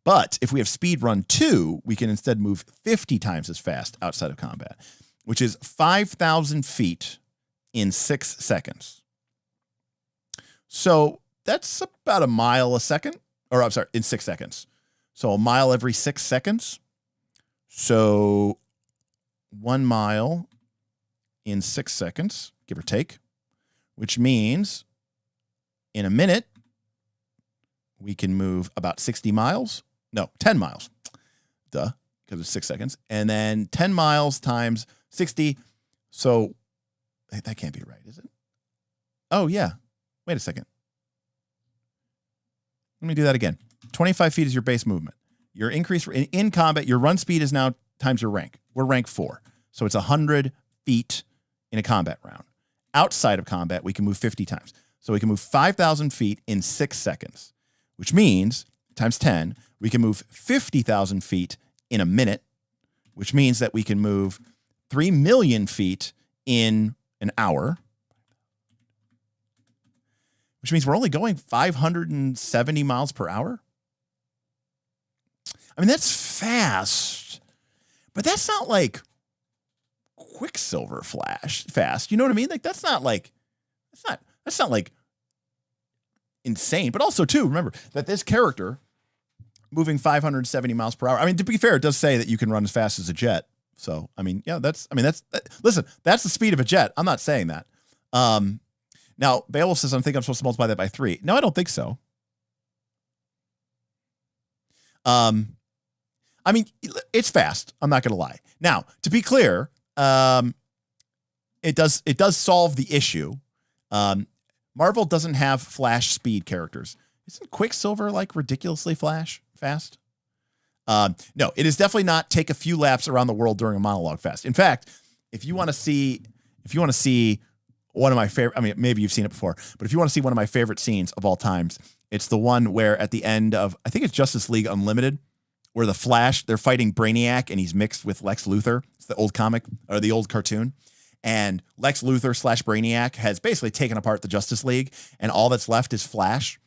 But if we have speed run 2, we can instead move 50 times as fast outside of combat, which is 5,000 feet in 6 seconds. So that's about a mile a second, or I'm sorry, in 6 seconds. So a mile every 6 seconds. So 1 mile in 6 seconds, give or take, which means in a minute, we can move about 60 miles. No, 10 miles. Duh, because it's 6 seconds. And then 10 miles times 60. So that can't be right, is it? Oh, yeah. Wait a second. Let me do that again. 25 feet is your base movement. Your increase in combat, your run speed is now times your rank. We're rank 4. So it's 100 feet in a combat round. Outside of combat, we can move 50 times. So we can move 5,000 feet in 6 seconds, which means times 10, we can move 50,000 feet in a minute, which means that we can move 3 million feet in an hour, which means we're only going 570 miles per hour. I mean, that's fast, but that's not like Quicksilver Flash fast. You know what I mean? Like that's not like insane. But also too, remember that this character moving 570 miles per hour. I mean, to be fair, it does say that you can run as fast as a jet. So, I mean, yeah, listen, that's the speed of a jet. I'm not saying that. Now, Beowulf says, I think I'm supposed to multiply that by 3. No, I don't think so. I mean, it's fast. I'm not going to lie. Now, to be clear, it does solve the issue. Marvel doesn't have Flash speed characters. Isn't Quicksilver like ridiculously fast? No, it is definitely not take a few laps around the world during a monologue fast. In fact, if you want to see one of my favorite, I mean, maybe you've seen it before, but if you want to see one of my favorite scenes of all times, it's the one where at the end of, I think it's Justice League Unlimited, where the Flash, they're fighting Brainiac and he's mixed with Lex Luthor. It's the old comic or the old cartoon. And Lex Luthor / Brainiac has basically taken apart the Justice League, and all that's left is Flash.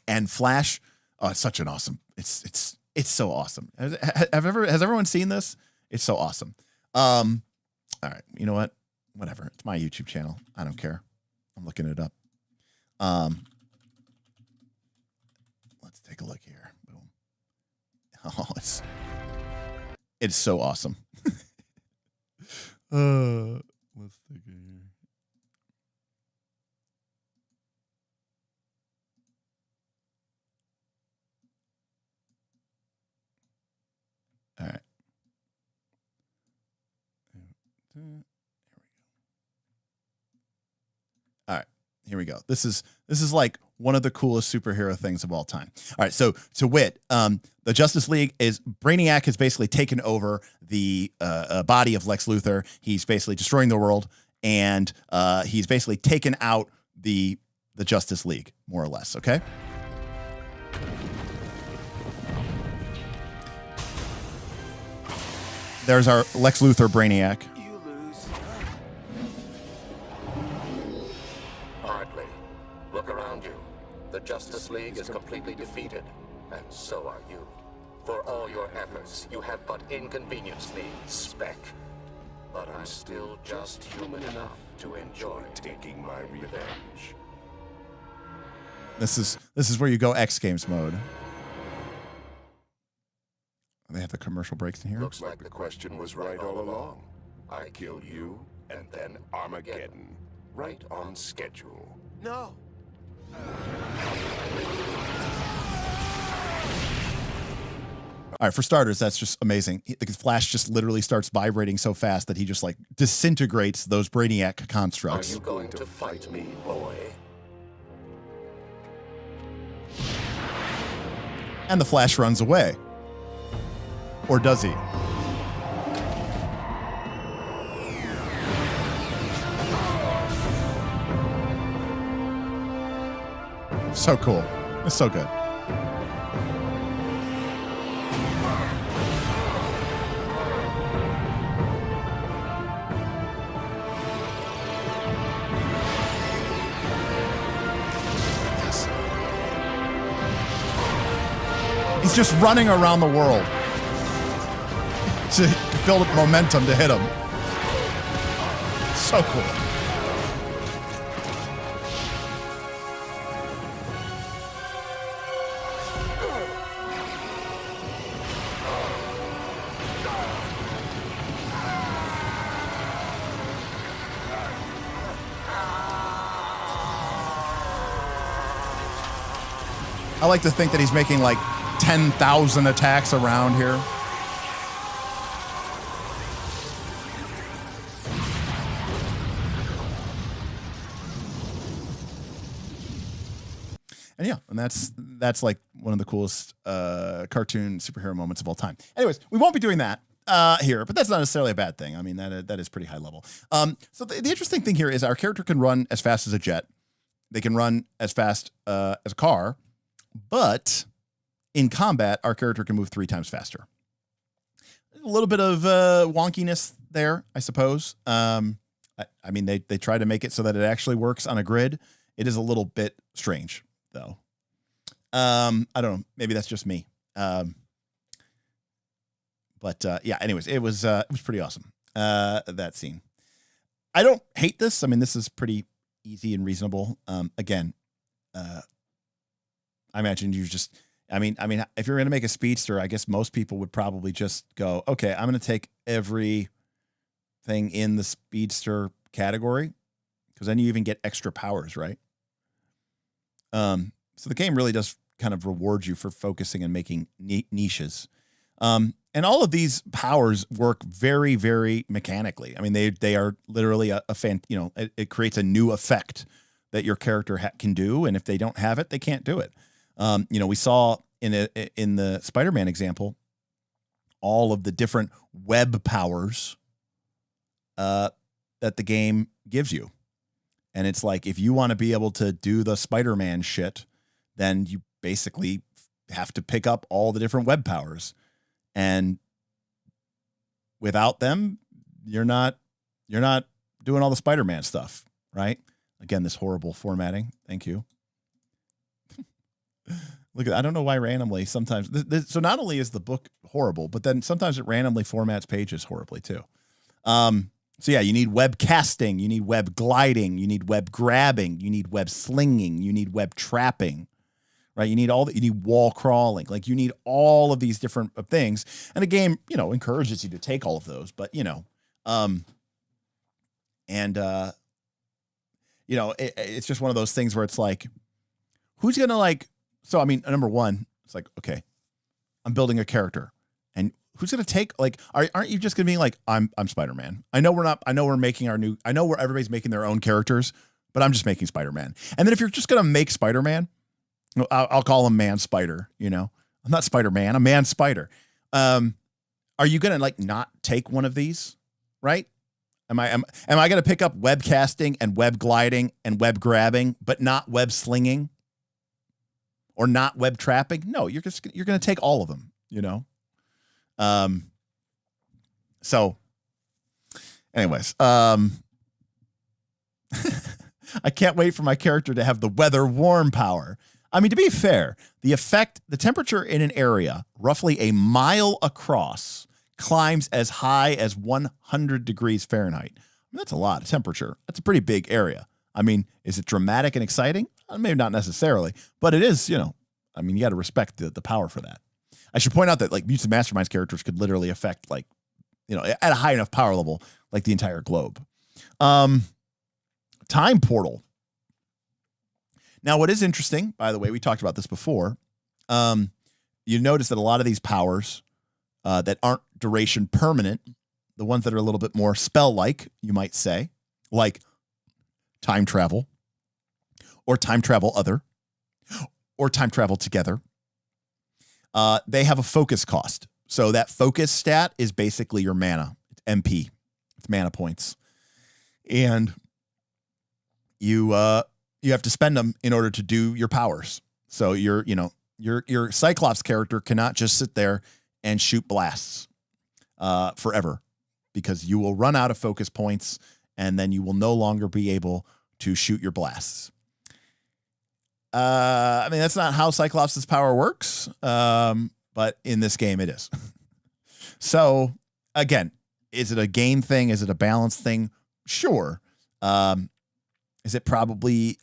And Flash, oh, it's such an awesome. It's so awesome. Has everyone seen this? It's so awesome. All right, you know what? Whatever. It's my YouTube channel. I don't care. I'm looking it up. Let's take a look here. Boom. Oh, it's so awesome. Let's take it here. All right. All right, here we go. This is like one of the coolest superhero things of all time. All right, so to wit, the Justice League is Brainiac has basically taken over the body of Lex Luthor. He's basically destroying the world, and he's basically taken out the Justice League, more or less. Okay. There's our Lex Luthor Brainiac. You lose. Hardly. Look around you. The Justice League is completely defeated, and so are you. For all your efforts, you have but inconvenienced me, Spec. But I'm still just human enough to enjoy taking my revenge. This is where you go X Games mode. They have the commercial breaks in here. Looks like the question was right all along. I killed you, and then Armageddon. Right on schedule. No. All right, for starters, that's just amazing. The Flash just literally starts vibrating so fast that he just like disintegrates those Brainiac Are constructs. you going to fight me, boy? And the Flash runs away. Or does he? So cool. It's so good. Yes. He's just running around the world to build up momentum to hit him. So cool. I like to think that he's making like 10,000 attacks around here. And yeah, and that's like one of the coolest cartoon superhero moments of all time. Anyways, we won't be doing that here, but that's not necessarily a bad thing. I mean, that is pretty high level. So the interesting thing here is our character can run as fast as a jet. They can run as fast as a car, but in combat, our character can move 3 times faster. A little bit of wonkiness there, I suppose. I mean, they try to make it so that it actually works on a grid. It is a little bit strange, though. I don't know. Maybe that's just me. But yeah. Anyways, it was pretty awesome. That scene. I don't hate this. I mean, this is pretty easy and reasonable. Again, I imagine you just. I mean, if you're going to make a speedster, I guess most people would probably just go, okay, I'm going to take everything in the speedster category, because then you even get extra powers, right? So the game really does kind of reward you for focusing and making niches. And all of these powers work very, very mechanically. I mean, they are literally it creates a new effect that your character can do, and if they don't have it, they can't do it. We saw in the Spider-Man example, all of the different web powers that the game gives you. And it's like, if you want to be able to do the Spider-Man shit, then you basically have to pick up all the different web powers. And without them, you're not doing all the Spider-Man stuff, right? Again, this horrible formatting. Thank you. Look, I don't know why randomly sometimes. So not only is the book horrible, but then sometimes it randomly formats pages horribly too. So yeah, you need web casting, you need web gliding, you need web grabbing, you need web slinging, you need web trapping, right? You need you need wall crawling, like you need all of these different things. And the game, encourages you to take all of those, but it's just one of those things where it's like, who's going to so, I mean, number one, it's like, okay, I'm building a character, and who's going to take, aren't you just going to be like, I'm Spider-Man. I know we're making where everybody's making their own characters, but I'm just making Spider-Man. And then if you're just going to make Spider-Man, I'll call him Man Spider, I'm not Spider-Man, I'm Man Spider. Are you going to not take one of these, right? Am I going to pick up web casting and web gliding and web grabbing, but not web slinging? Or not web trapping? No, you're going to take all of them, So anyways, I can't wait for my character to have the weather warm power. I mean, to be fair, the temperature in an area roughly a mile across climbs as high as 100 degrees Fahrenheit. I mean, that's a lot of temperature. That's a pretty big area. I mean, is it dramatic and exciting? Maybe not necessarily, but it is, you got to respect the power for that. I should point out that Mutants and Masterminds characters could literally affect at a high enough power level, the entire globe. Time portal. Now, what is interesting, by the way, we talked about this before. You notice that a lot of these powers that aren't duration permanent, the ones that are a little bit more spell-like, you might say, like time travel, or time travel other, or time travel together, they have a focus cost. So that focus stat is basically your mana. It's MP. It's mana points. And you have to spend them in order to do your powers. So your Cyclops character cannot just sit there and shoot blasts forever, because you will run out of focus points, and then you will no longer be able to shoot your blasts. I mean, that's not how Cyclops' power works, but in this game it is. So, again, is it a game thing? Is it a balance thing? Sure. Is it probably,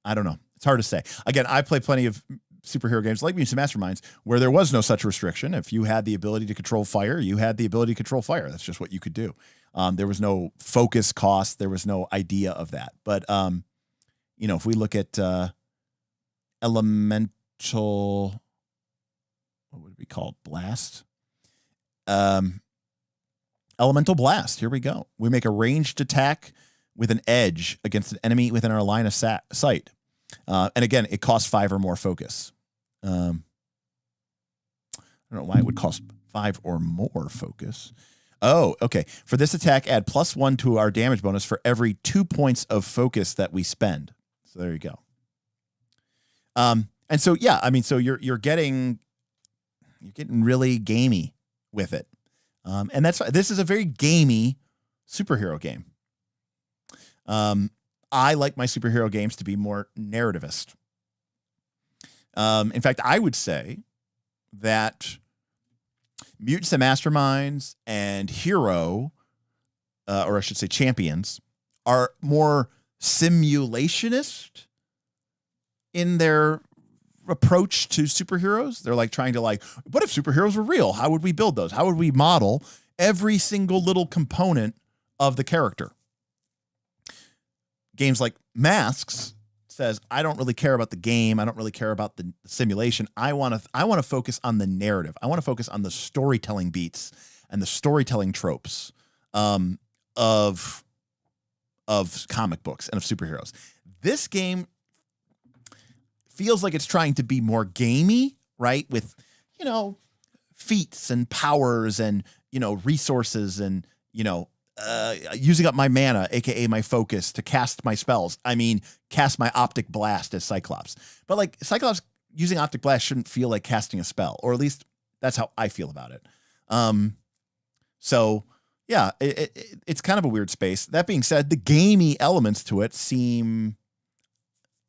I don't know. It's hard to say. Again, I play plenty of superhero games like Mutants and Masterminds where there was no such restriction. If you had the ability to control fire, you had the ability to control fire. That's just what you could do. There was no focus cost. There was no idea of that. But, if we look at elemental, what would it be called? Blast? Elemental blast. Here we go. We make a ranged attack with an edge against an enemy within our line of sight. And again, it costs 5 or more focus. I don't know why it would cost 5 or more focus. Oh, okay. For this attack, add +1 to our damage bonus for every 2 points of focus that we spend. So there you go. And so, yeah, I mean, so you're getting really gamey with it. And this is a very gamey superhero game. I like my superhero games to be more narrativist. In fact, I would say that Mutants and Masterminds and Hero, or I should say Champions, are more simulationist in their approach to superheroes. They're like trying to like, what if superheroes were real? How would we build those? How would we model every single little component of the character? Games like Masks says, I don't really care about the game. I don't really care about the simulation. I want to focus on the narrative. I want to focus on the storytelling beats and the storytelling tropes of comic books and of superheroes. This game feels like it's trying to be more gamey, right? With, feats and powers and, resources and, using up my mana, aka my focus, to cast my spells. I mean, cast my Optic Blast as Cyclops. But like Cyclops using Optic Blast shouldn't feel like casting a spell, or at least that's how I feel about it. So yeah, it's kind of a weird space. That being said, the gamey elements to it seem,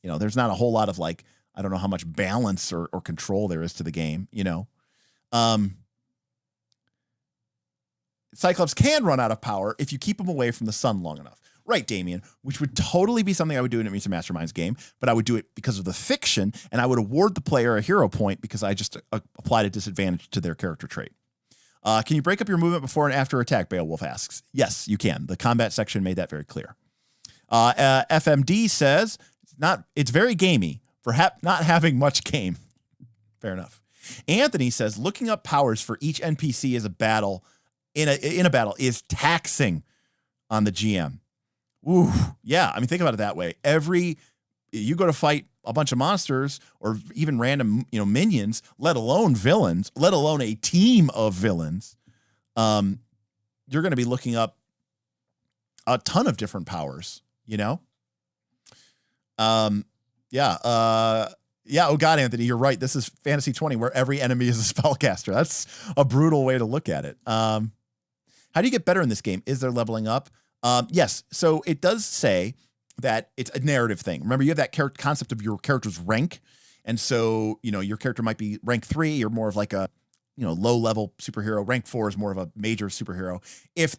there's not a whole lot of like, I don't know how much balance or control there is to the game, Cyclops can run out of power if you keep him away from the sun long enough. Right, Damien, which would totally be something I would do in a Mutants and Masterminds game, but I would do it because of the fiction, and I would award the player a hero point because I just applied a disadvantage to their character trait. Can you break up your movement before and after attack, Beowulf asks. Yes, you can. The combat section made that very clear. FMD says, it's very gamey for not having much game. Fair enough. Anthony says, looking up powers for each NPC as a battle in a battle is taxing on the GM. Ooh, yeah. I mean, think about it that way. You go to fight a bunch of monsters or even random, minions, let alone villains, let alone a team of villains. You're going to be looking up a ton of different powers, Yeah. Oh God, Anthony, you're right. This is Fantasy 20 where every enemy is a spellcaster. That's a brutal way to look at it. How do you get better in this game? Is there leveling up? Yes. So it does say that it's a narrative thing. Remember, you have that concept of your character's rank. And so, your character might be rank 3. You're more of like a, low level superhero. Rank 4 is more of a major superhero. If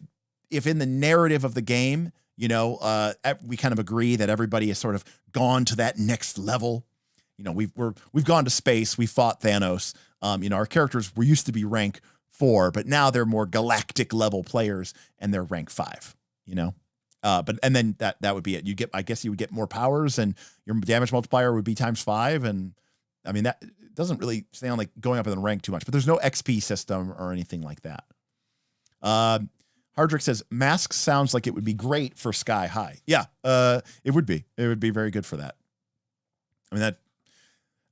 in the narrative of the game, we kind of agree that everybody has sort of gone to that next level. We've gone to space. We fought Thanos. Our characters were used to be rank 4, but now they're more galactic level players and they're rank 5, and then that would be it. I guess you would get more powers and your damage multiplier would be ×5. And I mean, that doesn't really sound like going up in the rank too much, but there's no XP system or anything like that. Hardrick says, Masks sounds like it would be great for Sky High. Yeah, it would be. It would be very good for that. I mean,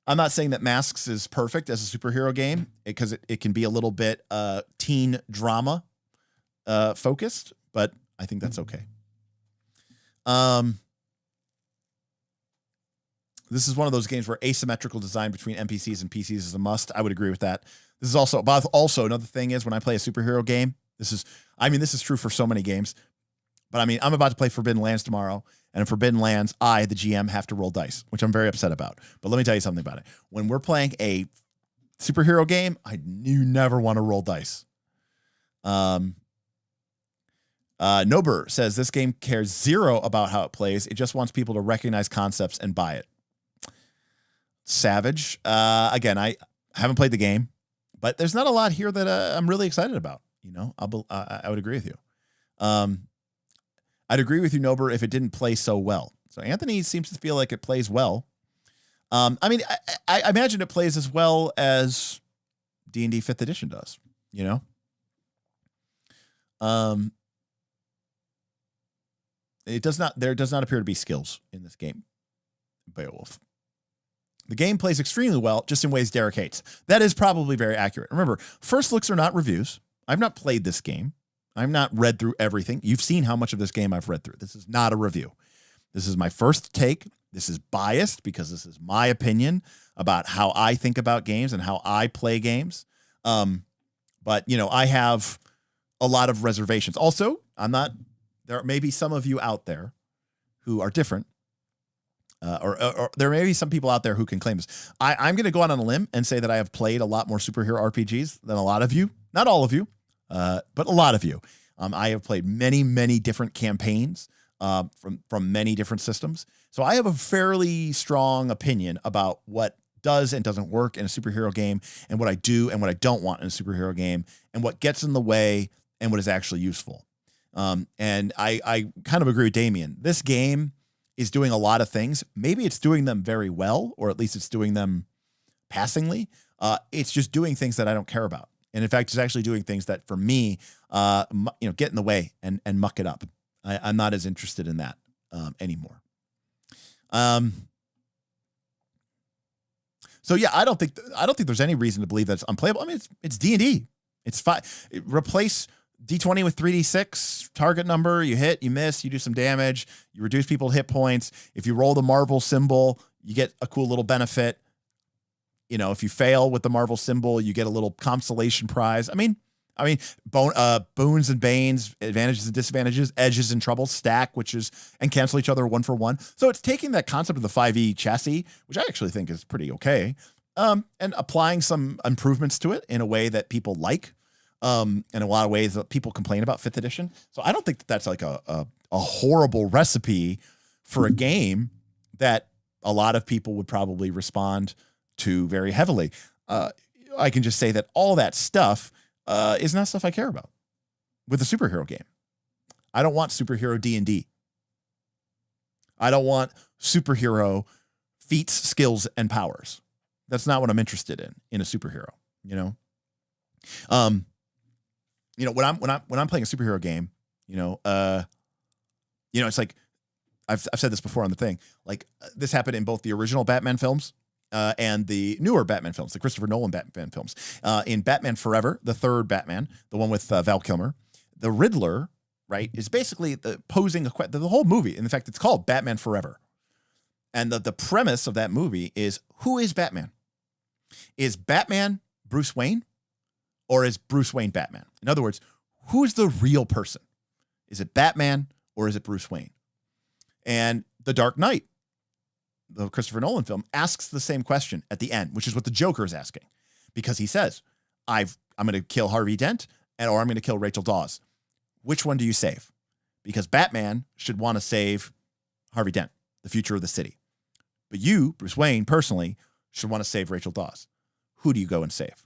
I'm not saying that Masks is perfect as a superhero game because it can be a little bit teen drama focused, but I think that's okay. This is one of those games where asymmetrical design between NPCs and PCs is a must. I would agree with that. This is also another thing is when I play a superhero game, this is true for so many games, but I mean, I'm about to play Forbidden Lands tomorrow, and in Forbidden Lands, I, the GM, have to roll dice, which I'm very upset about. But let me tell you something about it. When we're playing a superhero game, you never want to roll dice. Nober says this game cares zero about how it plays. It just wants people to recognize concepts and buy it. Savage. Again, I haven't played the game, but there's not a lot here that I'm really excited about. I would agree with you. I'd agree with you, Nober, if it didn't play so well. So Anthony seems to feel like it plays well. I mean, I imagine it plays as well as D&D 5th edition does, There does not appear to be skills in this game, Beowulf. The game plays extremely well, just in ways Derek hates. That is probably very accurate. Remember, first looks are not reviews. I've not played this game. I've not read through everything. You've seen how much of this game I've read through. This is not a review. This is my first take. This is biased because this is my opinion about how I think about games and how I play games. But, I have a lot of reservations. Also, there may be some of you out there who are different. Or there may be some people out there who can claim this. I'm going to go out on a limb and say that I have played a lot more superhero RPGs than a lot of you. Not all of you, but a lot of you. I have played many, many different campaigns from many different systems. So I have a fairly strong opinion about what does and doesn't work in a superhero game, and what I do and what I don't want in a superhero game, and what gets in the way and what is actually useful. And I kind of agree with Damien. This game is doing a lot of things. Maybe it's doing them very well, or at least it's doing them passingly. It's just doing things that I don't care about. And in fact, it's actually doing things that for me, get in the way and muck it up. I'm not as interested in that anymore. So yeah, I don't think there's any reason to believe that it's unplayable. I mean, it's D&D. It's fine. Replace D20 with 3d6, target number, you hit, you miss, you do some damage, you reduce people's hit points. If you roll the Marvel symbol, you get a cool little benefit. If you fail with the Marvel symbol, you get a little consolation prize. I mean, boons and banes, advantages and disadvantages, edges and troubles, stack, and cancel each other 1 for 1. So it's taking that concept of the 5e chassis, which I actually think is pretty okay, and applying some improvements to it in a way that people like. In a lot of ways that people complain about 5th edition. So I don't think that's like a horrible recipe for a game that a lot of people would probably respond to very heavily. I can just say that all that stuff is not stuff I care about with a superhero game. I don't want superhero D&D. I don't want superhero feats, skills, and powers. That's not what I'm interested in a superhero, when I'm playing a superhero game, it's like I've said this before on the thing. Like this happened in both the original Batman films and the newer Batman films, the Christopher Nolan Batman films. In Batman Forever, the third Batman, the one with Val Kilmer, the Riddler, right, is basically posing the whole movie. And in fact, it's called Batman Forever. And the premise of that movie is, who is Batman? Is Batman Bruce Wayne? Or is Bruce Wayne Batman? In other words, who's the real person? Is it Batman or is it Bruce Wayne? And The Dark Knight, the Christopher Nolan film, asks the same question at the end, which is what the Joker is asking. Because he says, I'm going to kill Harvey Dent or I'm going to kill Rachel Dawes. Which one do you save? Because Batman should want to save Harvey Dent, the future of the city. But you, Bruce Wayne, personally, should want to save Rachel Dawes. Who do you go and save?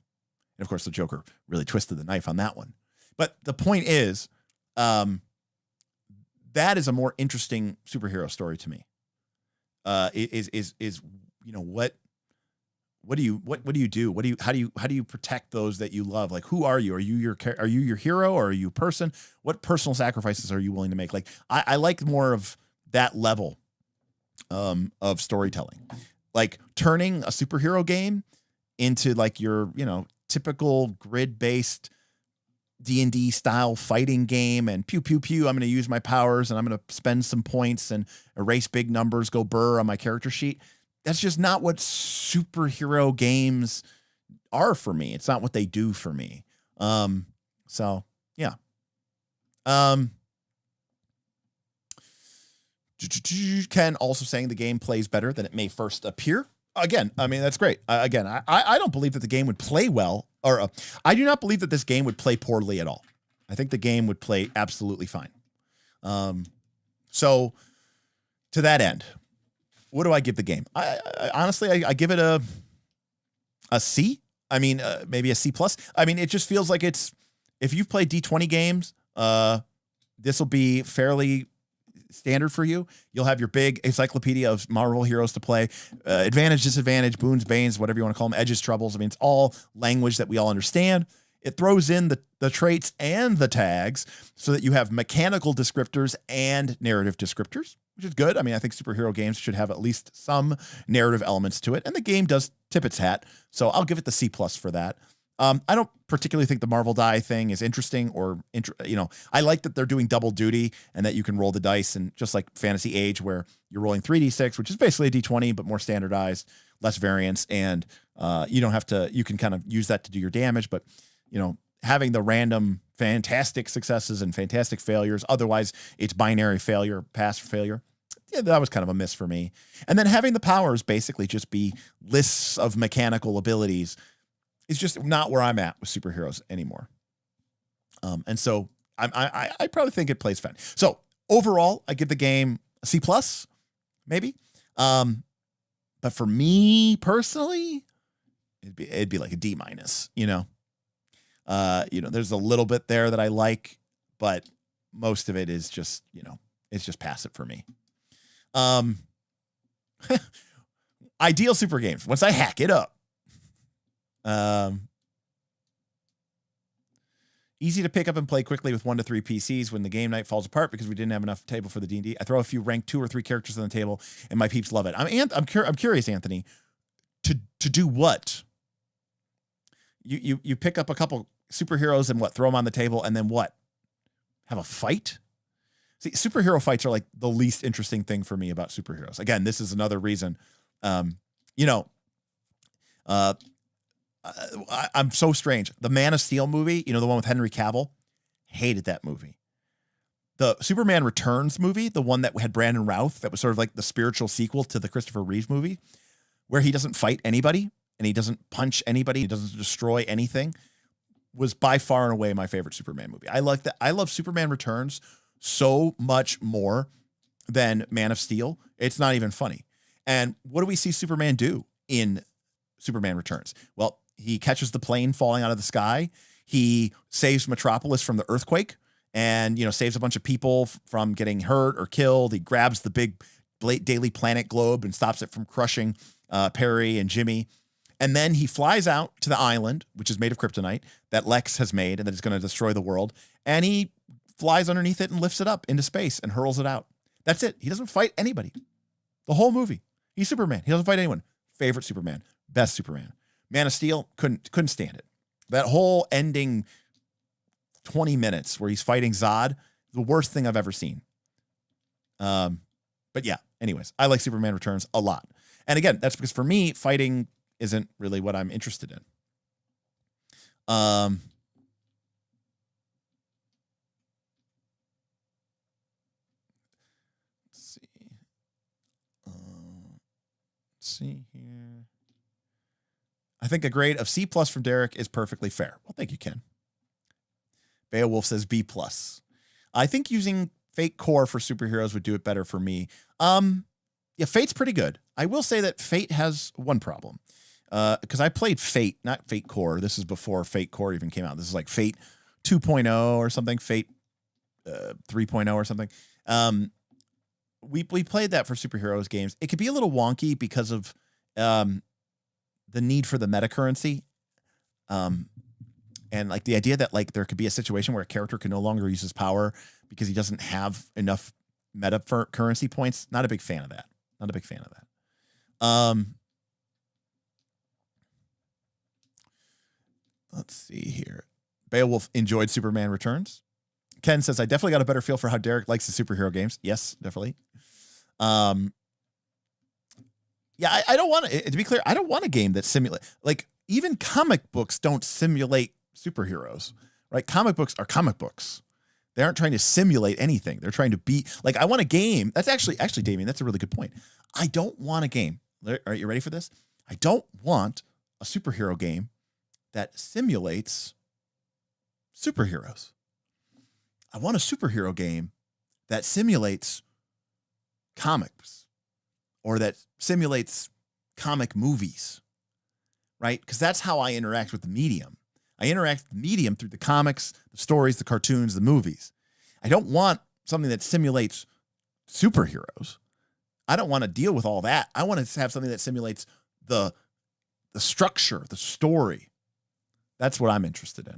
And of course, the Joker really twisted the knife on that one. But the point is, that is a more interesting superhero story to me. What do you do? How do you protect those that you love? Like, who are you? Are you your hero, or are you a person? What personal sacrifices are you willing to make? Like, I like more of that level of storytelling, like turning a superhero game into like your, typical grid-based D&D style fighting game, and pew, pew, pew, I'm going to use my powers and I'm going to spend some points and erase big numbers, go burr on my character sheet. That's just not what superhero games are for me. It's not what they do for me. So yeah. Ken also saying the game plays better than it may first appear. Again, I mean, that's great. I don't believe that the game would play well, or I do not believe that this game would play poorly at all. I think the game would play absolutely fine. So to that end, what do I give the game? I honestly, I give it a C. I mean, maybe a C plus. I mean, it just feels like if you've played D20 games, this will be fairly standard for you. You'll have your big encyclopedia of Marvel heroes to play, advantage, disadvantage, boons, banes, whatever you want to call them, edges, troubles. I mean, it's all language that we all understand. It throws in the traits and the tags so that you have mechanical descriptors and narrative descriptors, which is good. I mean, I think superhero games should have at least some narrative elements to it, and the game does tip its hat. So I'll give it the C plus for that. I don't particularly think the Marvel die thing is interesting I like that they're doing double duty and that you can roll the dice, and just like Fantasy Age where you're rolling 3d6, which is basically a d20, but more standardized, less variance. And, you can kind of use that to do your damage, but having the random fantastic successes and fantastic failures. Otherwise it's binary failure, pass or failure. yeah, that was kind of a miss for me. And then having the powers basically just be lists of mechanical abilities is just not where I'm at with superheroes anymore. And so I probably think it plays fine. So overall, I give the game a C plus, maybe. But for me personally, it'd be like a D minus. There's a little bit there that I like, but most of it is just, it's just passive for me. Ideal super games. Once I hack it up. Easy to pick up and play quickly with 1 to 3 PCs when the game night falls apart because we didn't have enough table for the D&D. I throw a few ranked 2 or 3 characters on the table and my peeps love it. I'm curious, Anthony, to do what? You pick up a couple superheroes and what? Throw them on the table and then what? Have a fight? See, superhero fights are like the least interesting thing for me about superheroes. Again, this is another reason. I'm so strange. The Man of Steel movie, the one with Henry Cavill, hated that movie. The Superman Returns movie, the one that had Brandon Routh, that was sort of like the spiritual sequel to the Christopher Reeve movie, where he doesn't fight anybody and he doesn't punch anybody, he doesn't destroy anything, was by far and away my favorite Superman movie. I like that. I love Superman Returns so much more than Man of Steel. It's not even funny. And what do we see Superman do in Superman Returns? Well, he catches the plane falling out of the sky. He saves Metropolis from the earthquake and, saves a bunch of people from getting hurt or killed. He grabs the big Daily Planet globe and stops it from crushing Perry and Jimmy. And then he flies out to the island, which is made of kryptonite, that Lex has made and that is going to destroy the world. And he flies underneath it and lifts it up into space and hurls it out. That's it. He doesn't fight anybody. The whole movie. He's Superman. He doesn't fight anyone. Favorite Superman. Best Superman. Man of Steel, couldn't stand it. That whole ending 20 minutes where he's fighting Zod, the worst thing I've ever seen. But yeah, anyways, I like Superman Returns a lot. And again, that's because for me, fighting isn't really what I'm interested in. Let's see. Let's see here. I think a grade of C+ from Derek is perfectly fair. Well, thank you, Ken. Beowulf says B+. I think using Fate Core for superheroes would do it better for me. Yeah, Fate's pretty good. I will say that Fate has one problem. Because I played Fate, not Fate Core. This is before Fate Core even came out. This is like Fate 2.0 or something, Fate 3.0 or something. We played that for superheroes games. It could be a little wonky because of the need for the meta currency. And like the idea that like there could be a situation where a character can no longer use his power because he doesn't have enough meta currency points. Not a big fan of that. Not a big fan of that. Let's see here. Beowulf enjoyed Superman Returns. Ken says, I definitely got a better feel for how Derek likes the superhero games. Yes, definitely. Yeah, I don't want to be clear, I don't want a game that simulates, like, even comic books don't simulate superheroes, right? Comic books are comic books. They aren't trying to simulate anything. They're trying to be, like, I want a game. That's actually, Damien, that's a really good point. I don't want a game. All right, you ready for this? I don't want a superhero game that simulates superheroes. I want a superhero game that simulates comics or that simulates comic movies, right? Because that's how I interact with the medium. I interact with the medium through the comics, the stories, the cartoons, the movies. I don't want something that simulates superheroes. I don't want to deal with all that. I want to have something that simulates the structure, the story. That's what I'm interested in.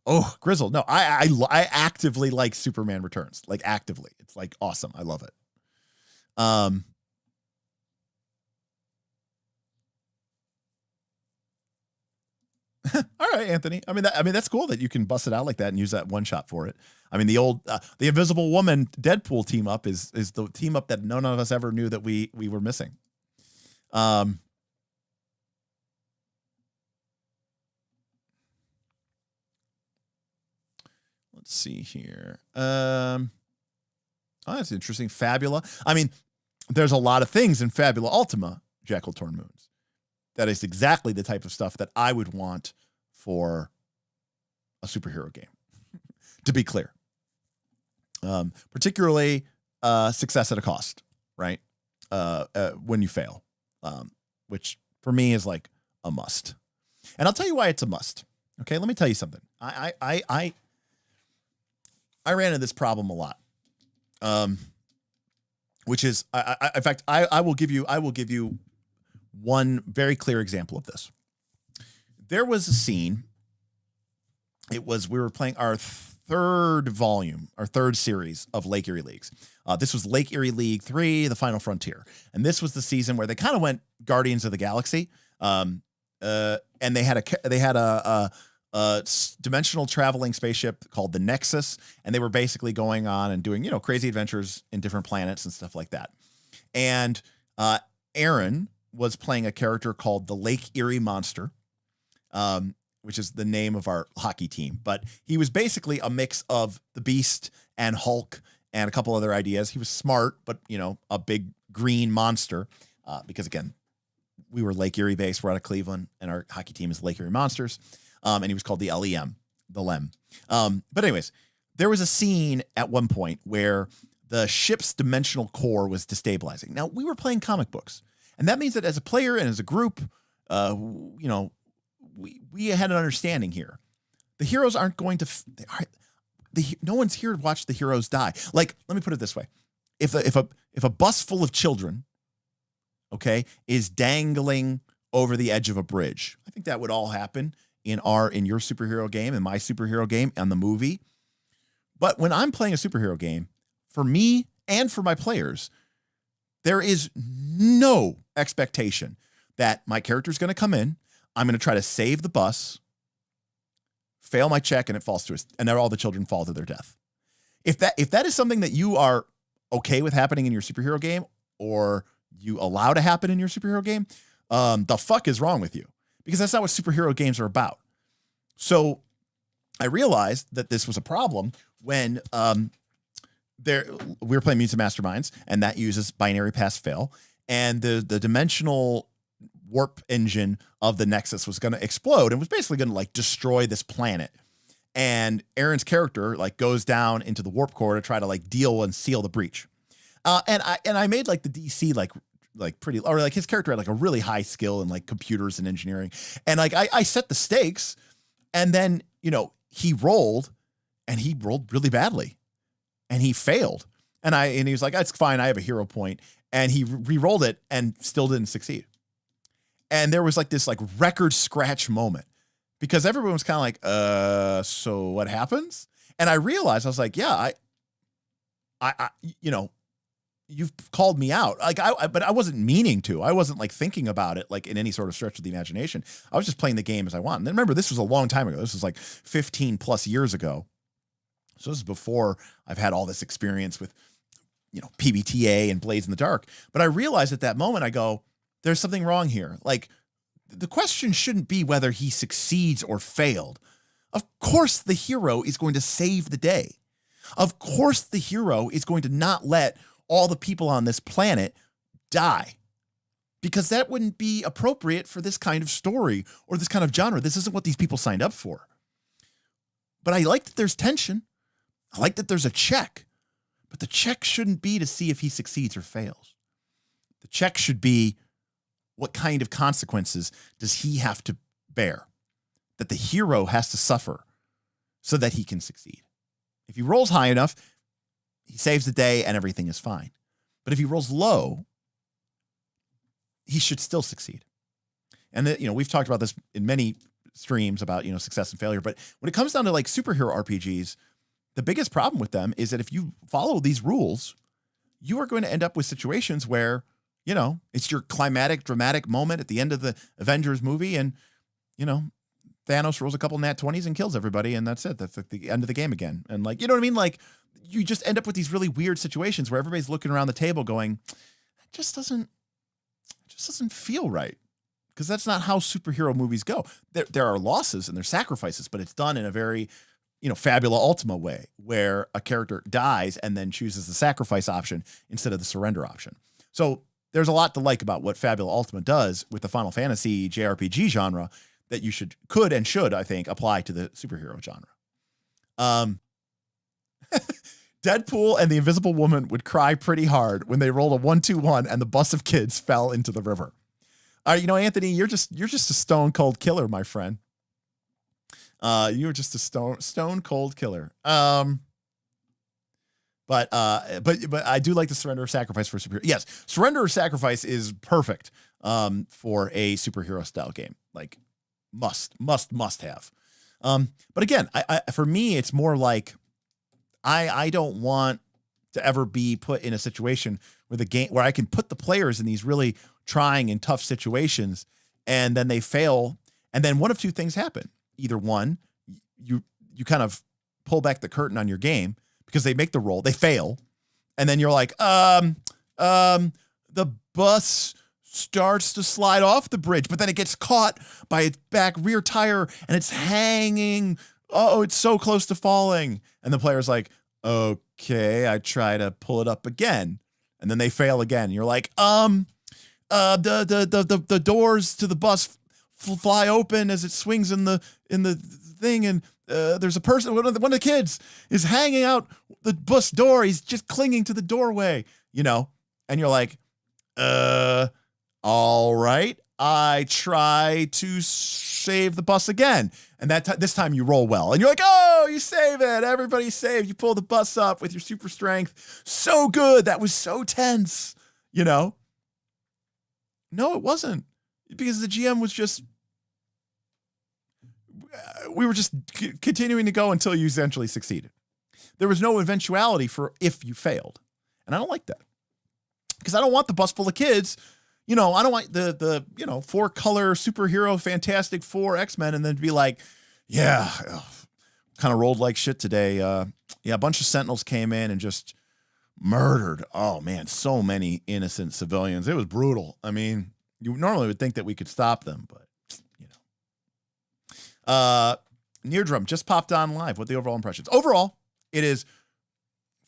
Oh, Grizzle. No, I actively like Superman Returns. Like actively. It's like awesome. I love it. All right, Anthony. I mean, that's cool that you can bust it out like that and use that one shot for it. I mean, the old, the Invisible Woman Deadpool team up is the team up that none of us ever knew that we were missing. let's see here. Oh, that's interesting. Fabula. I mean, there's a lot of things in Fabula Ultima, Jackal Torn Moons. That is exactly the type of stuff that I would want for a superhero game, to be clear. Particularly success at a cost, right? When you fail, which for me is like a must. And I'll tell you why it's a must. Okay, let me tell you something. I ran into this problem a lot. Which is, in fact, I will give you one very clear example of this. There was a scene. We were playing our third series of Lake Erie Leagues. This was Lake Erie League 3, the Final Frontier. And this was the season where they kind of went Guardians of the Galaxy. And they had a dimensional traveling spaceship called the Nexus. And they were basically going on and doing, crazy adventures in different planets and stuff like that. And Aaron was playing a character called the Lake Erie Monster, which is the name of our hockey team. But he was basically a mix of the Beast and Hulk and a couple other ideas. He was smart, but, a big green monster. Because, again, we were Lake Erie based. We're out of Cleveland, and our hockey team is Lake Erie Monsters. And he was called the LEM, the LEM. But anyways, there was a scene at one point where the ship's dimensional core was destabilizing. Now, we were playing comic books. And that means that as a player and as a group, we had an understanding here. The heroes aren't going to. No one's here to watch the heroes die. Like, let me put it this way: if a bus full of children, okay, is dangling over the edge of a bridge, I think that would all happen in your superhero game, in my superhero game, and the movie. But when I'm playing a superhero game, for me and for my players, there is no expectation that my character is going to come in. I'm going to try to save the bus, fail my check, and it falls to us, and then all the children fall to their death. If that is something that you are okay with happening in your superhero game, or you allow to happen in your superhero game, the fuck is wrong with you? Because that's not what superhero games are about. So I realized that this was a problem when we were playing Mutants and Masterminds, and that uses binary pass fail, and the dimensional warp engine of the Nexus was going to explode and was basically going to like destroy this planet. And Aaron's character like goes down into the warp core to try to like deal and seal the breach. And I made like the DC like pretty, or like his character had like a really high skill in like computers and engineering. And like I set the stakes, and then he rolled really badly, and he failed. And he was like, "That's fine. I have a hero point." And he re-rolled it and still didn't succeed. And there was like this like record scratch moment because everyone was kind of like, so what happens? And I realized, I was like, yeah, I you've called me out. Like but I wasn't meaning to. I wasn't like thinking about it like in any sort of stretch of the imagination. I was just playing the game as I want. And then remember, this was a long time ago. This was like 15 plus years ago. So this is before I've had all this experience with, PBTA and Blades in the Dark. But I realized at that moment, I go, there's something wrong here. Like, the question shouldn't be whether he succeeds or failed. Of course, the hero is going to save the day. Of course, the hero is going to not let all the people on this planet die, because that wouldn't be appropriate for this kind of story or this kind of genre. This isn't what these people signed up for. But I like that there's tension. I like that there's a check, but the check shouldn't be to see if he succeeds or fails. The check should be, what kind of consequences does he have to bear that the hero has to suffer so that he can succeed? If he rolls high enough, he saves the day and everything is fine. But if he rolls low, he should still succeed. And we've talked about this in many streams about, success and failure. But when it comes down to like superhero RPGs, the biggest problem with them is that if you follow these rules, you are going to end up with situations where, it's your climatic, dramatic moment at the end of the Avengers movie, and, Thanos rolls a couple nat 20s and kills everybody, and that's it. That's like the end of the game again. And like, you know what I mean? Like, you just end up with these really weird situations where everybody's looking around the table going, it just doesn't feel right. Because that's not how superhero movies go. There are losses and there's sacrifices, but it's done in a very, Fabula Ultima way, where a character dies and then chooses the sacrifice option instead of the surrender option. So there's a lot to like about what Fabula Ultima does with the Final Fantasy JRPG genre that you could and should, I think, apply to the superhero genre. Deadpool and the Invisible Woman would cry pretty hard when they rolled a 1-2-1 and the bus of kids fell into the river. Anthony, you're just a stone cold killer, my friend. You were just a stone cold killer. But I do like the surrender of sacrifice for superhero. Yes, surrender of sacrifice is perfect for a superhero style game. Like must have. But again, I for me, it's more like I don't want to ever be put in a situation where I can put the players in these really trying and tough situations, and then they fail, and then one of two things happen. Either one, you kind of pull back the curtain on your game because they make the roll, they fail, and then you're like, the bus starts to slide off the bridge, but then it gets caught by its back rear tire and it's hanging. Oh, it's so close to falling. And the player's like, okay, I try to pull it up again. And then they fail again. You're like, the doors to the bus fly open as it swings in the thing, and there's a person, one of the kids is hanging out the bus door. He's just clinging to the doorway, and you're like, all right, I try to save the bus again. And this time you roll well, and you're like, oh, you save it. Everybody saved. You pull the bus up with your super strength. So good. That was so tense, No, it wasn't, because the GM was we were just continuing to go until you essentially succeeded. There was no eventuality for if you failed. And I don't like that, because I don't want the bus full of kids. I don't want the 4-color superhero Fantastic Four X-Men and then to be like, yeah, kind of rolled like shit today. A bunch of Sentinels came in and just murdered. Oh man, so many innocent civilians. It was brutal. I mean, you normally would think that we could stop them, but Neardrum just popped on live. What the overall impressions? Overall, it is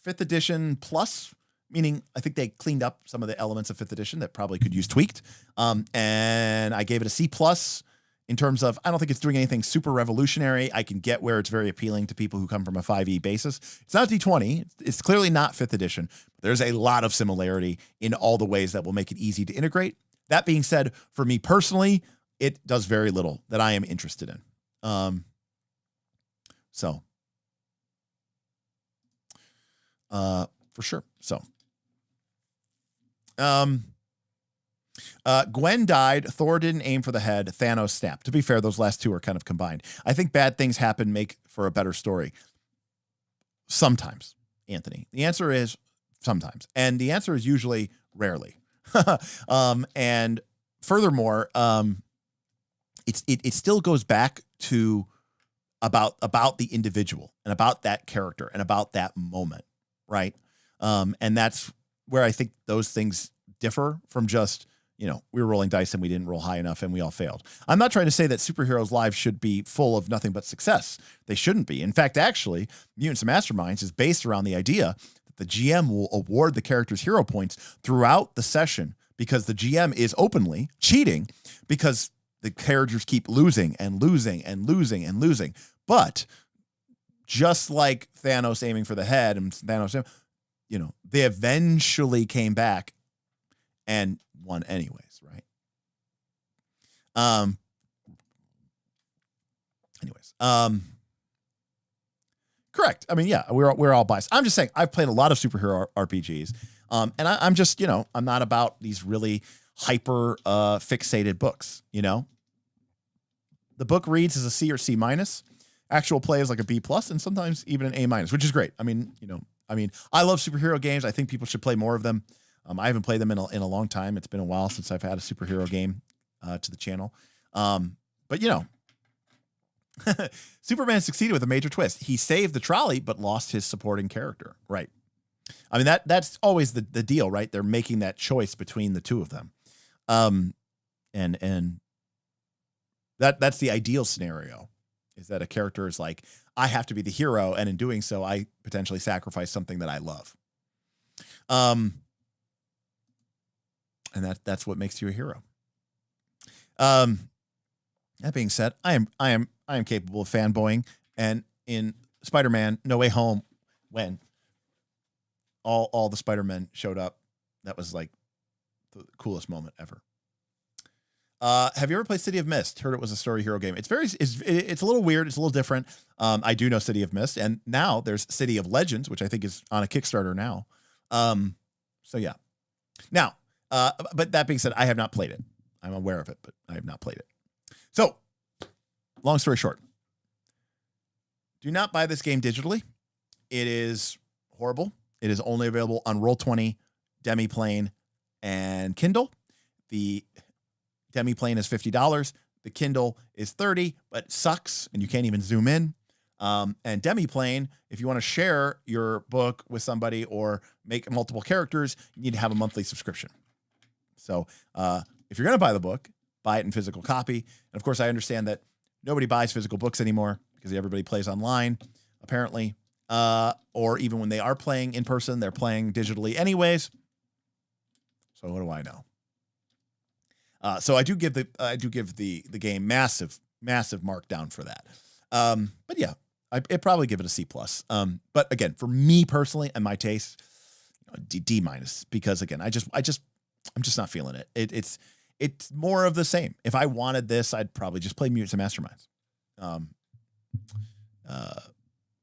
5th edition plus, meaning I think they cleaned up some of the elements of 5th edition that probably could use tweaked. And I gave it a C plus in terms of, I don't think it's doing anything super revolutionary. I can get where it's very appealing to people who come from a 5e basis. It's not D20. It's clearly not 5th edition. There's a lot of similarity in all the ways that will make it easy to integrate. That being said, for me personally, it does very little that I am interested in. For sure. So, Gwen died. Thor didn't aim for the head. Thanos snapped. To be fair, those last two are kind of combined. I think bad things happen make for a better story. Sometimes, Anthony. The answer is sometimes. And the answer is usually rarely. And furthermore, it still goes back to about the individual and about that character and about that moment, right? And that's where I think those things differ from just, we were rolling dice and we didn't roll high enough and we all failed. I'm not trying to say that superheroes' lives should be full of nothing but success. They shouldn't be. In fact, actually, Mutants and Masterminds is based around the idea that the GM will award the character's hero points throughout the session, because the GM is openly cheating because the characters keep losing and losing and losing and losing. But just like Thanos aiming for the head and Thanos, they eventually came back and won anyways, right? Correct. I mean, yeah, we're all biased. I'm just saying I've played a lot of superhero RPGs. And I'm just, I'm not about these really hyper fixated books, The book reads as a C or C minus. Actual play is like a B plus, and sometimes even an A minus, which is great. I mean, I love superhero games. I think people should play more of them. I haven't played them in a long time. It's been a while since I've had a superhero game to the channel. But Superman succeeded with a major twist. He saved the trolley, but lost his supporting character. Right. I mean, that's always the deal, right? They're making that choice between the two of them. And that's the ideal scenario is that a character is like, I have to be the hero, and in doing so, I potentially sacrifice something that I love. And that's what makes you a hero. That being said, I am capable of fanboying, and in Spider-Man No Way Home, when all the Spider-Men showed up, that was like the coolest moment ever. Have you ever played City of Mist? Heard it was a story hero game. It's a little weird. It's a little different. I do know City of Mist, and now there's City of Legends, which I think is on a Kickstarter now. So yeah. Now, but that being said, I have not played it. I'm aware of it, but I have not played it. So, long story short, do not buy this game digitally. It is horrible. It is only available on Roll20, Demiplane, and Kindle. The Demiplane is $50. The Kindle is $30, but it sucks, and you can't even zoom in. And Demiplane, if you want to share your book with somebody or make multiple characters, you need to have a monthly subscription. So if you're going to buy the book, buy it in physical copy. And of course, I understand that nobody buys physical books anymore because everybody plays online, apparently. Or even when they are playing in person, they're playing digitally anyways. So what do I know? So I do give the game massive markdown for that. But yeah, I'd probably give it a C+. But again, for me personally and my taste, D-, because again, I'm just not feeling it. It's more of the same. If I wanted this, I'd probably just play Mutants and Masterminds,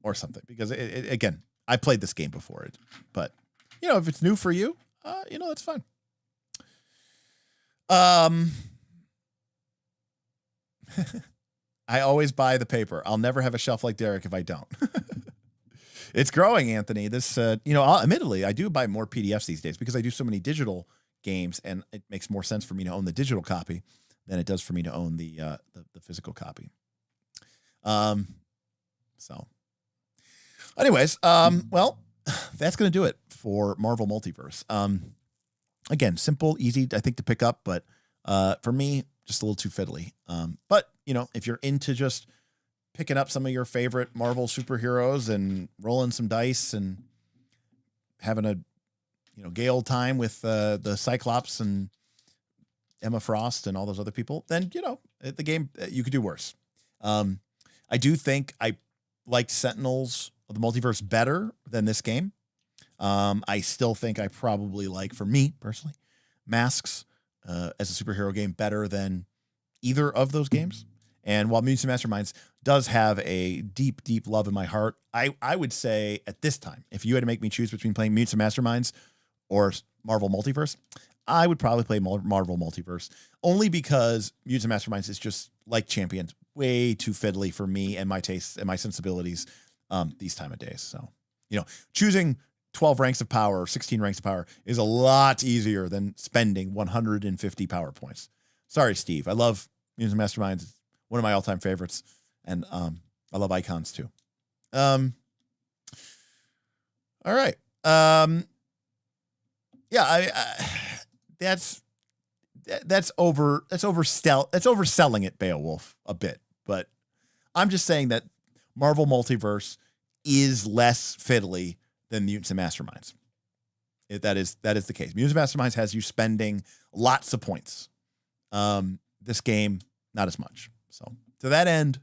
or something. Because again, I played this game before it, but if it's new for you, that's fine. I always buy the paper. I'll never have a shelf like Derek if I don't. It's growing, Anthony. This, admittedly, I do buy more PDFs these days because I do so many digital games, and it makes more sense for me to own the digital copy than it does for me to own the physical copy. So anyways, well, that's going to do it for Marvel Multiverse. Again, simple, easy, I think, to pick up, but for me, just a little too fiddly. But if you're into just picking up some of your favorite Marvel superheroes and rolling some dice and having a gay old time with the Cyclops and Emma Frost and all those other people, then the game, you could do worse. I do think I liked Sentinels of the Multiverse better than this game. I still think I probably like, for me personally, Masks as a superhero game better than either of those games. And while Mutants and Masterminds does have a deep, deep love in my heart, I would say at this time, if you had to make me choose between playing Mutants and Masterminds or Marvel Multiverse, I would probably play Marvel Multiverse, only because Mutants and Masterminds is just, like Champions, way too fiddly for me and my tastes and my sensibilities these time of days. So, choosing 12 ranks of power or 16 ranks of power is a lot easier than spending 150 power points. Sorry, Steve. I love Mutants and Masterminds. It's one of my all-time favorites. And I love Icons too. All right. That's overselling it, Beowulf, a bit. But I'm just saying that Marvel Multiverse is less fiddly than Mutants and Masterminds. That is the case. Mutants and Masterminds has you spending lots of points. This game, not as much. So to that end,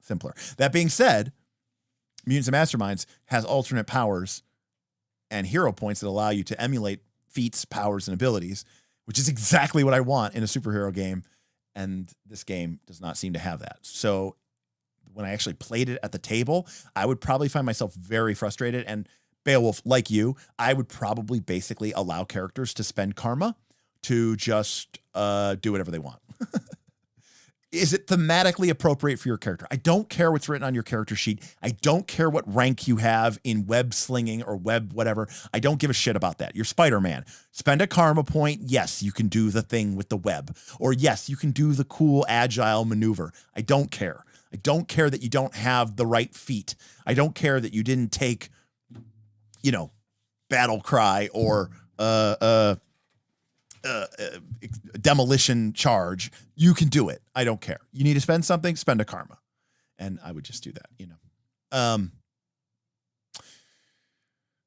simpler. That being said, Mutants and Masterminds has alternate powers and hero points that allow you to emulate feats, powers, and abilities, which is exactly what I want in a superhero game. And this game does not seem to have that. So when I actually played it at the table, I would probably find myself very frustrated. And Beowulf, like you, I would probably basically allow characters to spend karma to just do whatever they want. Is it thematically appropriate for your character? I don't care what's written on your character sheet. I don't care what rank you have in web slinging or web whatever. I don't give a shit about that. You're Spider-Man. Spend a karma point. Yes, you can do the thing with the web. Or yes, you can do the cool agile maneuver. I don't care. I don't care that you don't have the right feet. I don't care that you didn't take, Battle Cry or demolition charge. You can do it. I don't care. You need to spend something, spend a karma. And I would just do that, you know.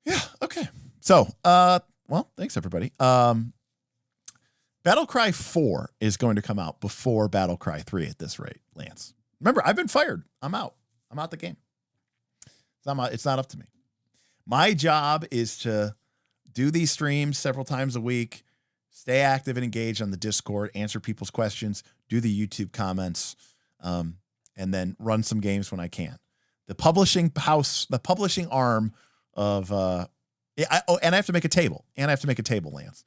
Yeah, okay. So, well, thanks everybody. Battlecry 4 is going to come out before Battlecry 3 at this rate, Lance. Remember, I've been fired. I'm out. I'm out the game. It's not up to me. My job is to do these streams several times a week, stay active and engaged on the Discord, answer people's questions, do the YouTube comments, and then run some games when I can. The publishing arm of, and I have to make a table. Lance.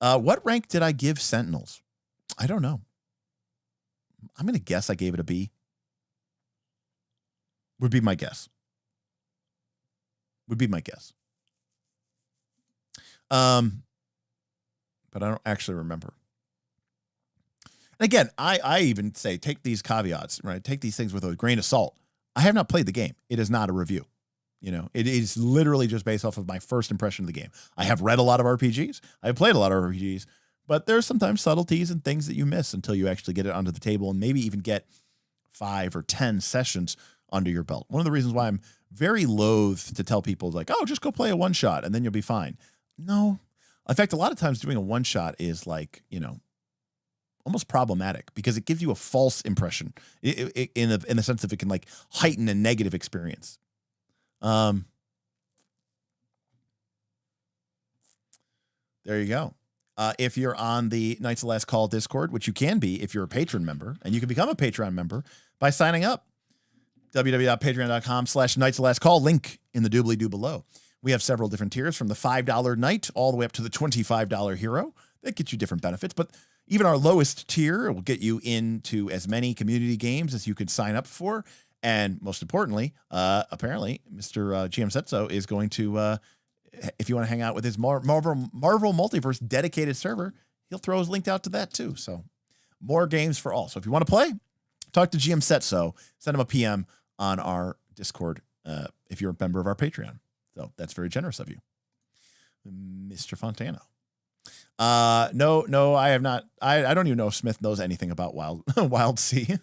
What rank did I give Sentinels? I don't know. I'm going to guess I gave it a B. Would be my guess. But I don't actually remember. And again, I even say, take these caveats, right? Take these things with a grain of salt. I have not played the game. It is not a review. You know, it is literally just based off of my first impression of the game. I have read a lot of RPGs. I have played a lot of RPGs, but there's sometimes subtleties and things that you miss until you actually get it onto the table and maybe even get 5 or 10 sessions under your belt. One of the reasons why I'm very loath to tell people like, oh, just go play a one shot and then you'll be fine. No. In fact, a lot of times doing a one shot is like, you know, almost problematic because it gives you a false impression in the sense that it can like heighten a negative experience. There you go. If you're on the Knights of Last Call Discord, which you can be if you're a patron member, and you can become a Patreon member by signing up. www.patreon.com/Knights of Last Call, link in the doobly-doo below. We have several different tiers from the $5 Knight all the way up to the $25 Hero. That gets you different benefits, but even our lowest tier will get you into as many community games as you could sign up for. And most importantly, apparently, Mr. GM Setso is going to, if you want to hang out with his Marvel Multiverse dedicated server, he'll throw his link out to that too. So more games for all. So if you want to play, talk to GM Setso, send him a PM on our Discord if you're a member of our Patreon. So that's very generous of you, Mr. Fontana. No, I have not. I don't even know if Smith knows anything about Wild Sea.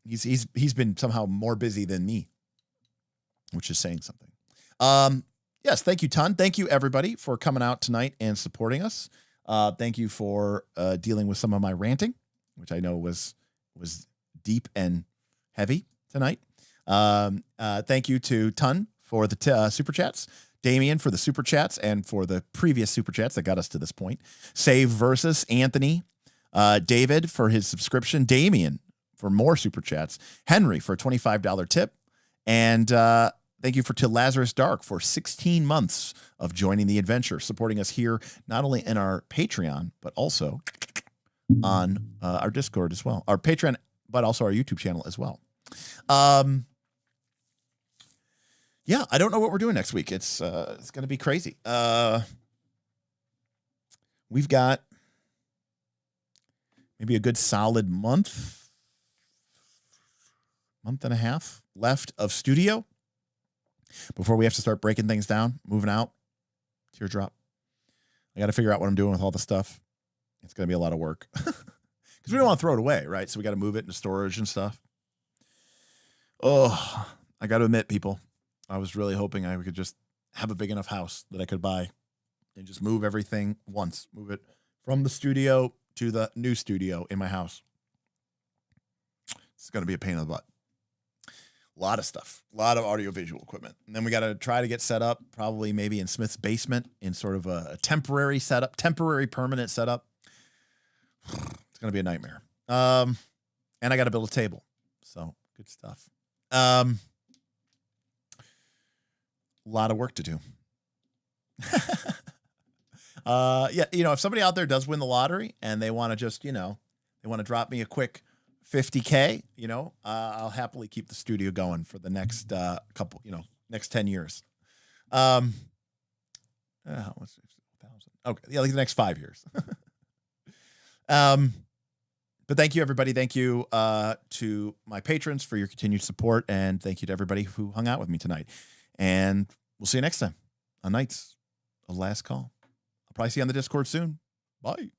He's been somehow more busy than me, which is saying something. Yes, thank you, Ton. Thank you, everybody, for coming out tonight and supporting us. Thank you for dealing with some of my ranting, which I know was deep and heavy tonight. Thank you to Ton for the super chats, Damien for the super chats and for the previous super chats that got us to this point. Save versus Anthony, David for his subscription, Damien for more super chats, Henry for a $25 tip, and thank you to Lazarus Dark for 16 months of joining the adventure, supporting us here not only in our Patreon but also on our Discord as well, our Patreon, but also our YouTube channel as well. Yeah, I don't know what we're doing next week. It's going to be crazy. We've got maybe a good solid month and a half left of studio before we have to start breaking things down, moving out. Teardrop. I got to figure out what I'm doing with all the stuff. It's going to be a lot of work because we don't want to throw it away, right? So we got to move it into storage and stuff. Oh, I got to admit, people, I was really hoping I could just have a big enough house that I could buy and just move everything once, move it from the studio to the new studio in my house. It's going to be a pain in the butt. A lot of stuff, a lot of audiovisual equipment. And then we got to try to get set up, probably maybe in Smith's basement in sort of a temporary setup, temporary permanent setup. It's going to be a nightmare. And I got to build a table. So good stuff. A lot of work to do. Yeah, if somebody out there does win the lottery and they want to just, they want to drop me a quick $50K, I'll happily keep the studio going for the next couple, next 10 years. How much? 1,000. Okay, yeah, like the next 5 years. But thank you, everybody. Thank you to my patrons for your continued support, and thank you to everybody who hung out with me tonight. And we'll see you next time on Knights of Last Call. I'll probably see you on the Discord soon. Bye.